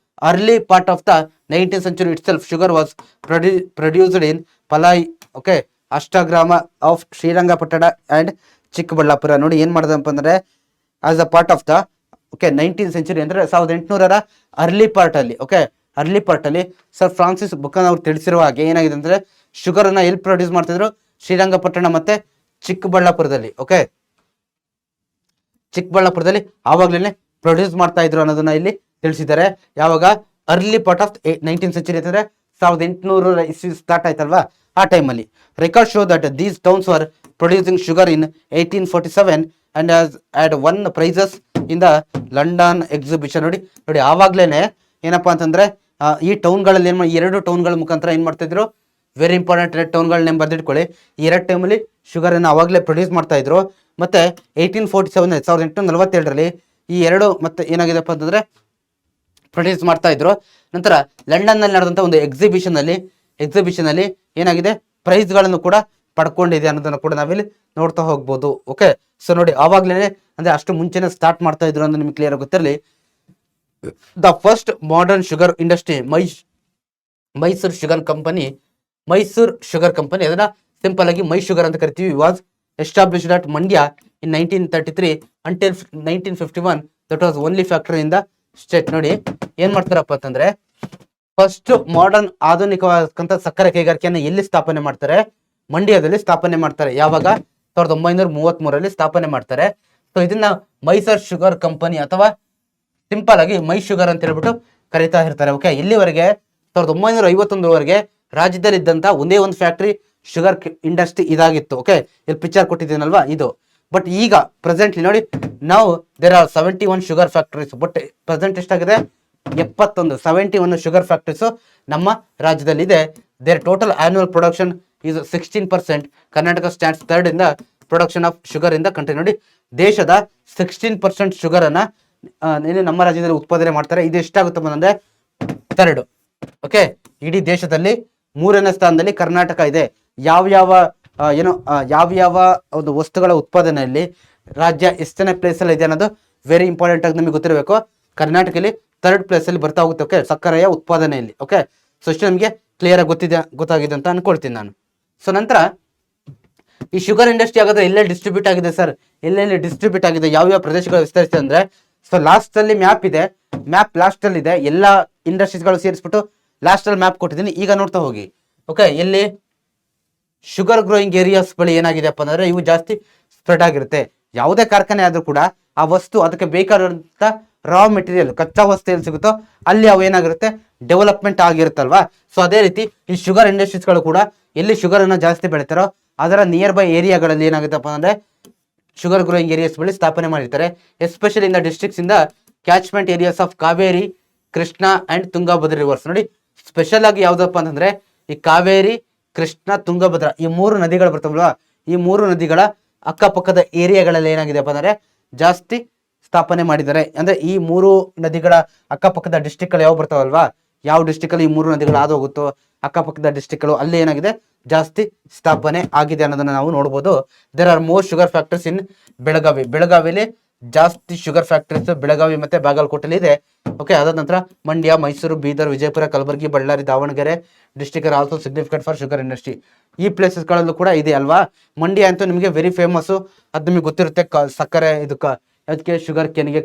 early part of the 19th century itself sugar was produced in Palai, Ashtagrama of Srirangapatna and Chikkaballapura. ನೋಡಿ ಏನ್ ಮಾಡಿದಪ್ಪ ಅಂದ್ರೆ as a part of the 19th century ಅಂದ್ರೆ 1800ರ ಅರ್ಲಿ ಪಾರ್ಟ್ ಅಲ್ಲಿ Sir Francis Buchanan ಅವ್ರು ತಿಳಿಸಿರುವ ಹಾಗೆ ಏನಾಗಿದೆ ಅಂದ್ರೆ ಶುಗರ್ ಅನ್ನ ಎಲ್ಲಿ ಪ್ರೊಡ್ಯೂಸ್ ಮಾಡ್ತಿದ್ರು, ಶ್ರೀರಂಗಪಟ್ಟಣ ಮತ್ತೆ ಚಿಕ್ಕಬಳ್ಳಾಪುರದಲ್ಲಿ. ಚಿಕ್ಕಬಳ್ಳಾಪುರದಲ್ಲಿ ಆವಾಗ್ಲೇನೆ ಪ್ರೊಡ್ಯೂಸ್ ಮಾಡ್ತಾ ಇದ್ರು ಅನ್ನೋದನ್ನ ಇಲ್ಲಿ ತಿಳಿಸಿದ್ದಾರೆ. ಯಾವಾಗ early part of 19th century ಅಂತಂದ್ರೆ 1800 ಇಸ್ವಿ ಸ್ಟಾರ್ಟ್ ಆಯ್ತಲ್ವಾ, ಆ ಟೈಮಲ್ಲಿ. Record show that these towns were producing sugar in 1847 and had won prizes in the London exhibition. ನೋಡಿ ಆವಾಗ್ಲೇನೆ ಏನಪ್ಪಾ ಅಂತಂದ್ರೆ ಈ ಟೌನ್ಗಳಲ್ಲಿ ಈ ಎರಡು ಟೌನ್ಗಳ ಮುಖಾಂತರ ಏನ್ ಮಾಡ್ತಾ ಇದ್ರು, ವೆರಿ ಇಂಪಾರ್ಟೆಂಟ್ 2 ಟೌನ್ಗಳನ್ನ ಬರ್ದಿಟ್ಕೊಳ್ಳಿ. ಈ 2 ಟೈಮಲ್ಲಿ ಶುಗರ್ ಅನ್ನು ಅವಾಗಲೇ ಪ್ರೊಡ್ಯೂಸ್ ಮಾಡ್ತಾ ಇದ್ರು. ಮತ್ತೆ 1847 1847ರಲ್ಲಿ ಈ 2 ಮತ್ತೆ ಏನಾಗಿದೆಪ್ಪ ಅಂತಂದ್ರೆ ಪ್ರೊಡ್ಯೂಸ್ ಮಾಡ್ತಾ ಇದ್ರು. ನಂತರ ಲಂಡನ್ ನಲ್ಲಿ ನಡೆದಂತ ಒಂದು ಎಕ್ಸಿಬಿಷನ್ ಅಲ್ಲಿ ಏನಾಗಿದೆ, ಪ್ರೈಸ್ ಗಳನ್ನು ಕೂಡ ಪಡ್ಕೊಂಡಿದೆ ಅನ್ನೋದನ್ನ ಕೂಡ ನಾವಿಲ್ಲಿ ನೋಡ್ತಾ ಹೋಗ್ಬೋದು. ಸೊ ನೋಡಿ ಆವಾಗ್ಲೇನೆ ಅಂದ್ರೆ ಅಷ್ಟು ಮುಂಚೆನೆ ಸ್ಟಾರ್ಟ್ ಮಾಡ್ತಾ ಇದ್ರು ಅಂತ ನಿಮ್ಗೆ ಕ್ಲಿಯರ್ ಗೊತ್ತಿರಲಿ. The first modern sugar industry Mysuru sugar company ಅದನ್ನ ಸಿಂಪಲ್ ಆಗಿ ಮೈ ಶುಗರ್ ಅಂತ ಕರಿತೀವಿ, was established at Mandya in 1933 until 1951 that was only factory in the state. ನೋಡಿ ಏನ್ ಮಾಡ್ತಾರಪ್ಪ ಅಂತಂದ್ರೆ ಫಸ್ಟ್ ಮಾಡರ್ನ್ ಆಧುನಿಕವಾದಂತ ಸಕ್ಕರೆ ಕೈಗಾರಿಕೆಯನ್ನು ಎಲ್ಲಿ ಸ್ಥಾಪನೆ ಮಾಡ್ತಾರೆ, ಮಂಡ್ಯದಲ್ಲಿ ಸ್ಥಾಪನೆ ಮಾಡ್ತಾರೆ. ಯಾವಾಗ 1933ರಲ್ಲಿ ಸ್ಥಾಪನೆ ಮಾಡ್ತಾರೆ. ಸೊ ಇದನ್ನ ಮೈಸೂರು ಶುಗರ್ ಕಂಪನಿ ಅಥವಾ ಸಿಂಪಲ್ ಆಗಿ ಮೈ ಶುಗರ್ ಅಂತ ಹೇಳ್ಬಿಟ್ಟು ಕರೀತಾ ಇರ್ತಾರೆ. ಇಲ್ಲಿವರೆಗೆ 1951ವರೆಗೆ ರಾಜ್ಯದಲ್ಲಿ ಇದ್ದಂತ ಒಂದೇ ಒಂದು ಫ್ಯಾಕ್ಟರಿ ಶುಗರ್ ಇಂಡಸ್ಟ್ರಿ ಇದಾಗಿತ್ತು. ಇಲ್ಲಿ ಪಿಕ್ಚರ್ ಕೊಟ್ಟಿದ್ದೀನಲ್ವಾ ಇದು. ಬಟ್ ಈಗ ಪ್ರೆಸೆಂಟ್ಲಿ ನೋಡಿ, ನಾವು there are 71 sugar factories. But present ಎಷ್ಟಾಗಿದೆ, 71 ಶುಗರ್ ಫ್ಯಾಕ್ಟರೀಸ್ ನಮ್ಮ ರಾಜ್ಯದಲ್ಲಿ ಇದೆ. Their total annual production is 16%. Karnataka stands third in the production of sugar in the country. ನೋಡಿ ದೇಶದ 16% ಶುಗರ್ ಅನ್ನ ನಮ್ಮ ರಾಜ್ಯದಲ್ಲಿ ಉತ್ಪಾದನೆ ಮಾಡ್ತಾರೆ. ಇದು ಎಷ್ಟಾಗುತ್ತೆ ಅಂದ್ರೆ ಥರ್ಡ್. ಇಡೀ ದೇಶದಲ್ಲಿ 3ನೇ ಸ್ಥಾನದಲ್ಲಿ ಕರ್ನಾಟಕ ಇದೆ. ಯಾವ ಒಂದು ವಸ್ತುಗಳ ಉತ್ಪಾದನೆಯಲ್ಲಿ ರಾಜ್ಯ ಎಷ್ಟನೇ ಪ್ಲೇಸ್ ಅಲ್ಲಿ ಇದೆ ಅನ್ನೋದು ವೆರಿ ಇಂಪಾರ್ಟೆಂಟ್ ಆಗಿ ನಿಮಗೆ ಗೊತ್ತಿರಬೇಕು. ಕರ್ನಾಟಕದಲ್ಲಿ 3rd ಪ್ಲೇಸ್ ಅಲ್ಲಿ ಬರ್ತಾ ಹೋಗುತ್ತೆ ಸಕ್ಕರೆಯ ಉತ್ಪಾದನೆಯಲ್ಲಿ. ಸೊ ಇಷ್ಟು ನಮಗೆ ಕ್ಲಿಯರ್ ಆಗಿ ಗೊತ್ತಾಗಿದೆ ಅಂತ ಅನ್ಕೊಳ್ತೀನಿ ನಾನು. ಸೊ ನಂತರ ಈ ಶುಗರ್ ಇಂಡಸ್ಟ್ರಿ ಆಗೋದ್ರೆ ಎಲ್ಲೆಲ್ಲಿ ಡಿಸ್ಟ್ರಿಬ್ಯೂಟ್ ಆಗಿದೆ ಸರ್, ಎಲ್ಲೆಲ್ಲಿ ಡಿಸ್ಟ್ರಿಬ್ಯೂಟ್ ಆಗಿದೆ, ಯಾವ ಪ್ರದೇಶಗಳು ವಿಸ್ತರಿಸಿದೆ ಅಂದ್ರೆ, ಸೊ ಲಾಸ್ಟ್ ಅಲ್ಲಿ ಮ್ಯಾಪ್ ಇದೆ, ಮ್ಯಾಪ್ ಲಾಸ್ಟ್ ಅಲ್ಲಿ ಇದೆ. ಎಲ್ಲಾ ಇಂಡಸ್ಟ್ರೀಸ್ಗಳು ಸೇರಿಸ್ಬಿಟ್ಟು ಲಾಸ್ಟ್ ಅಲ್ಲಿ ಮ್ಯಾಪ್ ಕೊಟ್ಟಿದ್ದೀನಿ, ಈಗ ನೋಡ್ತಾ ಹೋಗಿ. ಎಲ್ಲಿ ಶುಗರ್ ಗ್ರೋಯಿಂಗ್ ಏರಿಯಾಸ್ ಬಳಿ ಏನಾಗಿದೆಪ್ಪ ಅಂದ್ರೆ ಇವು ಜಾಸ್ತಿ ಸ್ಪ್ರೆಡ್ ಆಗಿರುತ್ತೆ. ಯಾವುದೇ ಕಾರ್ಖಾನೆ ಆದ್ರೂ ಕೂಡ ಆ ವಸ್ತು ಅದಕ್ಕೆ ಬೇಕಾದಂತ ರಾ ಮೆಟೀರಿಯಲ್ ಕಚ್ಚಾ ವಸ್ತು ಎಲ್ಲಿ ಸಿಗುತ್ತೋ ಅಲ್ಲಿ ಅವು ಏನಾಗಿರುತ್ತೆ, ಡೆವಲಪ್ಮೆಂಟ್ ಆಗಿರುತ್ತಲ್ವಾ. ಸೊ ಅದೇ ರೀತಿ ಈ ಶುಗರ್ ಇಂಡಸ್ಟ್ರೀಸ್ಗಳು ಕೂಡ ಎಲ್ಲಿ ಶುಗರ್ ಅನ್ನ ಜಾಸ್ತಿ ಬೆಳಿತಾರೋ ಅದರ ನಿಯರ್ ಬೈ ಏರಿಯಾಗಳಲ್ಲಿ ಏನಾಗುತ್ತಪ್ಪ ಅಂದ್ರೆ ಶುಗರ್ ಗ್ರೋಯಿಂಗ್ ಏರಿಯಾಸ್ ಬಳಿ ಸ್ಥಾಪನೆ ಮಾಡಿರ್ತಾರೆ. Especially in the districts in the catchment areas of Kaveri, Krishna and Tungabhadra rivers. ನೋಡಿ ಸ್ಪೆಷಲ್ ಆಗಿ ಯಾವ್ದಪ್ಪ ಅಂತಂದ್ರೆ ಈ ಕಾವೇರಿ, ಕೃಷ್ಣ, ತುಂಗಭದ್ರಾ ಈ 3 ನದಿಗಳು ಬರ್ತಾವಲ್ವಾ, ಈ 3 ನದಿಗಳ ಅಕ್ಕಪಕ್ಕದ ಏರಿಯಾಗಳಲ್ಲಿ ಏನಾಗಿದೆಪ್ಪ ಅಂದ್ರೆ ಜಾಸ್ತಿ ಸ್ಥಾಪನೆ ಮಾಡಿದ್ದಾರೆ. ಅಂದ್ರೆ ಈ 3 ನದಿಗಳ ಅಕ್ಕಪಕ್ಕದ ಡಿಸ್ಟ್ರಿಕ್ಟ್ ಗಳು ಯಾವ ಬರ್ತಾವಲ್ವಾ, ಯಾವ ಡಿಸ್ಟ್ರಿಕ್ಟ್ ಅಲ್ಲಿ ಈ 3 ನದಿಗಳು ಹಾದು ಹೋಗುತ್ತೋ ಅಕ್ಕಪಕ್ಕದ ಡಿಸ್ಟ್ರಿಕ್ಟ್ ಗಳು ಅಲ್ಲಿ ಏನಾಗಿದೆ ಜಾಸ್ತಿ ಸ್ಥಾಪನೆ ಆಗಿದೆ ಅನ್ನೋದನ್ನ ನಾವು ನೋಡಬಹುದು. There are more sugar factories in ಬೆಳಗಾವಿಲಿ ಜಾಸ್ತಿ ಶುಗರ್ ಫ್ಯಾಕ್ಟರೀಸ್ ಬೆಳಗಾವಿ ಮತ್ತೆ ಬಾಗಲಕೋಟೆಲಿ ಇದೆ. ಅದಾದ ನಂತರ Mandya, Mysuru, Bidar, Vijayapura, Kalaburagi, Ballari, Davanagere district are also significant for sugar industry. ಈ ಪ್ಲೇಸಸ್ ಗಳಲ್ಲೂ ಕೂಡ ಇದೆ ಅಲ್ವಾ. ಮಂಡ್ಯ ಅಂತೂ ನಿಮಗೆ ವೆರಿ ಫೇಮಸ್, ಅದು ನಿಮಗೆ ಗೊತ್ತಿರುತ್ತೆ. ಸಕ್ಕರೆ ಅದಕ್ಕೆ ಶುಗರ್ ಕೇನ್ಗೆ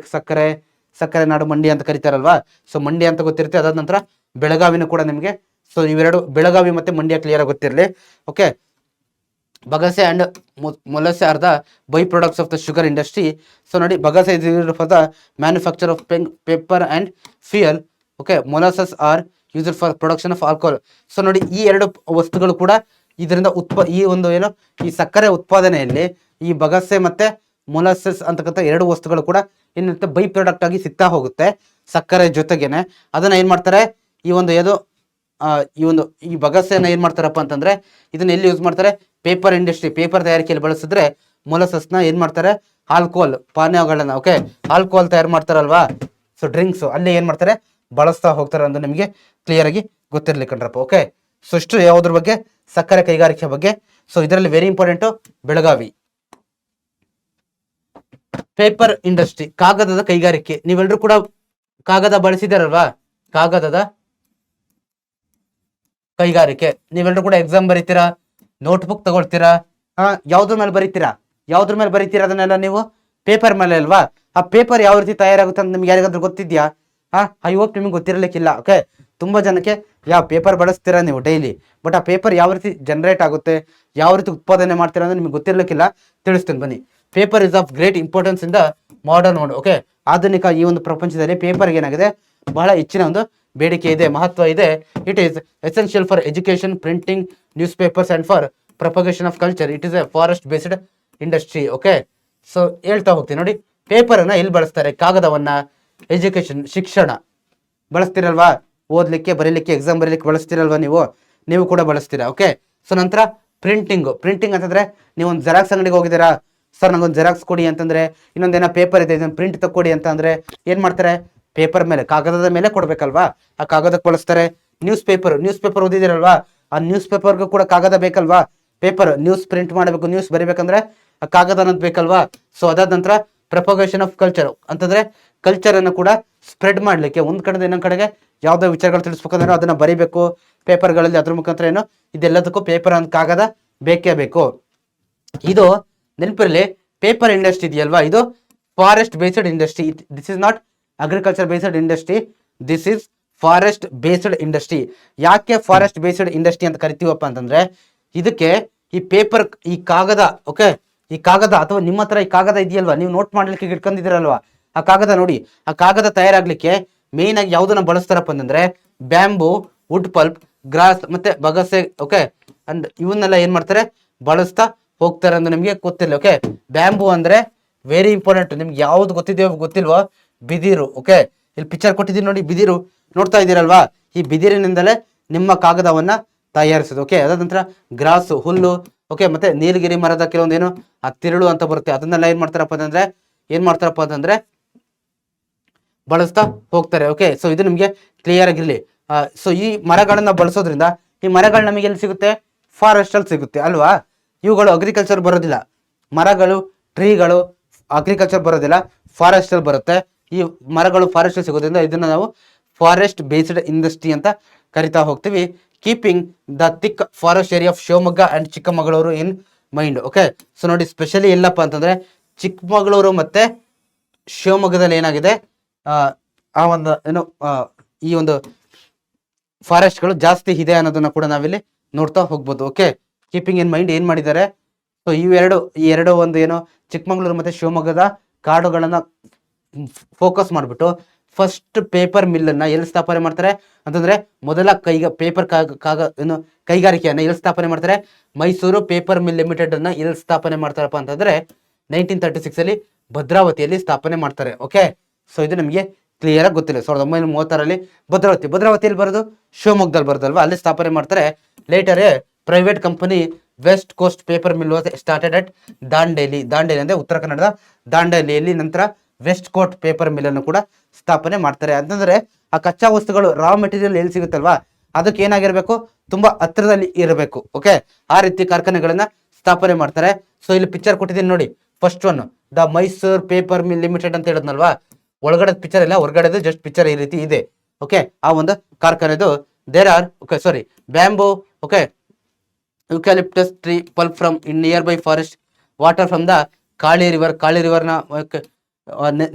ಸಕ್ಕರೆ ನಾಡು ಮಂಡ್ಯ ಅಂತ ಕರೀತಾರಲ್ವಾ. ಸೊ ಮಂಡ್ಯ ಅಂತ ಗೊತ್ತಿರುತ್ತೆ. ಅದಾದ ನಂತರ ಬೆಳಗಾವಿನೂ ಕೂಡ ನಿಮಗೆ, ಸೊ ಇವೆರಡು ಬೆಳಗಾವಿ ಮತ್ತೆ ಮಂಡ್ಯ ಕ್ಲಿಯರ್ ಆಗಿ ಗೊತ್ತಿರಲಿ. Bagasse and molasses are the by products of the sugar industry. So ನೋಡಿ bagasse is used for the manufacture of paper and fuel. Molasses are used for production of alcohol. So ನೋಡಿ ಈ 2 ವಸ್ತುಗಳು ಕೂಡ ಇದರಿಂದ ಈ ಸಕ್ಕರೆ ಉತ್ಪಾದನೆಯಲ್ಲಿ ಈ ಬಗಸೆ ಮತ್ತೆ ಮೊಲಾಸಸ್ ಅಂತಕ್ಕಂಥ 2 ವಸ್ತುಗಳು ಕೂಡ ಏನಿರುತ್ತೆ ಬೈ ಪ್ರಾಡಕ್ಟ್ ಆಗಿ ಸಿಗ್ತಾ ಹೋಗುತ್ತೆ ಸಕ್ಕರೆ ಜೊತೆಗೇನೆ. ಅದನ್ನ ಏನ್ ಮಾಡ್ತಾರೆ, ಈ ಬಗಸೆಯನ್ನ ಏನ್ ಮಾಡ್ತಾರಪ್ಪ ಅಂತಂದ್ರೆ ಇದನ್ನ ಎಲ್ಲಿ ಯೂಸ್ ಮಾಡ್ತಾರೆ, ಪೇಪರ್ ಇಂಡಸ್ಟ್ರಿ, ಪೇಪರ್ ತಯಾರಿಕೆಯಲ್ಲಿ ಬಳಸಿದ್ರೆ ಮೊಲಸಸ್ನ ಏನ್ ಮಾಡ್ತಾರೆ, ಆಲ್ಕೋಹಾಲ್ ಪಾನೀಯಗಳನ್ನ, ಓಕೆ, ಆಲ್ಕೋಹಾಲ್ ತಯಾರು ಮಾಡ್ತಾರಲ್ವಾ, ಸೊ ಡ್ರಿಂಕ್ಸ್, ಅಲ್ಲಿ ಏನ್ ಮಾಡ್ತಾರೆ, ಬಳಸ್ತಾ ಹೋಗ್ತಾರೆ ಅಂತ ನಿಮಗೆ ಕ್ಲಿಯರ್ ಆಗಿ ಗೊತ್ತಿರ್ಲಿ ಕಣ್ರಪ್ಪ. ಓಕೆ, ಸೊ ಇಷ್ಟು ಯಾವುದ್ರ ಬಗ್ಗೆ, ಸಕ್ಕರೆ ಕೈಗಾರಿಕೆ ಬಗ್ಗೆ. ಸೊ ಇದರಲ್ಲಿ very important Belagavi. Paper industry, ಕಾಗದದ ಕೈಗಾರಿಕೆ. ನೀವೆಲ್ಲರೂ ಕೂಡ ಕಾಗದ ಬಳಸಿದಾರಲ್ವಾ, ಕಾಗದದ ಕೈಗಾರಿಕೆ. ನೀವೆಲ್ಲರೂ ಕೂಡ ಎಕ್ಸಾಮ್ ಬರೀತೀರಾ, ನೋಟ್ಬುಕ್ ತಗೊಳ್ತೀರಾ, ಯಾವ್ದ್ರ ಮೇಲೆ ಬರೀತೀರಾ, ಯಾವ್ದ್ರ ಮೇಲೆ ಬರೀತೀರಾ ಅದನ್ನೆಲ್ಲ ನೀವು ಪೇಪರ್ ಮೇಲೆ ಅಲ್ವಾ. ಆ ಪೇಪರ್ ಯಾವ ರೀತಿ ತಯಾರಾಗುತ್ತೆ ಅಂತ ನಿಮ್ಗೆ ಯಾರಿಗಾದ್ರೂ ಗೊತ್ತಿದ್ಯಾ? ಐ ಹೋಪ್ ನಿಮ್ಗೆ ಗೊತ್ತಿರಲಿಕ್ಕಿಲ್ಲ. ಓಕೆ, ತುಂಬಾ ಜನಕ್ಕೆ ಯಾವ ಪೇಪರ್ ಬಳಸ್ತೀರಾ ನೀವು ಡೈಲಿ, ಬಟ್ ಆ ಪೇಪರ್ ಯಾವ ರೀತಿ ಜನರೇಟ್ ಆಗುತ್ತೆ, ಯಾವ ರೀತಿ ಉತ್ಪಾದನೆ ಮಾಡ್ತೀರಾ ಅಂದ್ರೆ ನಿಮ್ಗೆ ಗೊತ್ತಿರಲಿಕ್ಕಿಲ್ಲ. ತಿಳಿಸ್ತೀನಿ ಬನ್ನಿ. Paper is of great importance in the modern world. Okay, ಆಧುನಿಕ ಈ ಒಂದು ಪ್ರಪಂಚದಲ್ಲಿ ಪೇಪರ್ಗೆ ಏನಾಗಿದೆ, ಬಹಳ ಹೆಚ್ಚಿನ ಒಂದು ಬೇಡಿಕೆ ಇದೆ, ಮಹತ್ವ ಇದೆ. It is essential for education, printing news papers and for propagation of culture. It is A forest based industry. Okay, so ಹೇಳ್ತಾ ಹೋಗ್ತೀನಿ ನೋಡಿ. ಪೇಪರ್ ಅನ್ನ ಎಲ್ಲಿ ಬಳಸ್ತಾರೆ, ಕಾಗದವನ್ನ ಎಜುಕೇಶನ್, ಶಿಕ್ಷಣ ಬಳಸ್ತಿರಲ್ವಾ, ಓದ್ಲಿಕ್ಕೆ ಬರೀಲಿಕ್ಕೆ ಎಕ್ಸಾಮ್ ಬರೀಲಿಕ್ಕೆ ಬಳಸ್ತಿರಲ್ವಾ, ನೀವು ಕೂಡ ಬಳಸ್ತೀರಾ. ಓಕೆ, ಸೊ ನಂತರ ಪ್ರಿಂಟಿಂಗ್ ಅಂತಂದ್ರೆ ನೀವು ಒಂದು ಜೆರಾಕ್ಸ್ ಅಂಗಡಿಗೆ ಹೋಗಿದ್ದೀರಾ, ಸರ್ ನಂಗೊಂದು ಜೆರಾಕ್ಸ್ ಕೊಡಿ ಅಂತಂದ್ರೆ, ಇನ್ನೊಂದೇನೋ ಪೇಪರ್ ಇದೆ ಇದನ್ನ ಪ್ರಿಂಟ್ ತಕ್ಕೊಡಿ ಅಂತ ಅಂದ್ರೆ ಏನ್ ಮಾಡ್ತಾರೆ, ಪೇಪರ್ ಮೇಲೆ, ಕಾಗದದ ಮೇಲೆ ಕೊಡ್ಬೇಕಲ್ವಾ, ಆ ಕಾಗದಕ್ಕೆ ಬಳಸ್ತಾರೆ. ನ್ಯೂಸ್ ಪೇಪರ್ ಓದಿದಿರಲ್ವಾ, ಆ ನ್ಯೂಸ್ ಪೇಪರ್ಗೂ ಕೂಡ ಕಾಗದ ಬೇಕಲ್ವಾ, ಪೇಪರ್ ನ್ಯೂಸ್ ಪ್ರಿಂಟ್ ಮಾಡಬೇಕು, ನ್ಯೂಸ್ ಬರಿಬೇಕಂದ್ರೆ ಆ ಕಾಗದ ಅನ್ನೋದು ಬೇಕಲ್ವಾ. ಸೊ ಅದಾದ ನಂತರ ಪ್ರೊಪಗೇಷನ್ ಆಫ್ ಕಲ್ಚರ್ ಅಂತಂದ್ರೆ ಕಲ್ಚರ್ ಅನ್ನು ಕೂಡ ಸ್ಪ್ರೆಡ್ ಮಾಡ್ಲಿಕ್ಕೆ, ಒಂದ್ ಕಡೆಯಿಂದ ಇನ್ನೊಂದ್ ಕಡೆಗೆ ಯಾವ್ದೋ ವಿಚಾರಗಳು ತಿಳಿಸ್ಬೇಕಂದ್ರೆ ಅದನ್ನ ಬರಿಬೇಕು ಪೇಪರ್ಗಳಲ್ಲಿ, ಅದ್ರ ಮುಖಾಂತರ ಏನು, ಇದೆಲ್ಲದಕ್ಕೂ ಪೇಪರ್ ಅಂತ ಕಾಗದ ಬೇಕೇ ಬೇಕು. ಇದು ನೆನಪಿರಲಿ, ಪೇಪರ್ ಇಂಡಸ್ಟ್ರಿ ಇದೆಯಲ್ವಾ, ಇದು forest based industry. This is not agriculture based industry, this is forest based industry. ಯಾಕೆ ಫಾರೆಸ್ಟ್ ಬೇಸ್ಡ್ ಇಂಡಸ್ಟ್ರಿ ಅಂತ ಕರಿತೀವಪ್ಪ ಅಂತಂದ್ರೆ, ಇದಕ್ಕೆ ಈ ಪೇಪರ್, ಈ ಕಾಗದ, ಓಕೆ, ಈ ಕಾಗದ ಅಥವಾ ನಿಮ್ಮ ಹತ್ರ ಈ ಕಾಗದ ಇದೆಯಲ್ವಾ, ನೀವು ನೋಟ್ ಮಾಡ್ಲಿಕ್ಕೆ ಇಟ್ಕೊಂಡಿದ್ದೀರಲ್ವಾ, ಆ ಕಾಗದ ನೋಡಿ, ಆ ಕಾಗದ ತಯಾರಾಗ್ಲಿಕ್ಕೆ ಮೇನ್ ಆಗಿ ಯಾವ್ದನ್ನ ಬಳಸ್ತಾರಪ್ಪ ಅಂತಂದ್ರೆ ಬ್ಯಾಂಬೂ, ವುಡ್ ಪಲ್ಪ್, ಗ್ರಾಸ್ ಮತ್ತೆ ಬಗಸೆ. ಓಕೆ, ಅಂಡ್ ಇವನ್ನೆಲ್ಲ ಏನ್ ಮಾಡ್ತಾರೆ, ಬಳಸ್ತಾ ಹೋಗ್ತಾರೆ ಅಂತ ನಿಮ್ಗೆ ಗೊತ್ತಿಲ್ಲ. ಓಕೆ, ಬ್ಯಾಂಬೂ ಅಂದ್ರೆ ವೆರಿ ಇಂಪಾರ್ಟೆಂಟ್, ನಿಮ್ಗೆ ಯಾವ್ದು ಗೊತ್ತಿದೆಯೋ ಗೊತ್ತಿಲ್ವೋ, ಬಿದಿರು. ಓಕೆ, ಇಲ್ಲಿ ಪಿಕ್ಚರ್ ಕೊಟ್ಟಿದ್ದೀನಿ ನೋಡಿ, ಬಿದಿರು ನೋಡ್ತಾ ಇದ್ದೀರಲ್ವಾ, ಈ ಬಿದಿರಿನಿಂದಲೇ ನಿಮ್ಮ ಕಾಗದವನ್ನ ತಯಾರಿಸೋದು. ಓಕೆ, ಅದಾದ ನಂತರ ಗ್ರಾಸು, ಹುಲ್ಲು. ಓಕೆ, ಮತ್ತೆ ನೀಲಗಿರಿ ಮರದ ಕೆಲವೊಂದು ಏನು ಆ ತಿರುಳು ಅಂತ ಬರುತ್ತೆ, ಅದನ್ನೆಲ್ಲ ಏನ್ ಮಾಡ್ತಾರಪ್ಪ ಅಂತಂದ್ರೆ ಬಳಸ್ತಾ ಹೋಗ್ತಾರೆ. ಓಕೆ, ಸೊ ಇದು ನಿಮ್ಗೆ ಕ್ಲಿಯರ್ ಆಗಿರ್ಲಿ. ಸೊ ಈ ಮರಗಳನ್ನ ಬಳಸೋದ್ರಿಂದ, ಈ ಮರಗಳು ನಮಗೆ ಎಲ್ಲಿ ಸಿಗುತ್ತೆ, ಫಾರೆಸ್ಟ್ ಅಲ್ಲಿ ಸಿಗುತ್ತೆ ಅಲ್ವಾ. ಇವುಗಳು ಅಗ್ರಿಕಲ್ಚರ್ ಬರೋದಿಲ್ಲ, ಮರಗಳು, ಟ್ರೀಗಳು ಅಗ್ರಿಕಲ್ಚರ್ ಬರೋದಿಲ್ಲ, ಫಾರೆಸ್ಟ್ ಅಲ್ಲಿ ಬರುತ್ತೆ. ಈ ಮರಗಳು ಫಾರೆಸ್ಟ್ ಅಲ್ಲಿ ಸಿಗೋದ್ರಿಂದ ಇದನ್ನ ನಾವು ಫಾರೆಸ್ಟ್ ಬೇಸ್ಡ್ ಇಂಡಸ್ಟ್ರಿ ಅಂತ ಕರಿತಾ ಹೋಗ್ತೀವಿ. Keeping the thick forest area of Shivamogga and Chikkamagaluru in mind. Okay, so ನೋಡಿ, ಸ್ಪೆಷಲಿ ಎಲ್ಲಪ್ಪ ಅಂತಂದ್ರೆ ಚಿಕ್ಕಮಗಳೂರು ಮತ್ತೆ ಶಿವಮೊಗ್ಗದಲ್ಲಿ ಏನಾಗಿದೆ, ಆ ಒಂದು ಏನು ಈ ಒಂದು ಫಾರೆಸ್ಟ್ಗಳು ಜಾಸ್ತಿ ಇದೆ ಅನ್ನೋದನ್ನ ಕೂಡ ನಾವಿಲ್ಲಿ ನೋಡ್ತಾ ಹೋಗ್ಬೋದು. ಓಕೆ, ಕೀಪಿಂಗ್ ಇನ್ ಮೈಂಡ್ ಏನ್ ಮಾಡಿದ್ದಾರೆ, ಸೊ ಈ ಎರಡು ಒಂದು ಏನು ಚಿಕ್ಕಮಗಳೂರು ಮತ್ತೆ ಶಿವಮೊಗ್ಗದ ಕಾಡುಗಳನ್ನ ಫೋಕಸ್ ಮಾಡಿಬಿಟ್ಟು ಫಸ್ಟ್ ಪೇಪರ್ ಮಿಲ್ಲನ್ನ ಎಲ್ಲಿ ಸ್ಥಾಪನೆ ಮಾಡ್ತಾರೆ ಅಂತಂದ್ರೆ, ಮೊದಲ ಪೇಪರ್ ಏನು ಕೈಗಾರಿಕೆಯನ್ನ ಎಲ್ಲಿ ಸ್ಥಾಪನೆ ಮಾಡ್ತಾರೆ, ಮೈಸೂರು ಪೇಪರ್ ಮಿಲ್ ಲಿಮಿಟೆಡ್ ಅನ್ನ ಎಲ್ಲಿ ಸ್ಥಾಪನೆ ಮಾಡ್ತಾರಪ್ಪ ಅಂತಂದ್ರೆ 1936 ಅಲ್ಲಿ ಭದ್ರಾವತಿಯಲ್ಲಿ ಸ್ಥಾಪನೆ ಮಾಡ್ತಾರೆ. ಓಕೆ, ಸೊ ಇದು ನಿಮಗೆ ಕ್ಲಿಯರ್ ಆಗಿ ಗೊತ್ತಿಲ್ಲ. 1936 ಭದ್ರಾವತಿಯಲ್ಲಿ ಬರೋದು, ಶಿವಮೊಗ್ಗದಲ್ಲಿ ಬರೋದಲ್ವಾ, ಅಲ್ಲಿ ಸ್ಥಾಪನೆ ಮಾಡ್ತಾರೆ. Later private company West coast paper Mill was started at Dandeli ಅಂದ್ರೆ ಉತ್ತರ ಕನ್ನಡದ ದಾಂಡೇಲಿಯಲ್ಲಿ. ನಂತರ ವೆಸ್ಟ್ ಕೋಸ್ಟ್ ಪೇಪರ್ ಮಿಲ್ ಅನ್ನು ಕೂಡ ಸ್ಥಾಪನೆ ಮಾಡ್ತಾರೆ. ಅಂತಂದ್ರೆ ಆ ಕಚ್ಚಾ ವಸ್ತುಗಳು, ರಾ ಮೆಟೀರಿಯಲ್ ಎಲ್ಲಿ ಸಿಗುತ್ತಲ್ವಾ, ಅದಕ್ಕೆ ಏನಾಗಿರ್ಬೇಕು, ತುಂಬಾ ಹತ್ತಿರದಲ್ಲಿ ಇರಬೇಕು. ಓಕೆ, ಆ ರೀತಿ ಕಾರ್ಖಾನೆಗಳನ್ನ ಸ್ಥಾಪನೆ ಮಾಡ್ತಾರೆ. ಸೊ ಇಲ್ಲಿ ಪಿಕ್ಚರ್ ಕೊಟ್ಟಿದ್ದೀನಿ ನೋಡಿ, first one the Mysore paper mill limited ಅಂತ ಹೇಳಿದ್ನಲ್ವಾ, ಒಳಗಡೆ ಪಿಕ್ಚರ್ ಇಲ್ಲ, ಹೊರಗಡೆದು ಜಸ್ಟ್ ಪಿಕ್ಚರ್ ಈ ರೀತಿ ಇದೆ. ಓಕೆ, ಆ ಒಂದು ಕಾರ್ಖಾನೆದು bamboo, okay, eucalyptus tree pulp from in nearby forest, water from the Kali ರಿವರ್ನ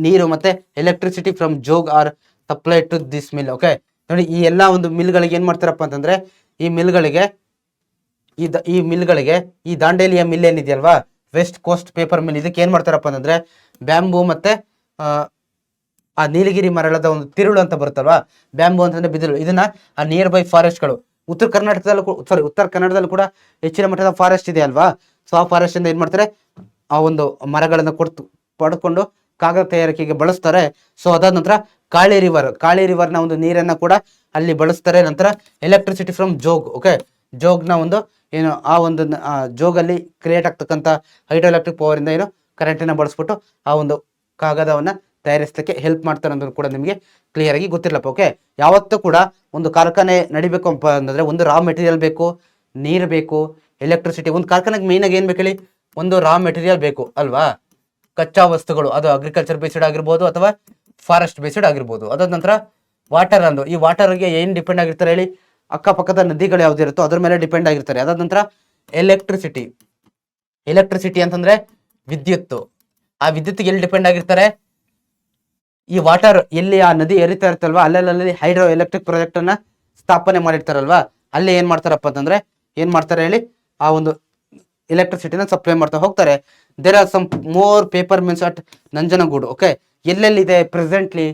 ನೀರು ಮತ್ತೆ electricity from Jog are supply to this mill. Okay, ನೋಡಿ, ಈ ಎಲ್ಲಾ ಒಂದು ಮಿಲ್ಗಳಿಗೆ ಏನ್ ಮಾಡ್ತಾರಪ್ಪ ಅಂತಂದ್ರೆ, ಈ ಮಿಲ್ಗಳಿಗೆ ಈ ದಾಂಡೇಲಿಯ ಮಿಲ್ ಏನಿದೆಯಲ್ವಾ, ವೆಸ್ಟ್ ಕೋಸ್ಟ್ ಪೇಪರ್ ಮಿಲ್, ಇದಕ್ಕೆ ಏನ್ ಮಾಡ್ತಾರಪ್ಪ ಅಂತಂದ್ರೆ ಬ್ಯಾಂಬೂ ಮತ್ತೆ ಆ ನೀಲಗಿರಿ ಮರಳದ ಒಂದು ತಿರುಳು ಅಂತ ಬರುತ್ತಲ್ವಾ, ಬ್ಯಾಂಬೂ ಅಂತಂದ್ರೆ ಬಿದಿರು, ಇದನ್ನ ಆ ನಿಯರ್ ಬೈ ಫಾರೆಸ್ಟ್ಗಳು, ಉತ್ತರ ಕನ್ನಡದಲ್ಲೂ ಕೂಡ ಹೆಚ್ಚಿನ ಮಟ್ಟದ ಫಾರೆಸ್ಟ್ ಇದೆ ಅಲ್ವಾ. ಸೊ ಆ ಫಾರೆಸ್ಟ್ ಇಂದ ಏನ್ ಮಾಡ್ತಾರೆ, ಆ ಒಂದು ಮರಗಳನ್ನ ಪಡ್ಕೊಂಡು ಕಾಗದ ತಯಾರಿಕೆಗೆ ಬಳಸ್ತಾರೆ. ಸೊ ಅದಾದ ನಂತರ ಕಾಳಿ ರಿವರ್ನ ಒಂದು ನೀರನ್ನ ಕೂಡ ಅಲ್ಲಿ ಬಳಸ್ತಾರೆ. ನಂತರ ಎಲೆಕ್ಟ್ರಿಸಿಟಿ ಫ್ರಮ್ ಜೋಗ್, ಓಕೆ, ಜೋಗ್ನ ಒಂದು ಏನು ಆ ಒಂದು ಜೋಗಲ್ಲಿ ಕ್ರಿಯೇಟ್ ಆಗ್ತಕ್ಕಂಥ ಹೈಡ್ರೋ ಎಲೆಕ್ಟ್ರಿಕ್ ಪವರ್ ಇಂದ ಏನು ಕರೆಂಟನ್ನು ಬಳಸ್ಬಿಟ್ಟು ಆ ಒಂದು ಕಾಗದವನ್ನ ತಯಾರಿಸಲಿಕ್ಕೆ ಹೆಲ್ಪ್ ಮಾಡ್ತಾರೆ ಅನ್ನೋದು ಕೂಡ ನಿಮಗೆ ಕ್ಲಿಯರ್ ಆಗಿ ಗೊತ್ತಿರಲಪ್ಪ. ಓಕೆ, ಯಾವತ್ತೂ ಕೂಡ ಒಂದು ಕಾರ್ಖಾನೆ ನಡಿಬೇಕು ಅಂತ ಅಂತಂದ್ರೆ ಒಂದು ರಾ ಮೆಟೀರಿಯಲ್ ಬೇಕು, ನೀರು ಬೇಕು, ಎಲೆಕ್ಟ್ರಿಸಿಟಿ. ಒಂದು ಕಾರ್ಖಾನೆಗೆ ಮೇನ್ ಆಗಿ ಏನ್ ಬೇಕು ಹೇಳಿ, ಒಂದು ರಾ ಮೆಟೀರಿಯಲ್ ಬೇಕು ಅಲ್ವಾ, ಕಚ್ಚಾ ವಸ್ತುಗಳು. ಅದು ಅಗ್ರಿಕಲ್ಚರ್ ಬೇಸ್ಡ್ ಆಗಿರ್ಬೋದು ಅಥವಾ ಫಾರೆಸ್ಟ್ ಬೇಸ್ಡ್ ಆಗಿರ್ಬೋದು. ಅದಾದ ನಂತರ ವಾಟರ್ ಅಂದು, ಈ ವಾಟರ್ಗೆ ಏನ್ ಡಿಪೆಂಡ್ ಆಗಿರ್ತಾರೆ ಹೇಳಿ, ಅಕ್ಕಪಕ್ಕದ ನದಿಗಳು ಯಾವ್ದಿರುತ್ತೋ ಅದ್ರ ಮೇಲೆ ಡಿಪೆಂಡ್ ಆಗಿರ್ತಾರೆ. ಅದಾದ ನಂತರ ಎಲೆಕ್ಟ್ರಿಸಿಟಿ. ಎಲೆಕ್ಟ್ರಿಸಿಟಿ ಅಂತಂದ್ರೆ ವಿದ್ಯುತ್. ಆ ವಿದ್ಯುತ್ಗೆ ಎಲ್ಲಿ ಡಿಪೆಂಡ್ ಆಗಿರ್ತಾರೆ, ಈ ವಾಟರ್ ಎಲ್ಲಿ ಆ ನದಿ ಎರಿತಾ ಇರ್ತಲ್ವಾ ಅಲ್ಲೆಲ್ಲಿ ಹೈಡ್ರೋ ಎಲೆಕ್ಟ್ರಿಕ್ ಪ್ರಾಜೆಕ್ಟ್ ಅನ್ನ ಸ್ಥಾಪನೆ ಮಾಡಿರ್ತಾರಲ್ವಾ, ಅಲ್ಲಿ ಏನ್ ಮಾಡ್ತಾರಪ್ಪ ಅಂತಂದ್ರೆ ಏನ್ ಮಾಡ್ತಾರೆ ಹೇಳಿ, ಆ ಒಂದು ಎಲೆಕ್ಟ್ರಿಸಿಟಿನ ಸಪ್ಲೈ ಮಾಡ್ತಾ ಹೋಗ್ತಾರೆ. There are some more paper mills at Nanjangud. Okay, ಎಲ್ಲೆಲ್ಲಿದೆ ಪ್ರೆಸೆಂಟ್ಲಿ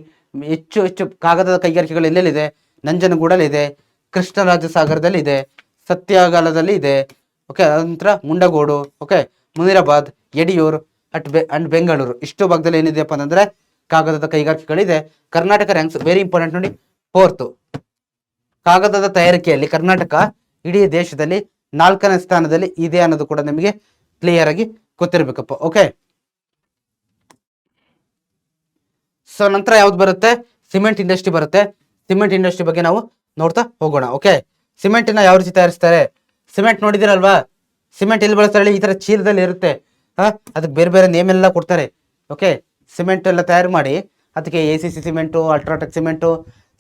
ಹೆಚ್ಚು ಹೆಚ್ಚು ಕಾಗದದ ಕೈಗಾರಿಕೆಗಳು ಎಲ್ಲೆಲ್ಲಿದೆ, ನಂಜನಗೂಡಲ್ಲಿ ಇದೆ, ಕೃಷ್ಣರಾಜಸಾಗರದಲ್ಲಿ ಇದೆ, ಸತ್ಯಾಗಾಲದಲ್ಲಿ ಇದೆ. ಓಕೆ, ನಂತರ ಮುಂಡಗೋಡು, ಓಕೆ, ಮುನಿರಾಬಾದ್, ಯಡಿಯೂರ್ ಅಂಡ್ ಬೆಂಗಳೂರು. ಇಷ್ಟು ಭಾಗದಲ್ಲಿ ಏನಿದೆಯಪ್ಪ ಅಂತಂದ್ರೆ ಕಾಗದದ ಕೈಗಾರಿಕೆಗಳಿದೆ. ಕರ್ನಾಟಕ ರ್ಯಾಂಕ್ಸ್ ವೆರಿ ಇಂಪಾರ್ಟೆಂಟ್ ನೋಡಿ, 4th. ಕಾಗದದ ತಯಾರಿಕೆಯಲ್ಲಿ ಕರ್ನಾಟಕ ಇಡೀ ದೇಶದಲ್ಲಿ 4ನೇ ಸ್ಥಾನದಲ್ಲಿ ಇದೆ ಅನ್ನೋದು ಕೂಡ ನಿಮಗೆ ಕ್ಲಿಯರ್ ಆಗಿ ಗೊತ್ತಿರ್ಬೇಕಪ್ಪ. ಓಕೆ, ಸೊ ನಂತರ ಯಾವ್ದು ಬರುತ್ತೆ, ಸಿಮೆಂಟ್ ಇಂಡಸ್ಟ್ರಿ ಬರುತ್ತೆ. ಸಿಮೆಂಟ್ ಇಂಡಸ್ಟ್ರಿ ಬಗ್ಗೆ ನಾವು ನೋಡ್ತಾ ಹೋಗೋಣ. ಓಕೆ, ಸಿಮೆಂಟಿನ ಯಾವ ರೀತಿ ತಯಾರಿಸ್ತಾರೆ, ಸಿಮೆಂಟ್ ನೋಡಿದಿರಲ್ವಾ, ಸಿಮೆಂಟ್ ಎಲ್ಲಿ ಬಳಸ್ತಾರೆ, ಈ ತರ ಚೀಲದಲ್ಲಿ ಇರುತ್ತೆ. ಅದಕ್ಕೆ ಬೇರೆ ಬೇರೆ ನೇಮ್ ಎಲ್ಲ ಕೊಡ್ತಾರೆ. ಓಕೆ, ಸಿಮೆಂಟ್ ಎಲ್ಲ ತಯಾರು ಮಾಡಿ ಅದಕ್ಕೆ ACC cement, UltraTech cement,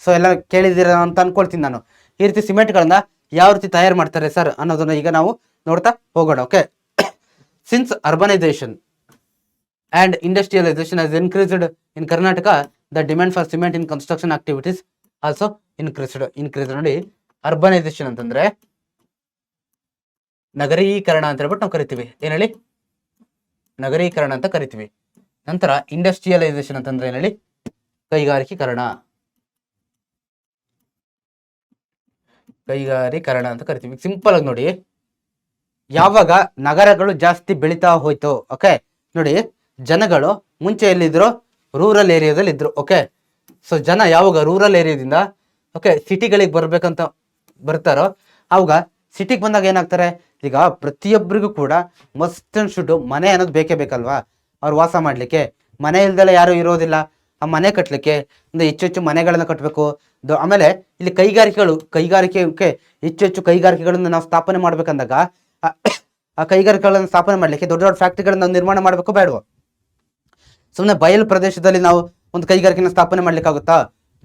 so ಎಲ್ಲ ಕೇಳಿದ್ದೀರ ಅಂತ ಅನ್ಕೊಳ್ತೀನಿ ನಾನು. ಈ ರೀತಿ ಸಿಮೆಂಟ್ಗಳನ್ನ ಯಾವ ರೀತಿ ತಯಾರು ಮಾಡ್ತಾರೆ ಸರ್ ಅನ್ನೋದನ್ನ ಈಗ ನಾವು ನೋಡ್ತಾ ಹೋಗೋಣ. Okay, since urbanisation and industrialization has increased in Karnataka, the demand for cement in construction activities also increased ನೋಡಿ. ಅರ್ಬನೈಸೇಷನ್ ಅಂತಂದ್ರೆ ನಗರೀಕರಣ ಅಂತ ಹೇಳ್ಬಿಟ್ಟು ನಾವು ಕರಿತೀವಿ. ಏನ್ ಹೇಳಿ, ನಗರೀಕರಣ ಅಂತ ಕರಿತೀವಿ. ನಂತರ ಇಂಡಸ್ಟ್ರಿಯಲೈಸೇಷನ್ ಅಂತಂದ್ರೆ ಏನ್ ಹೇಳಿ, ಕೈಗಾರಿಕೀಕರಣ ಅಂತ ಕರಿತೀವಿ. ಸಿಂಪಲ್ ಆಗಿ ನೋಡಿ, ಯಾವಾಗ ನಗರಗಳು ಜಾಸ್ತಿ ಬೆಳೀತಾ ಹೋಯ್ತು, ಓಕೆ ನೋಡಿ, ಜನಗಳು ಮುಂಚೆ ಎಲ್ಲಿದ್ರು, ರೂರಲ್ ಏರಿಯಾದಲ್ಲಿ ಇದ್ರು. ಓಕೆ, ಸೊ ಜನ ಯಾವಾಗ ರೂರಲ್ ಏರಿಯಾದಿಂದ ಓಕೆ ಸಿಟಿಗಳಿಗೆ ಬರ್ಬೇಕಂತ ಬರ್ತಾರೋ ಅವಾಗ ಸಿಟಿಗೆ ಬಂದಾಗ ಏನಾಗ್ತಾರೆ, ಈಗ ಪ್ರತಿಯೊಬ್ಬರಿಗೂ ಕೂಡ ಮಸ್ಟ್ ಅಂಡ್ ಶುಡ್ ಮನೆ ಅನ್ನೋದು ಬೇಕೇ ಬೇಕಲ್ವಾ, ಅವ್ರು ವಾಸ ಮಾಡ್ಲಿಕ್ಕೆ. ಮನೆ ಇಲ್ದೆಲ್ಲ ಯಾರು ಇರೋದಿಲ್ಲ. ಆ ಮನೆ ಕಟ್ಟಲಿಕ್ಕೆ ಒಂದು ಹೆಚ್ಚು ಹೆಚ್ಚು ಮನೆಗಳನ್ನ ಕಟ್ಟಬೇಕು. ಆಮೇಲೆ ಇಲ್ಲಿ ಕೈಗಾರಿಕೆ ಹೆಚ್ಚು ಹೆಚ್ಚು ಕೈಗಾರಿಕೆಗಳನ್ನ ನಾವು ಸ್ಥಾಪನೆ ಮಾಡ್ಬೇಕಂದಾಗ ಆ ಕೈಗಾರಿಕೆಗಳನ್ನ ಸ್ಥಾಪನೆ ಮಾಡ್ಲಿಕ್ಕೆ ದೊಡ್ಡ ದೊಡ್ಡ ಫ್ಯಾಕ್ಟ್ರಿಗಳನ್ನ ನಾವು ನಿರ್ಮಾಣ ಮಾಡಬೇಕು ಬೇಡವಾ? ಸುಮ್ಮನೆ ಬಯಲು ಪ್ರದೇಶದಲ್ಲಿ ನಾವು ಒಂದು ಕೈಗಾರಿಕೆನ ಸ್ಥಾಪನೆ ಮಾಡ್ಲಿಕ್ಕಾಗುತ್ತಾ?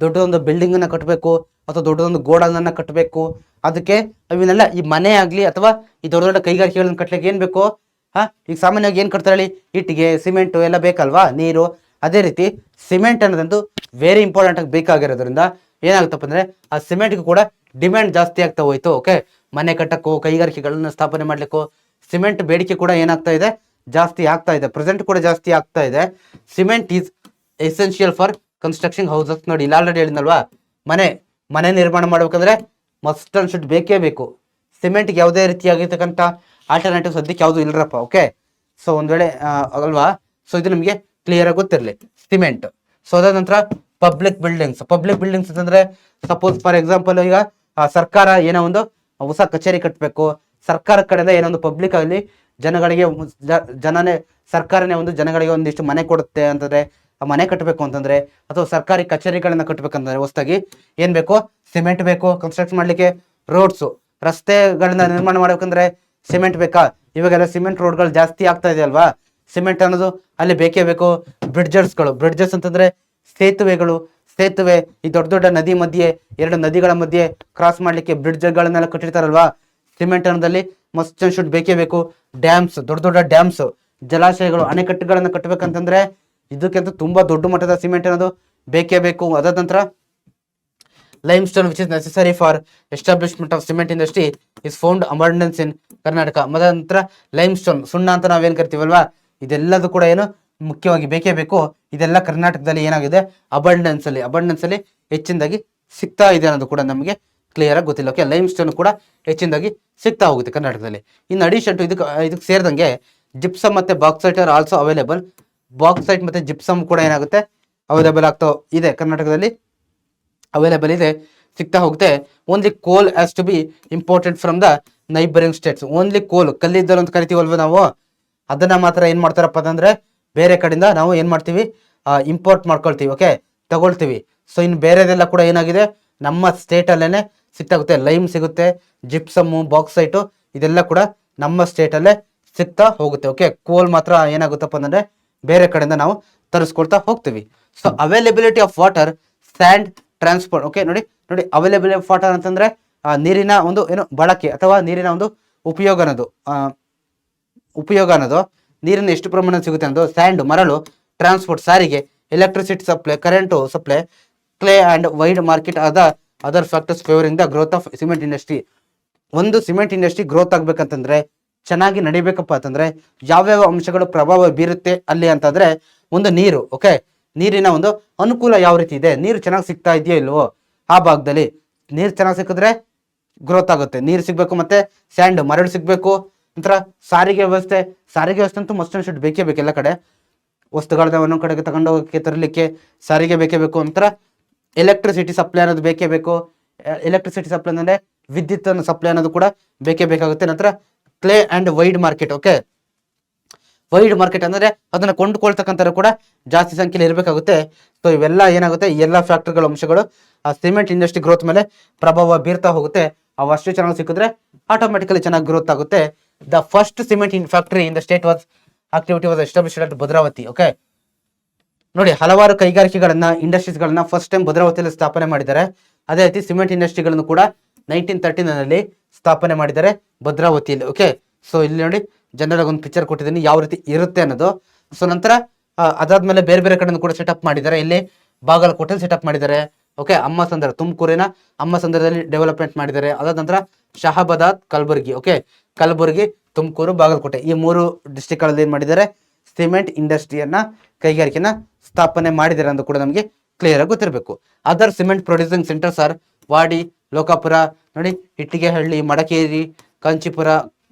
ದೊಡ್ಡದೊಂದು ಬಿಲ್ಡಿಂಗ್ ಅನ್ನ ಕಟ್ಟಬೇಕು ಅಥವಾ ದೊಡ್ಡದೊಂದು ಗೋಡನ್ನ ಕಟ್ಟಬೇಕು. ಅದಕ್ಕೆ ಇವನ್ನೆಲ್ಲ ಈ ಮನೆ ಆಗ್ಲಿ ಅಥವಾ ಈ ದೊಡ್ಡ ದೊಡ್ಡ ಕೈಗಾರಿಕೆಗಳನ್ನ ಕಟ್ಟಲಿಕ್ಕೆ ಏನ್ ಬೇಕು? ಈಗ ಸಾಮಾನ್ಯವಾಗಿ ಏನ್ ಕಟ್ತಾರೆ ಹೇಳಿ, ಇಟ್ಟಿಗೆ, ಸಿಮೆಂಟು ಎಲ್ಲ ಬೇಕಲ್ವಾ, ನೀರು. ಅದೇ ರೀತಿ ಸಿಮೆಂಟ್ ಅನ್ನೋದಂತೂ ವೆರಿ ಇಂಪಾರ್ಟೆಂಟ್ ಆಗಿ ಬೇಕಾಗಿರೋದ್ರಿಂದ ಏನಾಗುತ್ತಪ್ಪ ಅಂದ್ರೆ ಆ ಸಿಮೆಂಟ್ಗೂ ಕೂಡ ಡಿಮ್ಯಾಂಡ್ ಜಾಸ್ತಿ ಆಗ್ತಾ ಹೋಯ್ತು. ಓಕೆ, ಮನೆ ಕಟ್ಟಕ್ಕೂ ಕೈಗಾರಿಕೆಗಳನ್ನ ಸ್ಥಾಪನೆ ಮಾಡ್ಲಿಕ್ಕೂ ಸಿಮೆಂಟ್ ಬೇಡಿಕೆ ಕೂಡ ಏನಾಗ್ತಾ ಇದೆ, ಜಾಸ್ತಿ ಆಗ್ತಾ ಇದೆ. ಪ್ರೆಸೆಂಟ್ ಕೂಡ ಜಾಸ್ತಿ ಆಗ್ತಾ ಇದೆ. Cement is essential for construction houses. ನೋಡಿ, ಇಲ್ಲಿ ಆಲ್ರೆಡಿ ಹೇಳಿದ್ನಲ್ವಾ, ಮನೆ ನಿರ್ಮಾಣ ಮಾಡ್ಬೇಕಂದ್ರೆ ಮಸ್ಟ್ ಅಂಡ್ ಶುಡ್ ಬೇಕೇ ಬೇಕು. ಸಿಮೆಂಟ್ಗೆ ಯಾವುದೇ ರೀತಿಯಾಗಿರ್ತಕ್ಕಂಥ ಆಲ್ಟರ್ನೇಟಿವ್ ಸದ್ಯಕ್ಕೆ ಯಾವುದು ಇಲ್ರಪ್ಪ. ಓಕೆ, ಸೊ ಒಂದ್ ವೇಳೆ ಅಲ್ವಾ, ಸೊ ಇದು ನಿಮಗೆ ಕ್ಲಿಯರ್ ಆಗಿ ಗೊತ್ತಿರಲಿ ಸಿಮೆಂಟ್. ಸೊ ಅದಾದ ನಂತರ ಪಬ್ಲಿಕ್ ಬಿಲ್ಡಿಂಗ್ಸ್ ಅಂತಂದ್ರೆ ಸಪೋಸ್ ಫಾರ್ ಎಕ್ಸಾಂಪಲ್ ಈಗ ಸರ್ಕಾರ ಏನೋ ಒಂದು ಹೊಸ ಕಚೇರಿ ಕಟ್ಟಬೇಕು, ಸರ್ಕಾರ ಕಡೆಯಿಂದ ಏನೋ ಒಂದು ಪಬ್ಲಿಕ್ ಆಗಲಿ ಜನಗಳಿಗೆ ಸರ್ಕಾರನೇ ಒಂದು ಜನಗಳಿಗೆ ಒಂದಿಷ್ಟು ಮನೆ ಕೊಡುತ್ತೆ ಅಂತಂದ್ರೆ ಆ ಮನೆ ಕಟ್ಟಬೇಕು ಅಂತಂದ್ರೆ ಅಥವಾ ಸರ್ಕಾರಿ ಕಚೇರಿಗಳನ್ನ ಕಟ್ಟಬೇಕಂತಂದ್ರೆ ಹೊಸದಾಗಿ ಏನ್ ಬೇಕು, ಸಿಮೆಂಟ್ ಬೇಕು. ಕನ್ಸ್ಟ್ರಕ್ಷನ್ ಮಾಡ್ಲಿಕ್ಕೆ ರೋಡ್ಸು, ರಸ್ತೆಗಳನ್ನ ನಿರ್ಮಾಣ ಮಾಡ್ಬೇಕಂದ್ರೆ ಸಿಮೆಂಟ್ ಬೇಕಾ? ಇವಾಗೆಲ್ಲ ಸಿಮೆಂಟ್ ರೋಡ್ಗಳು ಜಾಸ್ತಿ ಆಗ್ತಾ ಇದೆ ಅಲ್ವಾ, ಸಿಮೆಂಟ್ ಅನ್ನೋದು ಅಲ್ಲಿ ಬೇಕೇ ಬೇಕು. ಬ್ರಿಡ್ಜಸ್ ಅಂತಂದ್ರೆ ಸೇತುವೆ ಈ ದೊಡ್ಡ ದೊಡ್ಡ ನದಿ ಮಧ್ಯೆ, ಎರಡು ನದಿಗಳ ಮಧ್ಯೆ ಕ್ರಾಸ್ ಮಾಡ್ಲಿಕ್ಕೆ ಬ್ರಿಡ್ಜ್ಗಳನ್ನೆಲ್ಲ ಕಟ್ಟಿರ್ತಾರಲ್ವಾ, ಸಿಮೆಂಟ್ ಅನ್ನೋದಲ್ಲಿ ಮಸ್ಟ್ ಅಂಡ್ ಶುಡ್ ಬೇಕೇ ಬೇಕು. ಡ್ಯಾಮ್ಸ್, ದೊಡ್ಡ ದೊಡ್ಡ ಡ್ಯಾಮ್ಸ್, ಜಲಾಶಯಗಳು, ಅಣೆಕಟ್ಟುಗಳನ್ನ ಕಟ್ಟಬೇಕಂತಂದ್ರೆ ಇದಕ್ಕಿಂತ ತುಂಬಾ ದೊಡ್ಡ ಮಟ್ಟದ ಸಿಮೆಂಟ್ ಅನ್ನೋದು ಬೇಕೇ ಬೇಕು. ಅದಾದ ನಂತರ limestone which is necessary for establishment of cement industry is found abundance in Karnataka. ಅದಾದ ನಂತರ ಲೈಮ್ ಸ್ಟೋನ್, ಸುಣ್ಣ ಅಂತ ನಾವೇನ್ ಕರಿತೀವಲ್ವಾ, ಇದೆಲ್ಲದೂ ಕೂಡ ಏನು ಮುಖ್ಯವಾಗಿ ಬೇಕೇ ಬೇಕು. ಇದೆಲ್ಲ ಕರ್ನಾಟಕದಲ್ಲಿ ಏನಾಗಿದೆ, ಅಬಂಡೆನ್ಸ್ ಅಲ್ಲಿ ಹೆಚ್ಚಿನದಾಗಿ ಸಿಗ್ತಾ ಇದೆ ಅನ್ನೋದು ಕೂಡ ನಮಗೆ ಕ್ಲಿಯರ್ ಆಗಿ ಗೊತ್ತಿಲ್ಲ. ಓಕೆ, ಲೈಮ್ ಸ್ಟೋನ್ ಕೂಡ ಹೆಚ್ಚಿನದಾಗಿ ಸಿಗ್ತಾ ಹೋಗುತ್ತೆ ಕರ್ನಾಟಕದಲ್ಲಿ. ಇನ್ ಅಡಿಷನ್ ಟು ಇದಕ್ಕೆ ಸೇರಿದಂಗೆ ಜಿಪ್ಸಮ್ ಮತ್ತೆ bauxite are also available. Bauxite ಮತ್ತೆ ಜಿಪ್ಸಮ್ ಕೂಡ ಏನಾಗುತ್ತೆ, ಅವೈಲೇಬಲ್ ಆಗ್ತಾ ಇದೆ ಕರ್ನಾಟಕದಲ್ಲಿ, ಅವೈಲೇಬಲ್ ಇದೆ. ಸಿಗ್ತಾ ಹೋಗುತ್ತೆ. Only coal has to be important from the neighbouring states. Only coal, ಕಲ್ಲಿದ್ದಲು ಅಂತ ಕರಿತೀವಲ್ವ ನಾವು, ಅದನ್ನ ಮಾತ್ರ ಏನ್ ಮಾಡ್ತಾರಪ್ಪ ಅಂತಂದ್ರೆ ಬೇರೆ ಕಡೆಯಿಂದ ನಾವು ಏನ್ ಮಾಡ್ತೀವಿ, ಇಂಪೋರ್ಟ್ ಮಾಡ್ಕೊಳ್ತೀವಿ. ಓಕೆ, ತಗೊಳ್ತೀವಿ. ಸೊ ಇನ್ನು ಬೇರೆದೆಲ್ಲ ಕೂಡ ಏನಾಗಿದೆ, ನಮ್ಮ ಸ್ಟೇಟ್ ಅಲ್ಲೇನೆ ಸಿಗ್ತಾಗುತ್ತೆ. ಲೈಮ್ ಸಿಗುತ್ತೆ, ಜಿಪ್ಸಮ್ಮು, ಬಾಕ್ಸೈಟು, ಇದೆಲ್ಲ ಕೂಡ ನಮ್ಮ ಸ್ಟೇಟ್ ಅಲ್ಲೇ ಸಿಗ್ತಾ ಹೋಗುತ್ತೆ. ಓಕೆ, ಕೋಲ್ ಮಾತ್ರ ಏನಾಗುತ್ತಪ್ಪ ಅಂದ್ರೆ ಬೇರೆ ಕಡೆಯಿಂದ ನಾವು ತರಿಸ್ಕೊಳ್ತಾ ಹೋಗ್ತೀವಿ. So availability of water, sand, transport. Okay, ನೋಡಿ ನೋಡಿ, ಅವೈಲೇಬಿಲಿಟಿ ಆಫ್ ವಾಟರ್ ಅಂತಂದ್ರೆ ನೀರಿನ ಒಂದು ಏನು ಬಳಕೆ ಅಥವಾ ನೀರಿನ ಒಂದು ಉಪಯೋಗ ಅನ್ನೋದು ನೀರಿನ ಎಷ್ಟು ಪ್ರಮಾಣ ಸಿಗುತ್ತೆ ಅನ್ನೋದು. ಸ್ಯಾಂಡ್, ಮರಳು, ಟ್ರಾನ್ಸ್ಪೋರ್ಟ್, ಸಾರಿಗೆ, electricity supply, current supply, clay and wide market ಆದ other factors favouring the growth of cement industry. ಒಂದು ಸಿಮೆಂಟ್ ಇಂಡಸ್ಟ್ರಿ ಗ್ರೋತ್ ಆಗ್ಬೇಕಂತಂದ್ರೆ, ಚೆನ್ನಾಗಿ ನಡಿಬೇಕಪ್ಪ ಅಂತಂದ್ರೆ ಯಾವ್ಯಾವ ಅಂಶಗಳು ಪ್ರಭಾವ ಬೀರುತ್ತೆ ಅಲ್ಲಿ ಅಂತಂದ್ರೆ, ಒಂದು ನೀರು. ಓಕೆ, ನೀರಿನ ಒಂದು ಅನುಕೂಲ ಯಾವ ರೀತಿ ಇದೆ, ನೀರು ಚೆನ್ನಾಗಿ ಸಿಗ್ತಾ ಇದೆಯೋ ಇಲ್ವೋ, ಆ ಭಾಗದಲ್ಲಿ ನೀರು ಚೆನ್ನಾಗಿ ಸಿಕ್ಕಿದ್ರೆ ಗ್ರೋತ್ ಆಗುತ್ತೆ. ನೀರು ಸಿಗ್ಬೇಕು, ಮತ್ತೆ ಸ್ಯಾಂಡ್, ಮರಳು ಸಿಗ್ಬೇಕು. ನಂತರ ಸಾರಿಗೆ ವ್ಯವಸ್ಥೆ ಅಂತೂ ಮಸ್ಟ್ ಅಂಡ್ ಶುಡ್ ಬೇಕೇ ಬೇಕು. ಎಲ್ಲ ಕಡೆ ವಸ್ತುಗಳನ್ನ ಒಂದೊಂದು ಕಡೆಗೆ ತಗೊಂಡೋಗಕ್ಕೆ ತರಲಿಕ್ಕೆ ಸಾರಿಗೆ ಬೇಕೇ ಬೇಕು. ನಂತರ ಎಲೆಕ್ಟ್ರಿಸಿಟಿ ಸಪ್ಲೈ ಅನ್ನೋದು ಬೇಕೇ ಬೇಕು. ಎಲೆಕ್ಟ್ರಿಸಿಟಿ ಸಪ್ಲೈ ಅಂದ್ರೆ ವಿದ್ಯುತ್ ಅನ್ನು ಸಪ್ಲೈ ಅನ್ನೋದು ಕೂಡ ಬೇಕೇ ಬೇಕಾಗುತ್ತೆ. ನಂತರ clay and wide market. Okay, wide market ಅಂದ್ರೆ ಅದನ್ನ ಕೊಂಡುಕೊಳ್ತಕ್ಕಂಥ ಕೂಡ ಜಾಸ್ತಿ ಸಂಖ್ಯೆಯಲ್ಲಿ ಇರಬೇಕಾಗುತ್ತೆ. ಸೊ ಇವೆಲ್ಲ ಏನಾಗುತ್ತೆ, ಈ ಎಲ್ಲ ಫ್ಯಾಕ್ಟರ್ಗಳ ಅಂಶಗಳು ಆ ಸಿಮೆಂಟ್ ಇಂಡಸ್ಟ್ರಿ ಗ್ರೋತ್ ಮೇಲೆ ಪ್ರಭಾವ ಬೀರ್ತಾ ಹೋಗುತ್ತೆ. ಅವು ಅಷ್ಟು ಚೆನ್ನಾಗಿ ಸಿಕ್ಕಿದ್ರೆ ಆಟೋಮೆಟಿಕಲಿ ಚೆನ್ನಾಗಿ ಗ್ರೋತ್ ಆಗುತ್ತೆ. The first cement in factory in the state was activity was established at Bhadravati. Okay, ನೋಡಿ, ಹಲವಾರು ಕೈಗಾರಿಕೆಗಳನ್ನ, ಇಂಡಸ್ಟ್ರೀಸ್ಗಳನ್ನ ಫಸ್ಟ್ ಟೈಮ್ ಭದ್ರಾವತಿಯಲ್ಲಿ ಸ್ಥಾಪನೆ ಮಾಡಿದ್ದಾರೆ. ಅದೇ ರೀತಿ ಸಿಮೆಂಟ್ ಇಂಡಸ್ಟ್ರಿಗಳನ್ನು ಕೂಡ 1913 ಸ್ಥಾಪನೆ ಮಾಡಿದ್ದಾರೆ ಭದ್ರಾವತಿಯಲ್ಲಿ. ಓಕೆ, ಸೊ ಇಲ್ಲಿ ನೋಡಿ ಜನರಿಗೆ ಒಂದು ಪಿಕ್ಚರ್ ಕೊಟ್ಟಿದ್ದೀನಿ ಯಾವ ರೀತಿ ಇರುತ್ತೆ ಅನ್ನೋದು. ಸೊ ನಂತರ ಅದಾದ್ಮೇಲೆ ಬೇರೆ ಬೇರೆ ಕಡೆ ಕೂಡ ಸೆಟಪ್ ಮಾಡಿದ್ದಾರೆ. ಇಲ್ಲಿ ಬಾಗಲಕೋಟೆಯಲ್ಲಿ ಸೆಟಪ್ ಮಾಡಿದ್ದಾರೆ. ಓಕೆ, ಅಮ್ಮಸಂದ್ರ, ತುಮಕೂರಿನ ಅಮ್ಮಸಂದ್ರದಲ್ಲಿ ಡೆವಲಪ್ಮೆಂಟ್ ಮಾಡಿದ್ದಾರೆ. ಅದಾದ ನಂತರ ಶಹಾಬಾದ್, ಕಲಬುರಗಿ. ಓಕೆ, ಕಲಬುರಗಿ, ತುಮಕೂರು, ಬಾಗಲಕೋಟೆ, ಈ 3 ಡಿಸ್ಟ್ರಿಕ್ಟ್ಗಳಲ್ಲಿ ಏನ್ ಮಾಡಿದ್ದಾರೆ, ಸಿಮೆಂಟ್ ಇಂಡಸ್ಟ್ರಿಯನ್ನ, ಕೈಗಾರಿಕೆನ ಸ್ಥಾಪನೆ ಮಾಡಿದ್ದಾರೆ ಅಂತ ಕೂಡ ನಮಗೆ ಕ್ಲಿಯರ್ ಆಗಿ ಗೊತ್ತಿರಬೇಕು. Other cement producing centres are Wadi, Lokapura, ನೋಡಿ, ಇಟ್ಟಿಗೆಹಳ್ಳಿ, ಮಡಕೇರಿ, ಕಾಂಚೀಪುರ,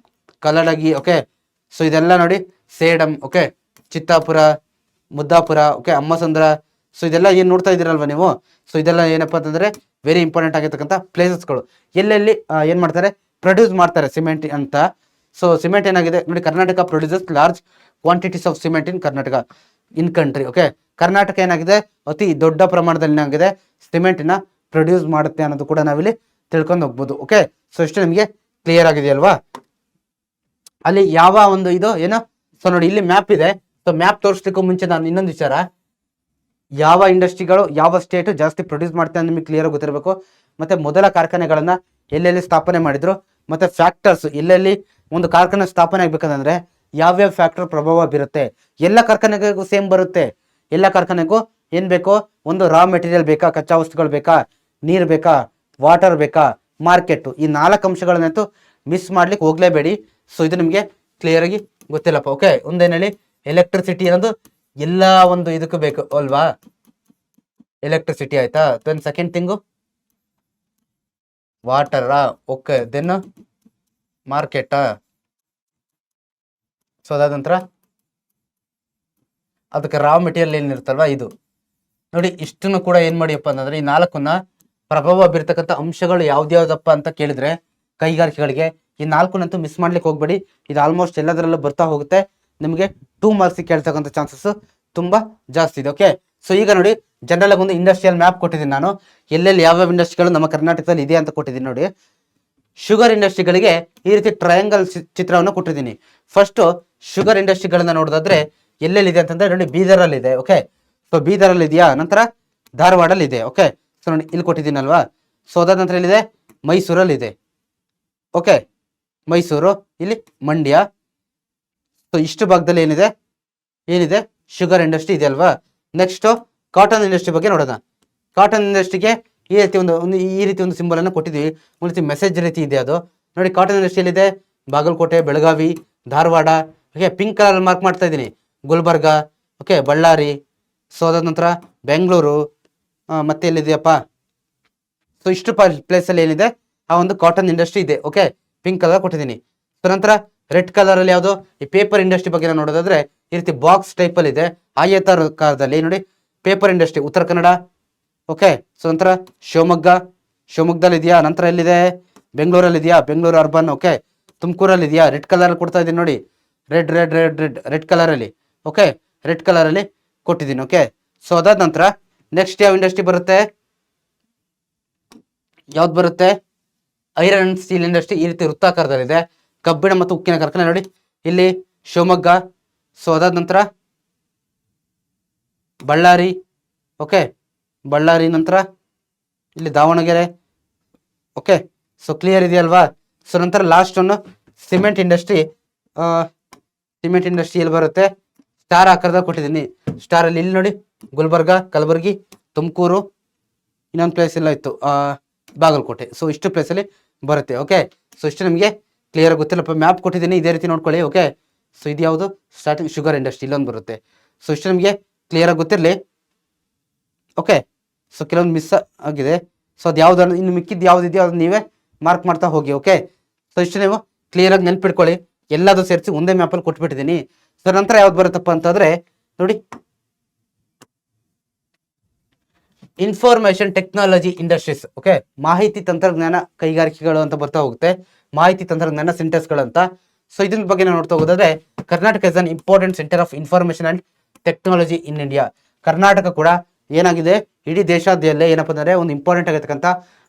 ಕಲ್ಲಡಗಿ. ಓಕೆ, ಸೊ ಇದೆಲ್ಲ ನೋಡಿ, Sedam, okay, Chittapura, Muddapura, okay, Ammasandra. So ಇದೆಲ್ಲ ಏನ್ ನೋಡ್ತಾ ಇದ್ದೀರಲ್ವ ನೀವು. ಸೊ ಇದೆಲ್ಲ ಏನಪ್ಪಾ ಅಂತಂದ್ರೆ ವೆರಿ ಇಂಪಾರ್ಟೆಂಟ್ ಆಗಿರ್ತಕ್ಕಂಥ ಪ್ಲೇಸಸ್ಗಳು. ಎಲ್ಲೆಲ್ಲಿ ಏನ್ ಮಾಡ್ತಾರೆ, ಪ್ರೊಡ್ಯೂಸ್ ಮಾಡ್ತಾರೆ ಸಿಮೆಂಟ್ ಅಂತ. ಸೊ ಸಿಮೆಂಟ್ ಏನಾಗಿದೆ ನೋಡಿ, Karnataka produces large quantities of cement in Karnataka in country. Okay, Karnataka ಏನಾಗಿದೆ, ಅತಿ ದೊಡ್ಡ ಪ್ರಮಾಣದಲ್ಲಿ ಏನಾಗಿದೆ ಸಿಮೆಂಟಿನ ಪ್ರೊಡ್ಯೂಸ್ ಮಾಡುತ್ತೆ ಅನ್ನೋದು ಕೂಡ ನಾವಿಲ್ಲಿ ತಿಳ್ಕೊಂಡು ಹೋಗ್ಬೋದು. ಓಕೆ, ಸೊ ಇಷ್ಟು ನಿಮಗೆ ಕ್ಲಿಯರ್ ಆಗಿದೆಯಲ್ವಾ. ಅಲ್ಲಿ ಯಾವ ಒಂದು ಇದು ಏನೋ, ಸೊ ನೋಡಿ ಇಲ್ಲಿ ಮ್ಯಾಪ್ ಇದೆ. ಸೊ ಮ್ಯಾಪ್ ತೋರಿಸ್ಲಿಕ್ಕೂ ಮುಂಚೆ ನಾನು ಇನ್ನೊಂದು ವಿಚಾರ, ಯಾವ ಇಂಡಸ್ಟ್ರಿಗಳು ಯಾವ ಸ್ಟೇಟ್ ಜಾಸ್ತಿ ಪ್ರೊಡ್ಯೂಸ್ ಮಾಡ್ತಾರೆ ಅಂತ ನಿಮಗೆ ಕ್ಲಿಯರ್ ಗೊತ್ತಿರಬೇಕು. ಮತ್ತೆ ಮೊದಲ ಕಾರ್ಖಾನೆಗಳನ್ನ ಎಲ್ಲೆಲ್ಲಿ ಸ್ಥಾಪನೆ ಮಾಡಿದ್ರು, ಮತ್ತೆ ಫ್ಯಾಕ್ಟರ್ಸ್ ಎಲ್ಲೆಲ್ಲಿ ಒಂದು ಕಾರ್ಖಾನೆ ಸ್ಥಾಪನೆ ಆಗ್ಬೇಕಂದ್ರೆ ಯಾವ್ಯಾವ ಫ್ಯಾಕ್ಟರ್ ಪ್ರಭಾವ ಬೀರುತ್ತೆ. ಎಲ್ಲ ಕಾರ್ಖಾನೆಗೂ ಸೇಮ್ ಬರುತ್ತೆ. ಎಲ್ಲ ಕಾರ್ಖಾನೆಗೂ ಏನ್ ಬೇಕು, ಒಂದು ರಾ ಮೆಟೀರಿಯಲ್ ಬೇಕಾ, ಕಚ್ಚಾ ವಸ್ತುಗಳು ಬೇಕಾ, ನೀರು ಬೇಕಾ, ವಾಟರ್ ಬೇಕಾ, ಮಾರ್ಕೆಟ್, ಈ 4 ಅಂಶಗಳನ್ನಂತೂ ಮಿಸ್ ಮಾಡ್ಲಿಕ್ಕೆ ಹೋಗ್ಲೇಬೇಡಿ. ಸೊ ಇದು ನಿಮಗೆ ಕ್ಲಿಯರ್ ಆಗಿ ಗೊತ್ತಿಲ್ಲಪ್ಪ. ಓಕೆ, ಒಂದೇನು ಹೇಳಿ, ಎಲೆಕ್ಟ್ರಿಸಿಟಿ ಅನ್ನೋದು ಎಲ್ಲ ಒಂದು ಇದಕ್ಕೂ ಬೇಕು ಅಲ್ವಾ, ಎಲೆಕ್ಟ್ರಿಸಿಟಿ ಆಯ್ತಾ. Then second thing water. Okay, then market. So ಅದಾದ ನಂತರ ಅದಕ್ಕೆ ರಾ ಮೆಟೀರಿಯಲ್ ಏನಿರುತ್ತಲ್ವಾ ಇದು. ನೋಡಿ, ಇಷ್ಟನ್ನು ಕೂಡ ಏನ್ ಮಾಡಿಯಪ್ಪ ಅಂತಂದ್ರೆ ಈ 4ನ್ನ ಪ್ರಭಾವ ಬೀರ್ತಕ್ಕಂಥ ಅಂಶಗಳು ಯಾವ್ದ್ಯಾವ್ದಪ್ಪ ಅಂತ ಕೇಳಿದ್ರೆ ಕೈಗಾರಿಕೆಗಳಿಗೆ ಈ 4ನಂತೂ ಮಿಸ್ ಮಾಡ್ಲಿಕ್ಕೆ ಹೋಗ್ಬೇಡಿ. ಇದು ಆಲ್ಮೋಸ್ಟ್ ಎಲ್ಲದರಲ್ಲೂ ಬರ್ತಾ ಹೋಗುತ್ತೆ. ನಿಮಗೆ 2 ಮಾರ್ಕ್ಸ್ ಕೇಳ್ತಕ್ಕಂಥ ಚಾನ್ಸಸ್ ತುಂಬಾ ಜಾಸ್ತಿ ಇದೆ. ಓಕೆ, ಸೊ ಈಗ ನೋಡಿ, ಜನರಲ್ ಆಗಿ ಒಂದು ಇಂಡಸ್ಟ್ರಿಯಲ್ ಮ್ಯಾಪ್ ಕೊಟ್ಟಿದ್ದೀನಿ ನಾನು. ಎಲ್ಲೆಲ್ಲಿ ಯಾವ್ಯಾವ ಇಂಡಸ್ಟ್ರಿಗಳು ನಮ್ಮ ಕರ್ನಾಟಕದಲ್ಲಿ ಇದೆ ಅಂತ ಕೊಟ್ಟಿದ್ದೀನಿ ನೋಡಿ. ಶುಗರ್ ಇಂಡಸ್ಟ್ರಿಗಳಿಗೆ ಈ ರೀತಿ ಟ್ರಯಾಂಗಲ್ ಚಿತ್ರವನ್ನು ಕೊಟ್ಟಿದ್ದೀನಿ. ಫಸ್ಟ್ ಶುಗರ್ ಇಂಡಸ್ಟ್ರಿಗಳನ್ನ ನೋಡೋದಾದ್ರೆ ಎಲ್ಲೆಲ್ಲಿದೆ ಅಂತಂದ್ರೆ ನೋಡಿ, ಬೀದರಲ್ಲಿ ಇದೆ. ಓಕೆ, ಸೊ ಬೀದರಲ್ಲಿ ಇದೆಯಾ, ನಂತರ ಧಾರವಾಡಲ್ಲಿ ಇದೆ. ಓಕೆ, ಸೊ ನೋಡಿ ಇಲ್ಲಿ ಕೊಟ್ಟಿದ್ದೀನಲ್ವಾ. ಸೊ ಅದಾದ ನಂತರ ಎಲ್ಲಿದೆ, ಮೈಸೂರಲ್ಲಿ ಇದೆ. ಓಕೆ, ಮೈಸೂರು, ಇಲ್ಲಿ ಮಂಡ್ಯ. ಸೊ ಇಷ್ಟು ಭಾಗದಲ್ಲಿ ಏನಿದೆ ಶುಗರ್ ಇಂಡಸ್ಟ್ರಿ ಇದೆ ಅಲ್ವಾ. ನೆಕ್ಸ್ಟ್ ಕಾಟನ್ ಇಂಡಸ್ಟ್ರಿ ಬಗ್ಗೆ ನೋಡೋಣ. ಕಾಟನ್ ಇಂಡಸ್ಟ್ರಿಗೆ ಈ ರೀತಿ ಒಂದು ಸಿಂಬಲ್ ಅನ್ನು ಕೊಟ್ಟಿದ್ದೀವಿ. ಒಂದು ರೀತಿ ಮೆಸೇಜ್ ರೀತಿ ಇದೆ ಅದು. ನೋಡಿ, ಕಾಟನ್ ಇಂಡಸ್ಟ್ರಿಯಲ್ಲಿದೆ Bagalkote, Belagavi, Dharwad. Okay, pink colour mark ಮಾಡ್ತಾ ಇದ್ದೀನಿ, ಗುಲ್ಬರ್ಗ. ಓಕೆ, ಬಳ್ಳಾರಿ. ಸೊ ಅದಾದ ನಂತರ ಬೆಂಗಳೂರು, ಮತ್ತೆ ಎಲ್ಲಿದೆಯಪ್ಪ. ಸೊ ಇಷ್ಟು ಪ್ಲೇಸಲ್ಲಿ ಏನಿದೆ ಆ ಒಂದು ಕಾಟನ್ ಇಂಡಸ್ಟ್ರಿ ಇದೆ. ಓಕೆ, ಪಿಂಕ್ ಕಲರ್ ಕೊಟ್ಟಿದ್ದೀನಿ. ಸೊ ನಂತರ ರೆಡ್ ಕಲರ್ ಅಲ್ಲಿ ಯಾವುದು, ಈ ಪೇಪರ್ ಇಂಡಸ್ಟ್ರಿ ಬಗ್ಗೆ ನೋಡೋದಾದ್ರೆ ಈ ರೀತಿ ಬಾಕ್ಸ್ ಟೈಪ್ ಅಲ್ಲಿ ಇದೆ, ಆಯತಾಕಾರದಲ್ಲಿ ನೋಡಿ, paper industry Uttara Kannada. Okay, so ನಂತರ ಶಿವಮೊಗ್ಗ, ಶಿವಮೊಗ್ಗದಲ್ಲಿ ಇದೆಯಾ, ನಂತರ ಎಲ್ಲಿದೆ, ಬೆಂಗಳೂರಲ್ಲಿ ಇದೆಯಾ, ಬೆಂಗಳೂರು ಅರ್ಬನ್. ಓಕೆ, ತುಮಕೂರಲ್ಲಿ ಇದೆಯಾ, ರೆಡ್ ಕಲರ್ ಕೊಡ್ತಾ ಇದ್ದೀನಿ ನೋಡಿ, red red red red red ಕಲರಲ್ಲಿ. ಓಕೆ, ರೆಡ್ ಕಲರಲ್ಲಿ ಕೊಟ್ಟಿದ್ದೀನಿ. ಓಕೆ, ಸೊ ಅದಾದ ನಂತರ ನೆಕ್ಸ್ಟ್ ಯಾವ ಇಂಡಸ್ಟ್ರಿ ಬರುತ್ತೆ, ಯಾವ್ದು ಬರುತ್ತೆ, ಐರನ್ ಅಂಡ್ ಸ್ಟೀಲ್ ಇಂಡಸ್ಟ್ರಿ. ಈ ರೀತಿ ವೃತ್ತಾಕಾರದಲ್ಲಿದೆ. ಕಬ್ಬಿಣ ಮತ್ತು ಉಕ್ಕಿನ ಕಾರ್ಖಾನೆ ನೋಡಿ ಇಲ್ಲಿ ಶಿವಮೊಗ್ಗ. ಸೊ ಅದಾದ ನಂತರ ಬಳ್ಳಾರಿ. ಓಕೆ, ಬಳ್ಳಾರಿ ನಂತರ ಇಲ್ಲಿ ದಾವಣಗೆರೆ. ಓಕೆ, ಸೊ ಕ್ಲಿಯರ್ ಇದೆಯಲ್ವಾ. ಸೊ ನಂತರ ಲಾಸ್ಟ್ ಒಂದು ಸಿಮೆಂಟ್ ಇಂಡಸ್ಟ್ರಿ. ಸಿಮೆಂಟ್ ಇಂಡಸ್ಟ್ರಿ ಎಲ್ಲಿ ಬರುತ್ತೆ, ಸ್ಟಾರ್ ಆಕಾರದ ಕೊಟ್ಟಿದ್ದೀನಿ. ಸ್ಟಾರ್ ಅಲ್ಲಿ ಇಲ್ಲಿ ನೋಡಿ, ಗುಲ್ಬರ್ಗ, ಕಲಬುರಗಿ, ತುಮಕೂರು, ಇನ್ನೊಂದು ಪ್ಲೇಸ್ ಎಲ್ಲ ಇತ್ತು ಬಾಗಲಕೋಟೆ. ಸೊ ಇಷ್ಟು ಪ್ಲೇಸಲ್ಲಿ ಬರುತ್ತೆ. ಓಕೆ, ಸೊ ಇಷ್ಟು ನಿಮಗೆ ಕ್ಲಿಯರ್ ಗೊತ್ತಿಲ್ಲಪ್ಪ, ಮ್ಯಾಪ್ ಕೊಟ್ಟಿದ್ದೀನಿ, ಇದೇ ರೀತಿ ನೋಡ್ಕೊಳ್ಳಿ. ಓಕೆ, ಸೊ ಇದು ಯಾವುದು, ಸ್ಟಾರ್ಟಿಂಗ್ ಶುಗರ್ ಇಂಡಸ್ಟ್ರಿ ಇಲ್ಲೊಂದು ಬರುತ್ತೆ. ಸೊ ಇಷ್ಟು ನಿಮಗೆ ಕ್ಲಿಯರಾಗಿ ಗೊತ್ತಿರಲಿ. ಓಕೆ, ಸೊ ಕೆಲವೊಂದು ಮಿಸ್ ಆಗಿದೆ. ಸೊ ಅದು ಯಾವ್ದು, ಇನ್ನು ಮಿಕ್ಕಿದ್ದು ಯಾವುದಿದೆಯೋ ಅದು ನೀವೇ ಮಾರ್ಕ್ ಮಾಡ್ತಾ ಹೋಗಿ. ಓಕೆ, ಸೊ ಇಷ್ಟು ನೀವು ಕ್ಲಿಯರಾಗಿ ನೆನ್ಪಿಟ್ಕೊಳ್ಳಿ. ಎಲ್ಲದೂ ಸೇರಿಸಿ ಒಂದೇ ಮ್ಯಾಪಲ್ಲಿ ಕೊಟ್ಬಿಟ್ಟಿದ್ದೀನಿ. ಸೊ ನಂತರ ಯಾವ್ದು ಬರುತ್ತಪ್ಪ ಅಂತಂದ್ರೆ ನೋಡಿ, ಇನ್ಫಾರ್ಮೇಶನ್ ಟೆಕ್ನಾಲಜಿ ಇಂಡಸ್ಟ್ರೀಸ್. ಓಕೆ, ಮಾಹಿತಿ ತಂತ್ರಜ್ಞಾನ ಕೈಗಾರಿಕೆಗಳು ಅಂತ ಬರ್ತಾ ಹೋಗುತ್ತೆ, ಮಾಹಿತಿ ತಂತ್ರಜ್ಞಾನ ಸೆಂಟರ್ಸ್ಗಳು ಅಂತ. ಸೊ ಇದ್ರ ಬಗ್ಗೆ ನಾವು ನೋಡ್ತಾ ಹೋಗೋದಾದ್ರೆ, Karnataka is an important centre of information and technology in India. Karnataka ಕೂಡ ಏನಾಗಿದೆ, ಇಡೀ ದೇಶಾದ್ಯಲ್ಲೇ ಏನಪ್ಪ ಅಂದ್ರೆ ಒಂದು ಇಂಪಾರ್ಟೆಂಟ್ ಆಗಿರ್ತಕ್ಕಂಥ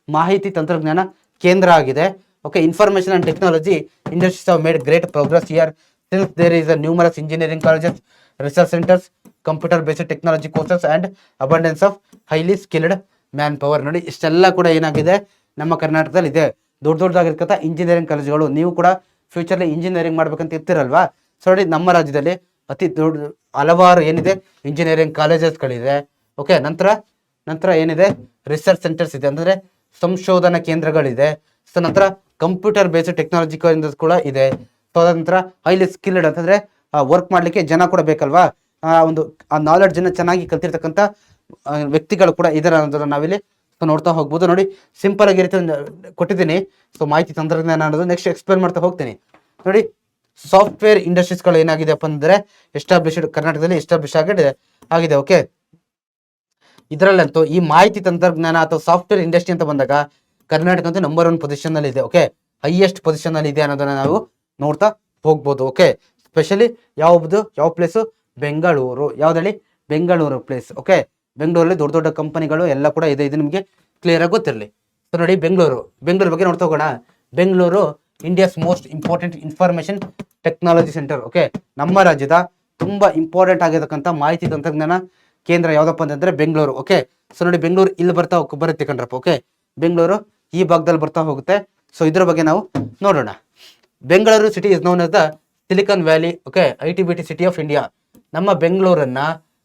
ಮಾಹಿತಿ ತಂತ್ರಜ್ಞಾನ ಕೇಂದ್ರ ಆಗಿದೆ. Okay, information and technology industries have made great progress here since there is a numerous engineering colleges, research centres, computer based technology courses and abundance of highly skilled manpower. ನೋಡಿ ಇಷ್ಟೆಲ್ಲ ಕೂಡ ಏನಾಗಿದೆ, ನಮ್ಮ ಕರ್ನಾಟಕದಲ್ಲಿ ಇದೆ. ದೊಡ್ಡ ದೊಡ್ಡದಾಗಿರ್ತಕ್ಕಂಥ ಇಂಜಿನಿಯರಿಂಗ್ ಕಾಲೇಜುಗಳು. ನೀವು ಕೂಡ ಫ್ಯೂಚರ್ಲಿ ಇಂಜಿನಿಯರಿಂಗ್ ಮಾಡ್ಬೇಕಂತ ಇರ್ತಿರಲ್ವಾ. ಸೊ ನೋಡಿ, ನಮ್ಮ ರಾಜ್ಯದಲ್ಲಿ ಅತಿ ದೊಡ್ಡ ಹಲವಾರು ಏನಿದೆ ಇಂಜಿನಿಯರಿಂಗ್ ಕಾಲೇಜಸ್ಗಳಿದೆ. ಓಕೆ, ನಂತರ ಏನಿದೆ, ರಿಸರ್ಚ್ ಸೆಂಟರ್ಸ್ ಇದೆ, ಅಂದರೆ ಸಂಶೋಧನಾ ಕೇಂದ್ರಗಳಿದೆ. ಸೊ ನಂತರ ಕಂಪ್ಯೂಟರ್ ಬೇಸ್ಡ್ ಟೆಕ್ನಾಲಜಿ ಕೂಡ ಇದೆ. ಸೊ ಅದ ನಂತರ ಹೈಲಿ ಸ್ಕಿಲ್ಡ್ ಅಂತಂದ್ರೆ ವರ್ಕ್ ಮಾಡ್ಲಿಕ್ಕೆ ಜನ ಕೂಡ ಬೇಕಲ್ವಾ, ಒಂದು ನಾಲೆಡ್ಜ್ ಅನ್ನ ಚೆನ್ನಾಗಿ ಕಲ್ತಿರ್ತಕ್ಕಂಥ ವ್ಯಕ್ತಿಗಳು ಕೂಡ ಇದರ ಅನ್ನೋದನ್ನ ನಾವಿಲ್ಲಿ ನೋಡ್ತಾ ಹೋಗ್ಬೋದು. ನೋಡಿ ಸಿಂಪಲ್ ಆಗಿ ರೀತಿ ಕೊಟ್ಟಿದ್ದೀನಿ. ಸೊ ಮಾಹಿತಿ ತಂತ್ರಜ್ಞಾನ ಅನ್ನೋದು ನೆಕ್ಸ್ಟ್ ಎಕ್ಸ್ಪ್ಲೇನ್ ಮಾಡ್ತಾ ಹೋಗ್ತೀನಿ. ನೋಡಿ, ಸಾಫ್ಟ್ವೇರ್ ಇಂಡಸ್ಟ್ರೀಸ್ಗಳು ಏನಾಗಿದೆಪ್ಪ ಅಂದ್ರೆ ಎಸ್ಟಾಬ್ಲಿಷ್ಡ್, ಕರ್ನಾಟಕದಲ್ಲಿ ಎಸ್ಟಾಬ್ಲಿಷ್ ಆಗಿದೆ. ಓಕೆ, ಇದರಲ್ಲಂತೂ ಈ ಮಾಹಿತಿ ತಂತ್ರಜ್ಞಾನ ಅಥವಾ ಸಾಫ್ಟ್ವೇರ್ ಇಂಡಸ್ಟ್ರಿ ಅಂತ ಬಂದಾಗ ಕರ್ನಾಟಕ ಅಂತೂ ನಂಬರ್ 1 ಪೊಸಿಷನ್ ಅಲ್ಲಿ ಇದೆ. ಓಕೆ, ಹೈಯೆಸ್ಟ್ ಪೊಸಿಷನ್ ಅಲ್ಲಿ ಇದೆ ಅನ್ನೋದನ್ನ ನಾವು ನೋಡ್ತಾ ಹೋಗ್ಬೋದು. ಓಕೆ, ಸ್ಪೆಷಲಿ ಯಾವ ಪ್ಲೇಸು, ಬೆಂಗಳೂರು. ಯಾವ್ದಲ್ಲಿ, ಬೆಂಗಳೂರು ಪ್ಲೇಸ್. ಓಕೆ, ಬೆಂಗಳೂರಲ್ಲಿ ದೊಡ್ಡ ದೊಡ್ಡ ಕಂಪನಿಗಳು ಎಲ್ಲ ಕೂಡ ಇದೆ. ಇದು ನಿಮಗೆ ಕ್ಲಿಯರ್ ಆಗಿ ಗೊತ್ತಿರಲಿ. ಸೊ ನೋಡಿ, ಬೆಂಗಳೂರು ಬಗ್ಗೆ ನೋಡ್ತಾ ಹೋಗೋಣ. Bengaluru India's most important information technology centre. Okay, ನಮ್ಮ ರಾಜ್ಯದ ತುಂಬಾ ಇಂಪಾರ್ಟೆಂಟ್ ಆಗಿರತಕ್ಕಂಥ ಮಾಹಿತಿ ತಂತ್ರಜ್ಞಾನ ಕೇಂದ್ರ ಯಾವ್ದಪ್ಪ ಅಂತಂದ್ರೆ ಬೆಂಗಳೂರು. ಓಕೆ, ಸೊ ನೋಡಿ, ಬೆಂಗಳೂರು ಇಲ್ಲಿ ಬರುತ್ತೆ ಕಣ್ರಪ್ಪ. ಓಕೆ, ಬೆಂಗಳೂರು ಈ ಭಾಗದಲ್ಲಿ ಬರ್ತಾ ಹೋಗುತ್ತೆ. ಸೊ ಇದ್ರ ಬಗ್ಗೆ ನಾವು ನೋಡೋಣ. Bengaluru city is known as the silicon valley. Okay, ITBT city of India. ನಮ್ಮ ಬೆಂಗಳೂರನ್ನ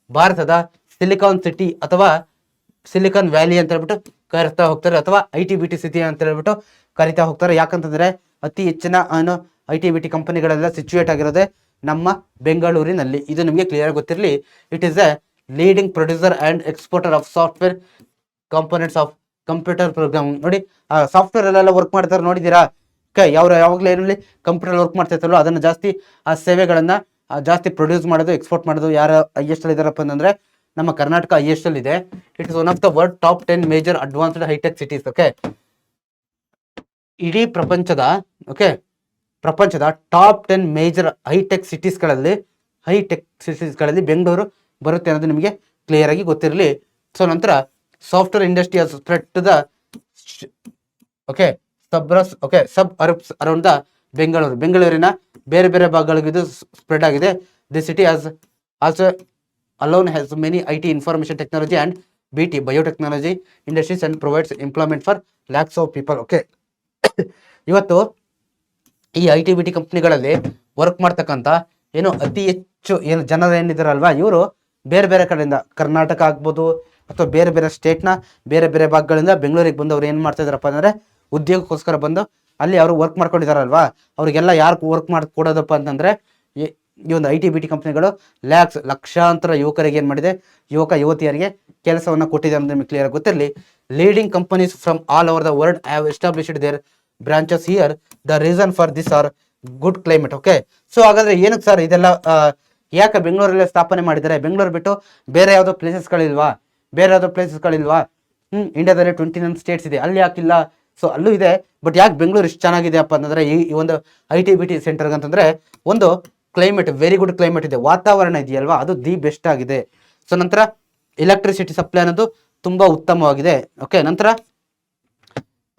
ಭಾರತದ ಸಿಲಿಕಾನ್ ಸಿಟಿ ಅಥವಾ ಸಿಲಿಕಾನ್ ವ್ಯಾಲಿ ಅಂತ ಹೇಳ್ಬಿಟ್ಟು ಕರಿತಾ ಹೋಗ್ತಾರೆ, ಅಥವಾ ITBT ಸಿಟಿ ಅಂತ ಹೇಳ್ಬಿಟ್ಟು ಕರಿತಾ ಹೋಗ್ತಾರೆ. ಯಾಕಂತಂದ್ರೆ ಅತಿ ಹೆಚ್ಚಿನ ITBT ಕಂಪನಿಗಳೆಲ್ಲ ಸಿಚುವೇಟ್ ಆಗಿರೋದೆ ನಮ್ಮ ಬೆಂಗಳೂರಿನಲ್ಲಿ. ಇದು ನಿಮಗೆ ಕ್ಲಿಯರ್ ಗೊತ್ತಿರಲಿ. It is a leading producer and exporter of software components of computer program. ನೋಡಿ, ಸಾಫ್ಟ್ವೇರ್ ಅಲ್ಲೆಲ್ಲ ವರ್ಕ್ ಮಾಡ್ತಾರೆ ನೋಡಿದ್ದೀರಾ. ಯಾವಾಗಲೂ ಏನಲ್ಲಿ ಕಂಪ್ಯೂಟರ್ ವರ್ಕ್ ಮಾಡ್ತಾ ಇರ್ತಾರೋ ಅದನ್ನ ಜಾಸ್ತಿ ಆ ಸೇವೆಗಳನ್ನ ಜಾಸ್ತಿ ಪ್ರೊಡ್ಯೂಸ್ ಮಾಡೋದು, ಎಕ್ಸ್ಪೋರ್ಟ್ ಮಾಡೋದು ಯಾರು ಹೈಯೆಸ್ಟ್ ಅಲ್ಲಿ ಇದಾರಪ್ಪ ಅಂತಂದ್ರೆ ನಮ್ಮ ಕರ್ನಾಟಕ ಹೈಯೆಸ್ಟ್ ಅಲ್ಲಿ ಇದೆ. It is one of the world top 10 major advanced hi-tech cities. Okay, ಇಡೀ ಪ್ರಪಂಚದ ಟಾಪ್ 10 ಮೇಜರ್ ಹೈಟೆಕ್ ಸಿಟೀಸ್ಗಳಲ್ಲಿ ಬೆಂಗಳೂರು ಬರುತ್ತೆ ಅನ್ನೋದು ನಿಮಗೆ ಕ್ಲಿಯರ್ ಆಗಿ ಗೊತ್ತಿರಲಿ. ಸೊ ನಂತರ software industry has spread to the sub around the ಬೆಂಗಳೂರಿನ ಬೇರೆ ಬೇರೆ ಭಾಗಗಳಿಗೆ ಇದು ಸ್ಪ್ರೆಡ್ ಆಗಿದೆ. The city has also alone has many IT information technology and BT biotechnology industries and provides employment for lakhs of people. Okay, ಇವತ್ತು ಈ ITBT ಕಂಪ್ನಿಗಳಲ್ಲಿ work ಮಾಡ್ತಕ್ಕಂಥ ಅತಿ ಹೆಚ್ಚು ಜನರು ಏನಿದಾರಲ್ವಾ, ಇವರು ಬೇರೆ ಬೇರೆ ಕಡೆಯಿಂದ, ಕರ್ನಾಟಕ ಆಗ್ಬೋದು ಅಥವಾ ಬೇರೆ ಬೇರೆ ಸ್ಟೇಟ್ನ ಬೇರೆ ಬೇರೆ ಭಾಗಗಳಿಂದ ಬೆಂಗಳೂರಿಗೆ ಬಂದು ಅವ್ರು ಏನು ಮಾಡ್ತಾ ಇದಾರಪ್ಪ ಅಂದರೆ ಉದ್ಯೋಗಕ್ಕೋಸ್ಕರ ಬಂದು ಅಲ್ಲಿ ಅವರು ವರ್ಕ್ ಮಾಡ್ಕೊಂಡಿದಾರಲ್ವಾ, ಅವ್ರಿಗೆಲ್ಲ ಯಾರು ವರ್ಕ್ ಕೊಡೋದಪ್ಪ ಅಂತಂದ್ರೆ ಈ ಒಂದು ITBT ಕಂಪ್ನಿಗಳು ಲಕ್ಷಾಂತರ ಯುವಕರಿಗೆ ಏನು ಮಾಡಿದೆ, ಯುವತಿಯರಿಗೆ ಕೆಲಸವನ್ನು ಕೊಟ್ಟಿದೆ ಅಂತ ನಿಮಗೆ ಕ್ಲಿಯರ್ ಗೊತ್ತಿರಲಿ. Leading companies from all over the world have established their branches here. The reason for this are good climate. Okay, so ಹಾಗಾದ್ರೆ ಏನಕ್ಕೆ ಸರ್ ಇದೆಲ್ಲ ಯಾಕೆ ಬೆಂಗಳೂರಲ್ಲೇ ಸ್ಥಾಪನೆ ಮಾಡಿದ್ದಾರೆ? ಬೆಂಗಳೂರು ಬಿಟ್ಟು ಬೇರೆ ಯಾವುದೋ ಪ್ಲೇಸಸ್ಗಳಿಲ್ವಾ? ಇಂಡಿಯಾದಲ್ಲಿ 29 ಸ್ಟೇಟ್ಸ್ ಇದೆ, ಅಲ್ಲಿ ಯಾಕಿಲ್ಲ? ಸೊ ಅಲ್ಲೂ ಇದೆ, ಬಟ್ ಯಾಕೆ ಬೆಂಗಳೂರು ಇಷ್ಟು ಚೆನ್ನಾಗಿದೆ ಅಪ್ಪ ಅಂತಂದ್ರೆ ಈ ಒಂದು IT BT ಸೆಂಟರ್ಗೆ ಅಂತಂದ್ರೆ ಒಂದು ಕ್ಲೈಮೇಟ್, ವೆರಿ ಗುಡ್ ಕ್ಲೈಮೇಟ್ ಇದೆ, ವಾತಾವರಣ ಇದೆಯಲ್ವಾ ಅದು ದಿ ಬೆಸ್ಟ್ ಆಗಿದೆ. ಸೊ ನಂತರ ಎಲೆಕ್ಟ್ರಿಸಿಟಿ ಸಪ್ಲೈ ಅನ್ನೋದು ತುಂಬಾ ಉತ್ತಮವಾಗಿದೆ. ಓಕೆ, ನಂತರ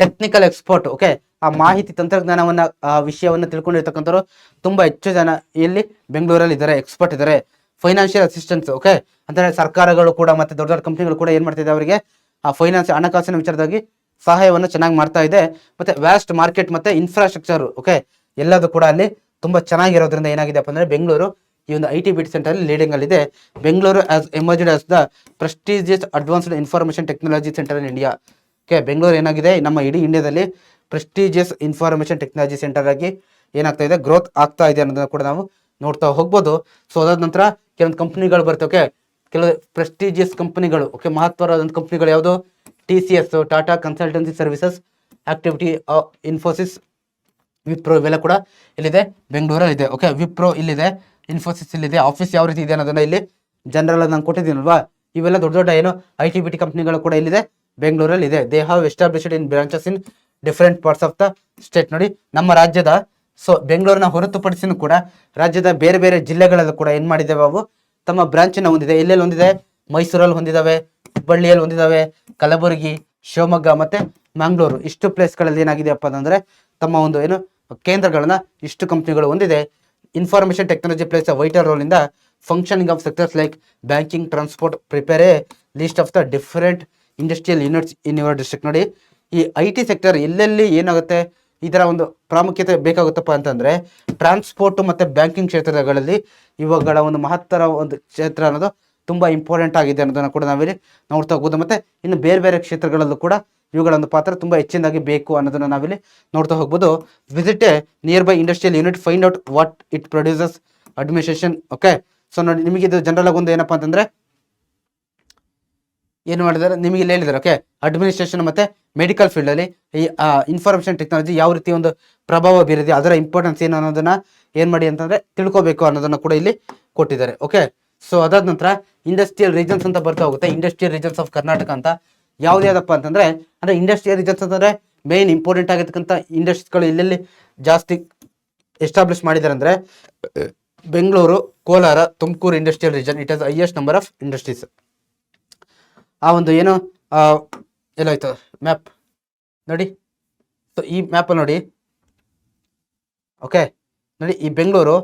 ಟೆಕ್ನಿಕಲ್ ಎಕ್ಸ್ಪರ್ಟ್, ಓಕೆ, ಆ ಮಾಹಿತಿ ತಂತ್ರಜ್ಞಾನವನ್ನ ಆ ವಿಷಯವನ್ನ ತಿಳ್ಕೊಂಡಿರ್ತಕ್ಕಂಥವ್ರು ತುಂಬಾ ಹೆಚ್ಚು ಜನ ಇಲ್ಲಿ ಬೆಂಗಳೂರಲ್ಲಿ ಇದ್ದಾರೆ, ಎಕ್ಸ್ಪರ್ಟ್ ಇದ್ದಾರೆ. ಫೈನಾನ್ಷಿಯಲ್ ಅಸಿಸ್ಟೆನ್ಸ್, ಓಕೆ, ಅಂದ್ರೆ ಸರ್ಕಾರಗಳು ಕೂಡ ಮತ್ತೆ ದೊಡ್ಡ ದೊಡ್ಡ ಕಂಪ್ನಿಗಳು ಕೂಡ ಏನ್ ಮಾಡ್ತಿದೆ ಅವರಿಗೆ ಆ ಹಣಕಾಸಿನ ವಿಚಾರವಾಗಿ ಸಹಾಯವನ್ನು ಚೆನ್ನಾಗಿ ಮಾಡ್ತಾ ಇದೆ. ಮತ್ತೆ ವ್ಯಾಸ್ಟ್ ಮಾರ್ಕೆಟ್ ಮತ್ತೆ ಇನ್ಫ್ರಾಸ್ಟ್ರಕ್ಚರ್, ಓಕೆ, ಎಲ್ಲದೂ ಕೂಡ ಅಲ್ಲಿ ತುಂಬಾ ಚೆನ್ನಾಗಿರೋದ್ರಿಂದ ಏನಾಗಿದೆಪ್ಪ ಅಂದ್ರೆ ಬೆಂಗಳೂರು ಈ ಒಂದು IT BT ಸೆಂಟರ್ ಲೀಡಿಂಗ್ ಅಲ್ಲಿ ಇದೆ. Bengaluru as emerged as the prestigious advanced information technology centre in India. Okay, Bengaluru ಏನಾಗಿದೆ ನಮ್ಮ ಇಡೀ ಇಂಡಿಯಾದಲ್ಲಿ ಪ್ರೆಸ್ಟೀಜಿಯಸ್ ಇನ್ಫಾರ್ಮೇಶನ್ ಟೆಕ್ನಾಲಜಿ ಸೆಂಟರ್ ಆಗಿ ಏನಾಗ್ತಾ ಇದೆ, ಗ್ರೋತ್ ಆಗ್ತಾ ಇದೆ ಅನ್ನೋದನ್ನ ಕೂಡ ನಾವು ನೋಡ್ತಾ ಹೋಗ್ಬೋದು. ಸೊ ಅದಾದ ನಂತರ ಕೆಲವೊಂದು ಕಂಪ್ನಿಗಳು ಬರ್ತವೆ, ಓಕೆ, ಕೆಲವು ಪ್ರೆಸ್ಟೀಜಿಯಸ್ ಕಂಪನಿಗಳು, ಓಕೆ, ಮಹತ್ವವಾದಂಥ ಕಂಪ್ನಿಗಳು ಯಾವುದು? TCS, Tata consultancy services, activity, Infosys, Wipro, ಇವೆಲ್ಲ ಕೂಡ ಇಲ್ಲಿದೆ, ಬೆಂಗಳೂರಲ್ಲಿ ಇದೆ. ಓಕೆ, ವಿಪ್ರೋ ಇಲ್ಲಿದೆ, ಇನ್ಫೋಸಿಸ್ ಇಲ್ಲಿದೆ. ಆಫೀಸ್ ಯಾವ ರೀತಿ ಇದೆ ಅನ್ನೋದನ್ನ ಇಲ್ಲಿ ಜನರಲ್ ನಾನು ಕೊಟ್ಟಿದ್ದೀನಲ್ವಾ, ಇವೆಲ್ಲ ದೊಡ್ಡ ದೊಡ್ಡ ಏನು IT BT ಕಂಪ್ನಿಗಳು ಕೂಡ ಇಲ್ಲಿದೆ, ಬೆಂಗಳೂರಲ್ಲಿ ಇದೆ. They have established in branches in different parts of the state. ನೋಡಿ, ನಮ್ಮ ರಾಜ್ಯದ ಸೊ ಬೆಂಗಳೂರಿನ ಹೊರತುಪಡಿಸಿನೂ ಕೂಡ ರಾಜ್ಯದ ಬೇರೆ ಬೇರೆ ಜಿಲ್ಲೆಗಳಲ್ಲೂ ಕೂಡ ಏನ್ ಮಾಡಿದ್ದೇವೆ, ಅವು ತಮ್ಮ ಬ್ರಾಂಚನ್ನ ಹೊಂದಿದೆ. ಎಲ್ಲೆಲ್ಲಿ ಹೊಂದಿದೆ? ಮೈಸೂರಲ್ಲಿ ಹೊಂದಿದಾವೆ, ಹುಬ್ಬಳ್ಳಿಯಲ್ಲಿ ಹೊಂದಿದಾವೆ, ಕಲಬುರಗಿ, ಶಿವಮೊಗ್ಗ ಮತ್ತೆ ಮಂಗಳೂರು, ಇಷ್ಟು ಪ್ಲೇಸ್ಗಳಲ್ಲಿ ಏನಾಗಿದೆಯಪ್ಪ ಅಂತಂದ್ರೆ ತಮ್ಮ ಒಂದು ಏನು ಕೇಂದ್ರಗಳನ್ನ ಇಷ್ಟು ಕಂಪ್ನಿಗಳು ಹೊಂದಿದೆ. Information technology place a vital role in the functioning of sectors like banking, transport. Prepare A list of the different industrial units in your district. ನೋಡಿ, ಈ IT ಸೆಕ್ಟರ್ ಎಲ್ಲೆಲ್ಲಿ ಏನಾಗುತ್ತೆ, ಇದರ ಒಂದು ಪ್ರಾಮುಖ್ಯತೆ ಬೇಕಾಗುತ್ತಪ್ಪ ಅಂತಂದ್ರೆ ಟ್ರಾನ್ಸ್ಪೋರ್ಟ್ ಮತ್ತೆ ಬ್ಯಾಂಕಿಂಗ್ ಕ್ಷೇತ್ರಗಳಲ್ಲಿ ಇವುಗಳ ಒಂದು ಮಹತ್ತರ ಒಂದು ಕ್ಷೇತ್ರ ಅನ್ನೋದು ತುಂಬಾ ಇಂಪಾರ್ಟೆಂಟ್ ಆಗಿದೆ ಅನ್ನೋದನ್ನ ಕೂಡ ನಾವಿಲ್ಲಿ ನೋಡ್ತಾ ಹೋಗ್ಬೋದು. ಮತ್ತೆ ಇನ್ನು ಬೇರೆ ಬೇರೆ ಕ್ಷೇತ್ರಗಳಲ್ಲೂ ಕೂಡ ಇವುಗಳ ಒಂದು ಪಾತ್ರ ತುಂಬಾ ಹೆಚ್ಚಿನದಾಗಿ ಬೇಕು ಅನ್ನೋದನ್ನ ನಾವಿಲ್ಲಿ ನೋಡ್ತಾ ಹೋಗ್ಬೋದು. Visit A near by industrial unit, find out what it produces, administration. Okay, so ನೋಡಿ, ನಿಮಗೆ ಇದು ಜನರಲ್ ಆಗಿ ಒಂದು ಏನಪ್ಪಾ ಅಂತಂದ್ರೆ ಏನು ಮಾಡಿದ್ದಾರೆ ನಿಮಗೆ ಇಲ್ಲಿ ಹೇಳಿದ್ದಾರೆ. ಓಕೆ, ಅಡ್ಮಿನಿಸ್ಟ್ರೇಷನ್ ಮತ್ತೆ ಮೆಡಿಕಲ್ ಫೀಲ್ಡ್ ಅಲ್ಲಿ ಈ ಇನ್ಫಾರ್ಮೇಶನ್ ಟೆಕ್ನಾಲಜಿ ಯಾವ ರೀತಿ ಒಂದು ಪ್ರಭಾವ ಬೀರಿದೆ, ಅದರ ಇಂಪಾರ್ಟೆನ್ಸ್ ಏನು ಅನ್ನೋದನ್ನ ಏನ್ ಮಾಡಿ ಅಂತಂದ್ರೆ ತಿಳ್ಕೊಬೇಕು ಅನ್ನೋದನ್ನ ಕೂಡ ಇಲ್ಲಿ ಕೊಟ್ಟಿದ್ದಾರೆ. ಓಕೆ, ಸೊ ಅದಾದ ನಂತರ ಇಂಡಸ್ಟ್ರಿಯಲ್ ರೀಜನ್ಸ್ ಅಂತ ಬರ್ತಾ ಹೋಗುತ್ತೆ. ಇಂಡಸ್ಟ್ರಿಯಲ್ ರೀಜನ್ಸ್ ಆಫ್ ಕರ್ನಾಟಕ ಅಂತ ಯಾವ್ದಪ್ಪ ಅಂತಂದ್ರೆ ಅಂದ್ರೆ ಇಂಡಸ್ಟ್ರಿಯಲ್ ರೀಜನ್ಸ್ ಅಂತಂದ್ರೆ ಮೇನ್ ಇಂಪಾರ್ಟೆಂಟ್ ಆಗಿರ್ತಕ್ಕಂಥ ಇಂಡಸ್ಟ್ರೀಸ್ಗಳು ಎಲ್ಲೆಲ್ಲಿ ಜಾಸ್ತಿ ಎಸ್ಟಾಬ್ಲಿಷ್ ಮಾಡಿದ್ದಾರೆ ಅಂದ್ರೆ Bengaluru, Kolar, Tumakuru industrial region. It has highest number of industries. ಆ ಒಂದು ಏನು ಎಲ್ಲೋಯ್ತು ಮ್ಯಾಪ್ ನೋಡಿ, ಸೊ ಈ ಮ್ಯಾಪಲ್ಲಿ ನೋಡಿ. ಓಕೆ, ನೋಡಿ, ಈ ಬೆಂಗಳೂರು,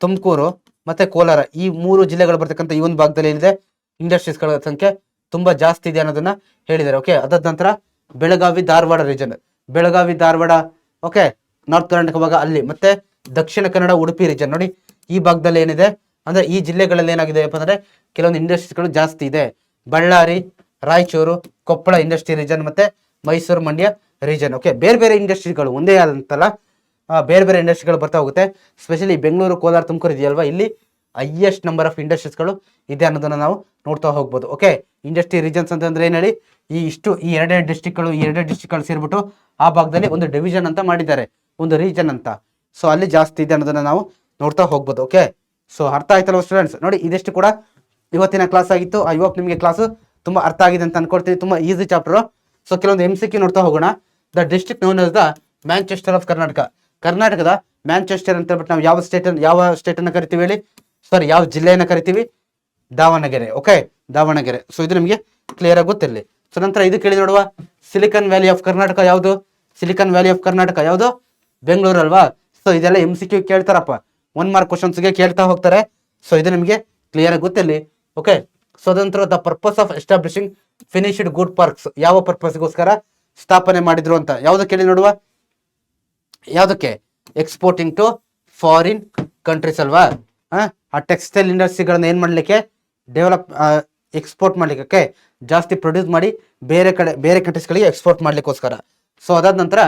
ತುಮಕೂರು ಮತ್ತೆ ಕೋಲಾರ ಈ 3 ಜಿಲ್ಲೆಗಳು ಬರ್ತಕ್ಕಂಥ ಈ ಒಂದು ಭಾಗದಲ್ಲಿ ಏನಿದೆ ಇಂಡಸ್ಟ್ರೀಸ್ಗಳ ಸಂಖ್ಯೆ ತುಂಬಾ ಜಾಸ್ತಿ ಇದೆ ಅನ್ನೋದನ್ನ ಹೇಳಿದ್ದಾರೆ. ಓಕೆ, ಅದಾದ ನಂತರ Belagavi, Dharwad region, Belagavi, Dharwad, okay, north Karnataka ಭಾಗ ಅಲ್ಲಿ, ಮತ್ತೆ ದಕ್ಷಿಣ ಕನ್ನಡ, ಉಡುಪಿ ರೀಜನ್. ನೋಡಿ, ಈ ಭಾಗದಲ್ಲಿ ಏನಿದೆ ಅಂದ್ರೆ ಈ ಜಿಲ್ಲೆಗಳಲ್ಲಿ ಏನಾಗಿದೆ ಅಂದ್ರೆ ಕೆಲವೊಂದು ಇಂಡಸ್ಟ್ರೀಸ್ಗಳು ಜಾಸ್ತಿ ಇದೆ. ಬಳ್ಳಾರಿ, ರಾಯಚೂರು, ಕೊಪ್ಪಳ ಇಂಡಸ್ಟ್ರಿ ರೀಜನ್, ಮತ್ತೆ ಮೈಸೂರು, ಮಂಡ್ಯ ರೀಜನ್. ಓಕೆ, ಬೇರೆ ಬೇರೆ ಇಂಡಸ್ಟ್ರಿಗಳು ಒಂದೇ ಆದಂತಲ್ಲ, ಬೇರೆ ಬೇರೆ ಇಂಡಸ್ಟ್ರಿಗಳು ಬರ್ತಾ ಹೋಗುತ್ತೆ. ಸ್ಪೆಷಲಿ ಬೆಂಗಳೂರು, ಕೋಲಾರ, ತುಮಕೂರು ಇದೆಯಲ್ವಾ, ಇಲ್ಲಿ ಹೈಯೆಸ್ಟ್ ನಂಬರ್ ಆಫ್ ಇಂಡಸ್ಟ್ರೀಸ್ಗಳು ಇದೆ ಅನ್ನೋದನ್ನ ನಾವು ನೋಡ್ತಾ ಹೋಗ್ಬೋದು. ಓಕೆ, ಇಂಡಸ್ಟ್ರಿ ರೀಜನ್ಸ್ ಅಂತಂದ್ರೆ ಏನ್ ಹೇಳಿ, ಈ ಎರಡೆರಡು ಡಿಸ್ಟ್ರಿಕ್ಟ್ಗಳು ಸೇರ್ಬಿಟ್ಟು ಆ ಭಾಗದಲ್ಲಿ ಒಂದು ಡಿವಿಷನ್ ಅಂತ ಮಾಡಿದ್ದಾರೆ, ಒಂದು ರೀಜನ್ ಅಂತ. ಸೊ ಅಲ್ಲಿ ಜಾಸ್ತಿ ಇದೆ ಅನ್ನೋದನ್ನ ನಾವು ನೋಡ್ತಾ ಹೋಗ್ಬೋದು. ಓಕೆ, ಸೊ ಅರ್ಥ ಆಯ್ತಲ್ವ ಸ್ಟೂಡೆಂಟ್ಸ್? ನೋಡಿ, ಇದೆಷ್ಟು ಕೂಡ ಇವತ್ತಿನ ಕ್ಲಾಸ್ ಆಗಿತ್ತು. ಐ ಹೋಪ್ ನಿಮಗೆ ಕ್ಲಾಸು ತುಂಬಾ ಅರ್ಥ ಆಗಿದೆ ಅಂತ ಅನ್ಕೊಳ್ತೀವಿ. ತುಂಬಾ ಈಸಿ ಚಾಪ್ಟರ್. ಸೊ ಕೆಲವೊಂದು MCQ ನೋಡ್ತಾ ಹೋಗೋಣ. The district known as the Manchester of Karnataka. ಕರ್ನಾಟಕದ ಮ್ಯಾಂಚೆಸ್ಟರ್ ಅಂತ ಹೇಳ್ಬಿಟ್ಟು ನಾವು ಯಾವ ಸ್ಟೇಟ್ ಅನ್ನ ಕರಿತೀವಿ ಹೇಳಿ? ಸಾರಿ, ಯಾವ ಜಿಲ್ಲೆಯನ್ನ ಕರಿತೀವಿ? ದಾವಣಗೆರೆ. ಓಕೆ, ದಾವಣಗೆರೆ. ಸೊ ಇದು ನಿಮಗೆ ಕ್ಲಿಯರ್ ಆಗಿ ಗೊತ್ತಿರಲಿ. ಸೊ ನಂತರ ಇದು ಕೇಳಿ ನೋಡುವ, ಸಿಲಿಕಾನ್ ವ್ಯಾಲಿ ಆಫ್ ಕರ್ನಾಟಕ ಯಾವುದು? ಸಿಲಿಕಾನ್ ವ್ಯಾಲಿ ಆಫ್ ಕರ್ನಾಟಕ ಯಾವುದು? ಬೆಂಗಳೂರು ಅಲ್ವಾ? ಸೊ ಇದೆಲ್ಲ MCQ ಕೇಳ್ತಾರಪ್ಪ, 1 ಮಾರ್ಕ್ ಕ್ವಶನ್ಸ್ಗೆ ಕೇಳ್ತಾ ಹೋಗ್ತಾರೆ. ಸೊ ಇದು ನಿಮಗೆ ಕ್ಲಿಯರ್ ಆಗಿ ಗೊತ್ತಿರಲಿ. ಓಕೆ, ಸ್ವತಂತ್ರ the purpose of establishing finished good parks, ಯಾವ ಪರ್ಪಸ್ಗೋಸ್ಕರ ಸ್ಥಾಪನೆ ಮಾಡಿದ್ರು ಅಂತ ಯಾವ್ದು ಕೇಳಿ ನೋಡುವ? ಯಾವ್ದಕ್ಕೆ? ಎಕ್ಸ್ಪೋರ್ಟಿಂಗ್ ಟು ಫಾರಿನ್ ಕಂಟ್ರೀಸ್ ಅಲ್ವಾ? ಆ ಟೆಕ್ಸ್ಟೈಲ್ ಇಂಡಸ್ಟ್ರಿಗಳನ್ನ ಏನ್ ಮಾಡ್ಲಿಕ್ಕೆ, ಡೆವಲಪ್, ಎಕ್ಸ್ಪೋರ್ಟ್ ಮಾಡ್ಲಿಕ್ಕೆ. ಓಕೆ, ಜಾಸ್ತಿ ಪ್ರೊಡ್ಯೂಸ್ ಮಾಡಿ ಬೇರೆ ಕಂಟ್ರೀಸ್ಗಳಿಗೆ ಎಕ್ಸ್ಪೋರ್ಟ್ ಮಾಡ್ಲಿಕ್ಕೋಸ್ಕರ. ಸೊ ಅದಾದ ನಂತರ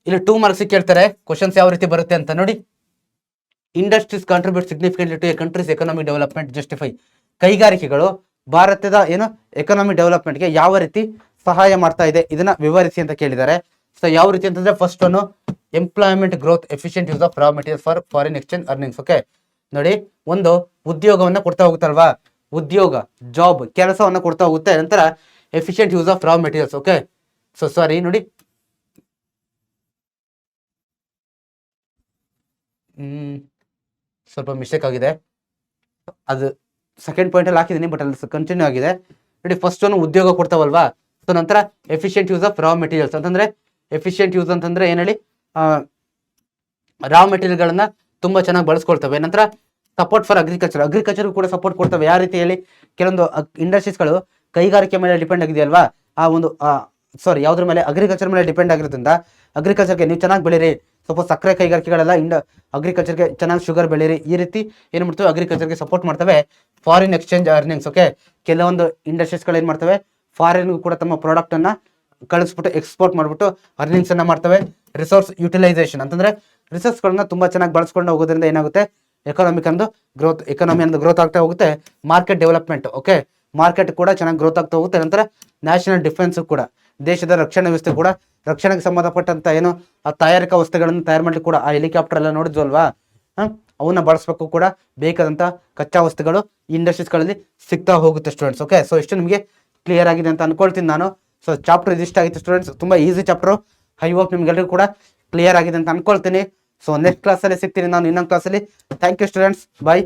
ಇಲ್ಲಿ 2 ಮಾರ್ಕ್ಸ್ ಕೇಳ್ತಾರೆ ಕ್ವಶನ್ಸ್ ಯಾವ ರೀತಿ ಬರುತ್ತೆ ಅಂತ ನೋಡಿ. Industries contribute significantly to a country's economic development, justify. ಕೈಗಾರಿಕೆಗಳು ಭಾರತದ ಏನು ಎಕನಾಮಿಕ್ ಡೆವಲಪ್ಮೆಂಟ್ಗೆ ಯಾವ ರೀತಿ ಸಹಾಯ ಮಾಡ್ತಾ ಇದೆ, ಇದನ್ನ ವಿವರಿಸಿ ಅಂತ ಕೇಳಿದ್ದಾರೆ. ಸೊ ಯಾವ ರೀತಿ ಅಂತಂದ್ರೆ first one employment growth, efficient use of raw material for foreign exchange earnings. Okay, ನೋಡಿ, ಒಂದು ಉದ್ಯೋಗವನ್ನ ಕೊಡ್ತಾ ಹೋಗುತ್ತಲ್ವಾ, ಉದ್ಯೋಗ, ಜಾಬ್, ಕೆಲಸವನ್ನ ಕೊಡ್ತಾ ಹೋಗುತ್ತೆ. ನಂತರ efficient use of raw materials. Okay, so sorry ನೋಡಿ, ಸ್ವಲ್ಪ ಮಿಸ್ಟೇಕ್ ಆಗಿದೆ. ಅದು ಸೆಕೆಂಡ್ ಪಾಯಿಂಟ್ ಅಲ್ಲಿ ಹಾಕಿದ್ದೀನಿ, ಬಟ್ ಅಲ್ಲಿ ಕಂಟಿನ್ಯೂ ಆಗಿದೆ ನೋಡಿ. ಫಸ್ಟ್ ಒಂದು ಉದ್ಯೋಗ ಕೊಡ್ತಾವಲ್ವಾ, ಸೊ ನಂತರ efficient use of raw materials ಅಂತಂದ್ರೆ, ಎಫಿಷಿಯಂಟ್ ಯೂಸ್ ಅಂತಂದ್ರೆ ಏನ್ ಹೇಳಿ, ರಾ ಮೆಟೀರಿಯಲ್ಗಳನ್ನ ತುಂಬಾ ಚೆನ್ನಾಗಿ ಬಳಸ್ಕೊಳ್ತವೆ. ನಂತರ ಸಪೋರ್ಟ್ ಫಾರ್ ಅಗ್ರಿಕಲ್ಚರ್, ಅಗ್ರಿಕಲ್ಚರ್ ಕೂಡ ಸಪೋರ್ಟ್ ಕೊಡ್ತವೆ. ಯಾವ ರೀತಿ ಹೇಳಿ, ಕೆಲವೊಂದು ಇಂಡಸ್ಟ್ರೀಸ್ಗಳು ಕೈಗಾರಿಕೆ ಮೇಲೆ ಡಿಪೆಂಡ್ ಆಗಿದೆಯಲ್ವಾ, ಆ ಒಂದು ಸಾರಿ ಯಾವ್ದ್ರ ಮೇಲೆ, ಅಗ್ರಿಕಲ್ಚರ್ ಮೇಲೆ ಡಿಪೆಂಡ್ ಆಗಿರೋದ್ರಿಂದ ಅಗ್ರಿಕಲ್ಚರ್ಗೆ ನೀವು ಚೆನ್ನಾಗಿ ಬೆಳೀರಿ. ಸ್ವಲ್ಪ ಸಕ್ಕರೆ ಕೈಗಾರಿಕೆಗಳೆಲ್ಲ ಅಗ್ರಿಕಲ್ಚರ್ಗೆ ಚೆನ್ನಾಗಿ ಶುಗರ್ ಬೆಳೀರಿ. ಈ ರೀತಿ ಏನು ಮಾಡ್ತವೆ, ಅಗ್ರಿಕಲ್ಚರ್ಗೆ ಸಪೋರ್ಟ್ ಮಾಡ್ತವೆ. Foreign exchange earnings. ಓಕೆ, ಕೆಲವೊಂದು ಇಂಡಸ್ಟ್ರೀಸ್ಗಳು ಏನು ಮಾಡ್ತವೆ, ಫಾರಿನ್ ಕೂಡ ತಮ್ಮ ಪ್ರಾಡಕ್ಟ್ ಅನ್ನ ಕಳಿಸ್ಬಿಟ್ಟು ಎಕ್ಸ್ಪೋರ್ಟ್ ಮಾಡ್ಬಿಟ್ಟು ಅರ್ನಿಂಗ್ಸ್ ಅನ್ನ ಮಾಡ್ತವೆ. ರಿಸೋರ್ಸ್ ಯುಟಿಲೈಸೇಷನ್ ಅಂತಂದ್ರೆ ರಿಸೋರ್ಸ್ಗಳನ್ನ ತುಂಬಾ ಚೆನ್ನಾಗಿ ಬಳಸ್ಕೊಂಡು ಹೋಗೋದ್ರಿಂದ ಏನಾಗುತ್ತೆ, ಎಕಾನಮಿ ಅನ್ನೋದು ಗ್ರೋತ್ ಆಗ್ತಾ ಹೋಗುತ್ತೆ. Market development. ಓಕೆ, ಮಾರ್ಕೆಟ್ ಕೂಡ ಚೆನ್ನಾಗಿ ಗ್ರೋತ್ ಆಗ್ತಾ ಹೋಗುತ್ತೆ. ನಂತರ ನ್ಯಾಷನಲ್ ಡಿಫೆನ್ಸ್ ಕೂಡ, ದೇಶದ ರಕ್ಷಣಾ ವ್ಯವಸ್ಥೆ ಕೂಡ, ರಕ್ಷಣೆಗೆ ಸಂಬಂಧಪಟ್ಟಂತ ಏನು ಆ ತಯಾರಿಕಾ ವಸ್ತುಗಳನ್ನು ತಯಾರು ಮಾಡ್ಲಿಕ್ಕೆ ಕೂಡ, ಆ ಹೆಲಿಕಾಪ್ಟರ್ ಎಲ್ಲ ನೋಡಿದ್ವು ಅಲ್ವಾ, ಅವನ್ನ ಬಳಸಬೇಕು ಕೂಡ ಬೇಕಾದಂತ ಕಚ್ಚಾ ವಸ್ತುಗಳು ಇಂಡಸ್ಟ್ರೀಸ್ಗಳಲ್ಲಿ ಸಿಗ್ತಾ ಹೋಗುತ್ತೆ ಸ್ಟೂಡೆಂಟ್ಸ್. ಓಕೆ, ಸೊ ಇಷ್ಟು ನಿಮಗೆ ಕ್ಲಿಯರ್ ಆಗಿದೆ ಅಂತ ಅನ್ಕೊಳ್ತೀನಿ ನಾನು. ಸೊ ಚಾಪ್ಟರ್ ಇದಿಷ್ಟ ಆಗಿತ್ತು ಸ್ಟೂಡೆಂಟ್ಸ್, ತುಂಬಾ ಈಸಿ ಚಾಪ್ಟರ್. ಐ ಹೋಪ್ ನಿಮ್ಗೆಲ್ಲರಿಗೂ ಕೂಡ ಕ್ಲಿಯರ್ ಆಗಿದೆ ಅಂತ ಅನ್ಕೊಳ್ತೀನಿ. ಸೊ ನೆಕ್ಸ್ಟ್ ಕ್ಲಾಸಲ್ಲಿ ಸಿಗ್ತೀನಿ ನಾನು, ಇನ್ನೊಂದು ಕ್ಲಾಸಲ್ಲಿ. Thank you students, bye.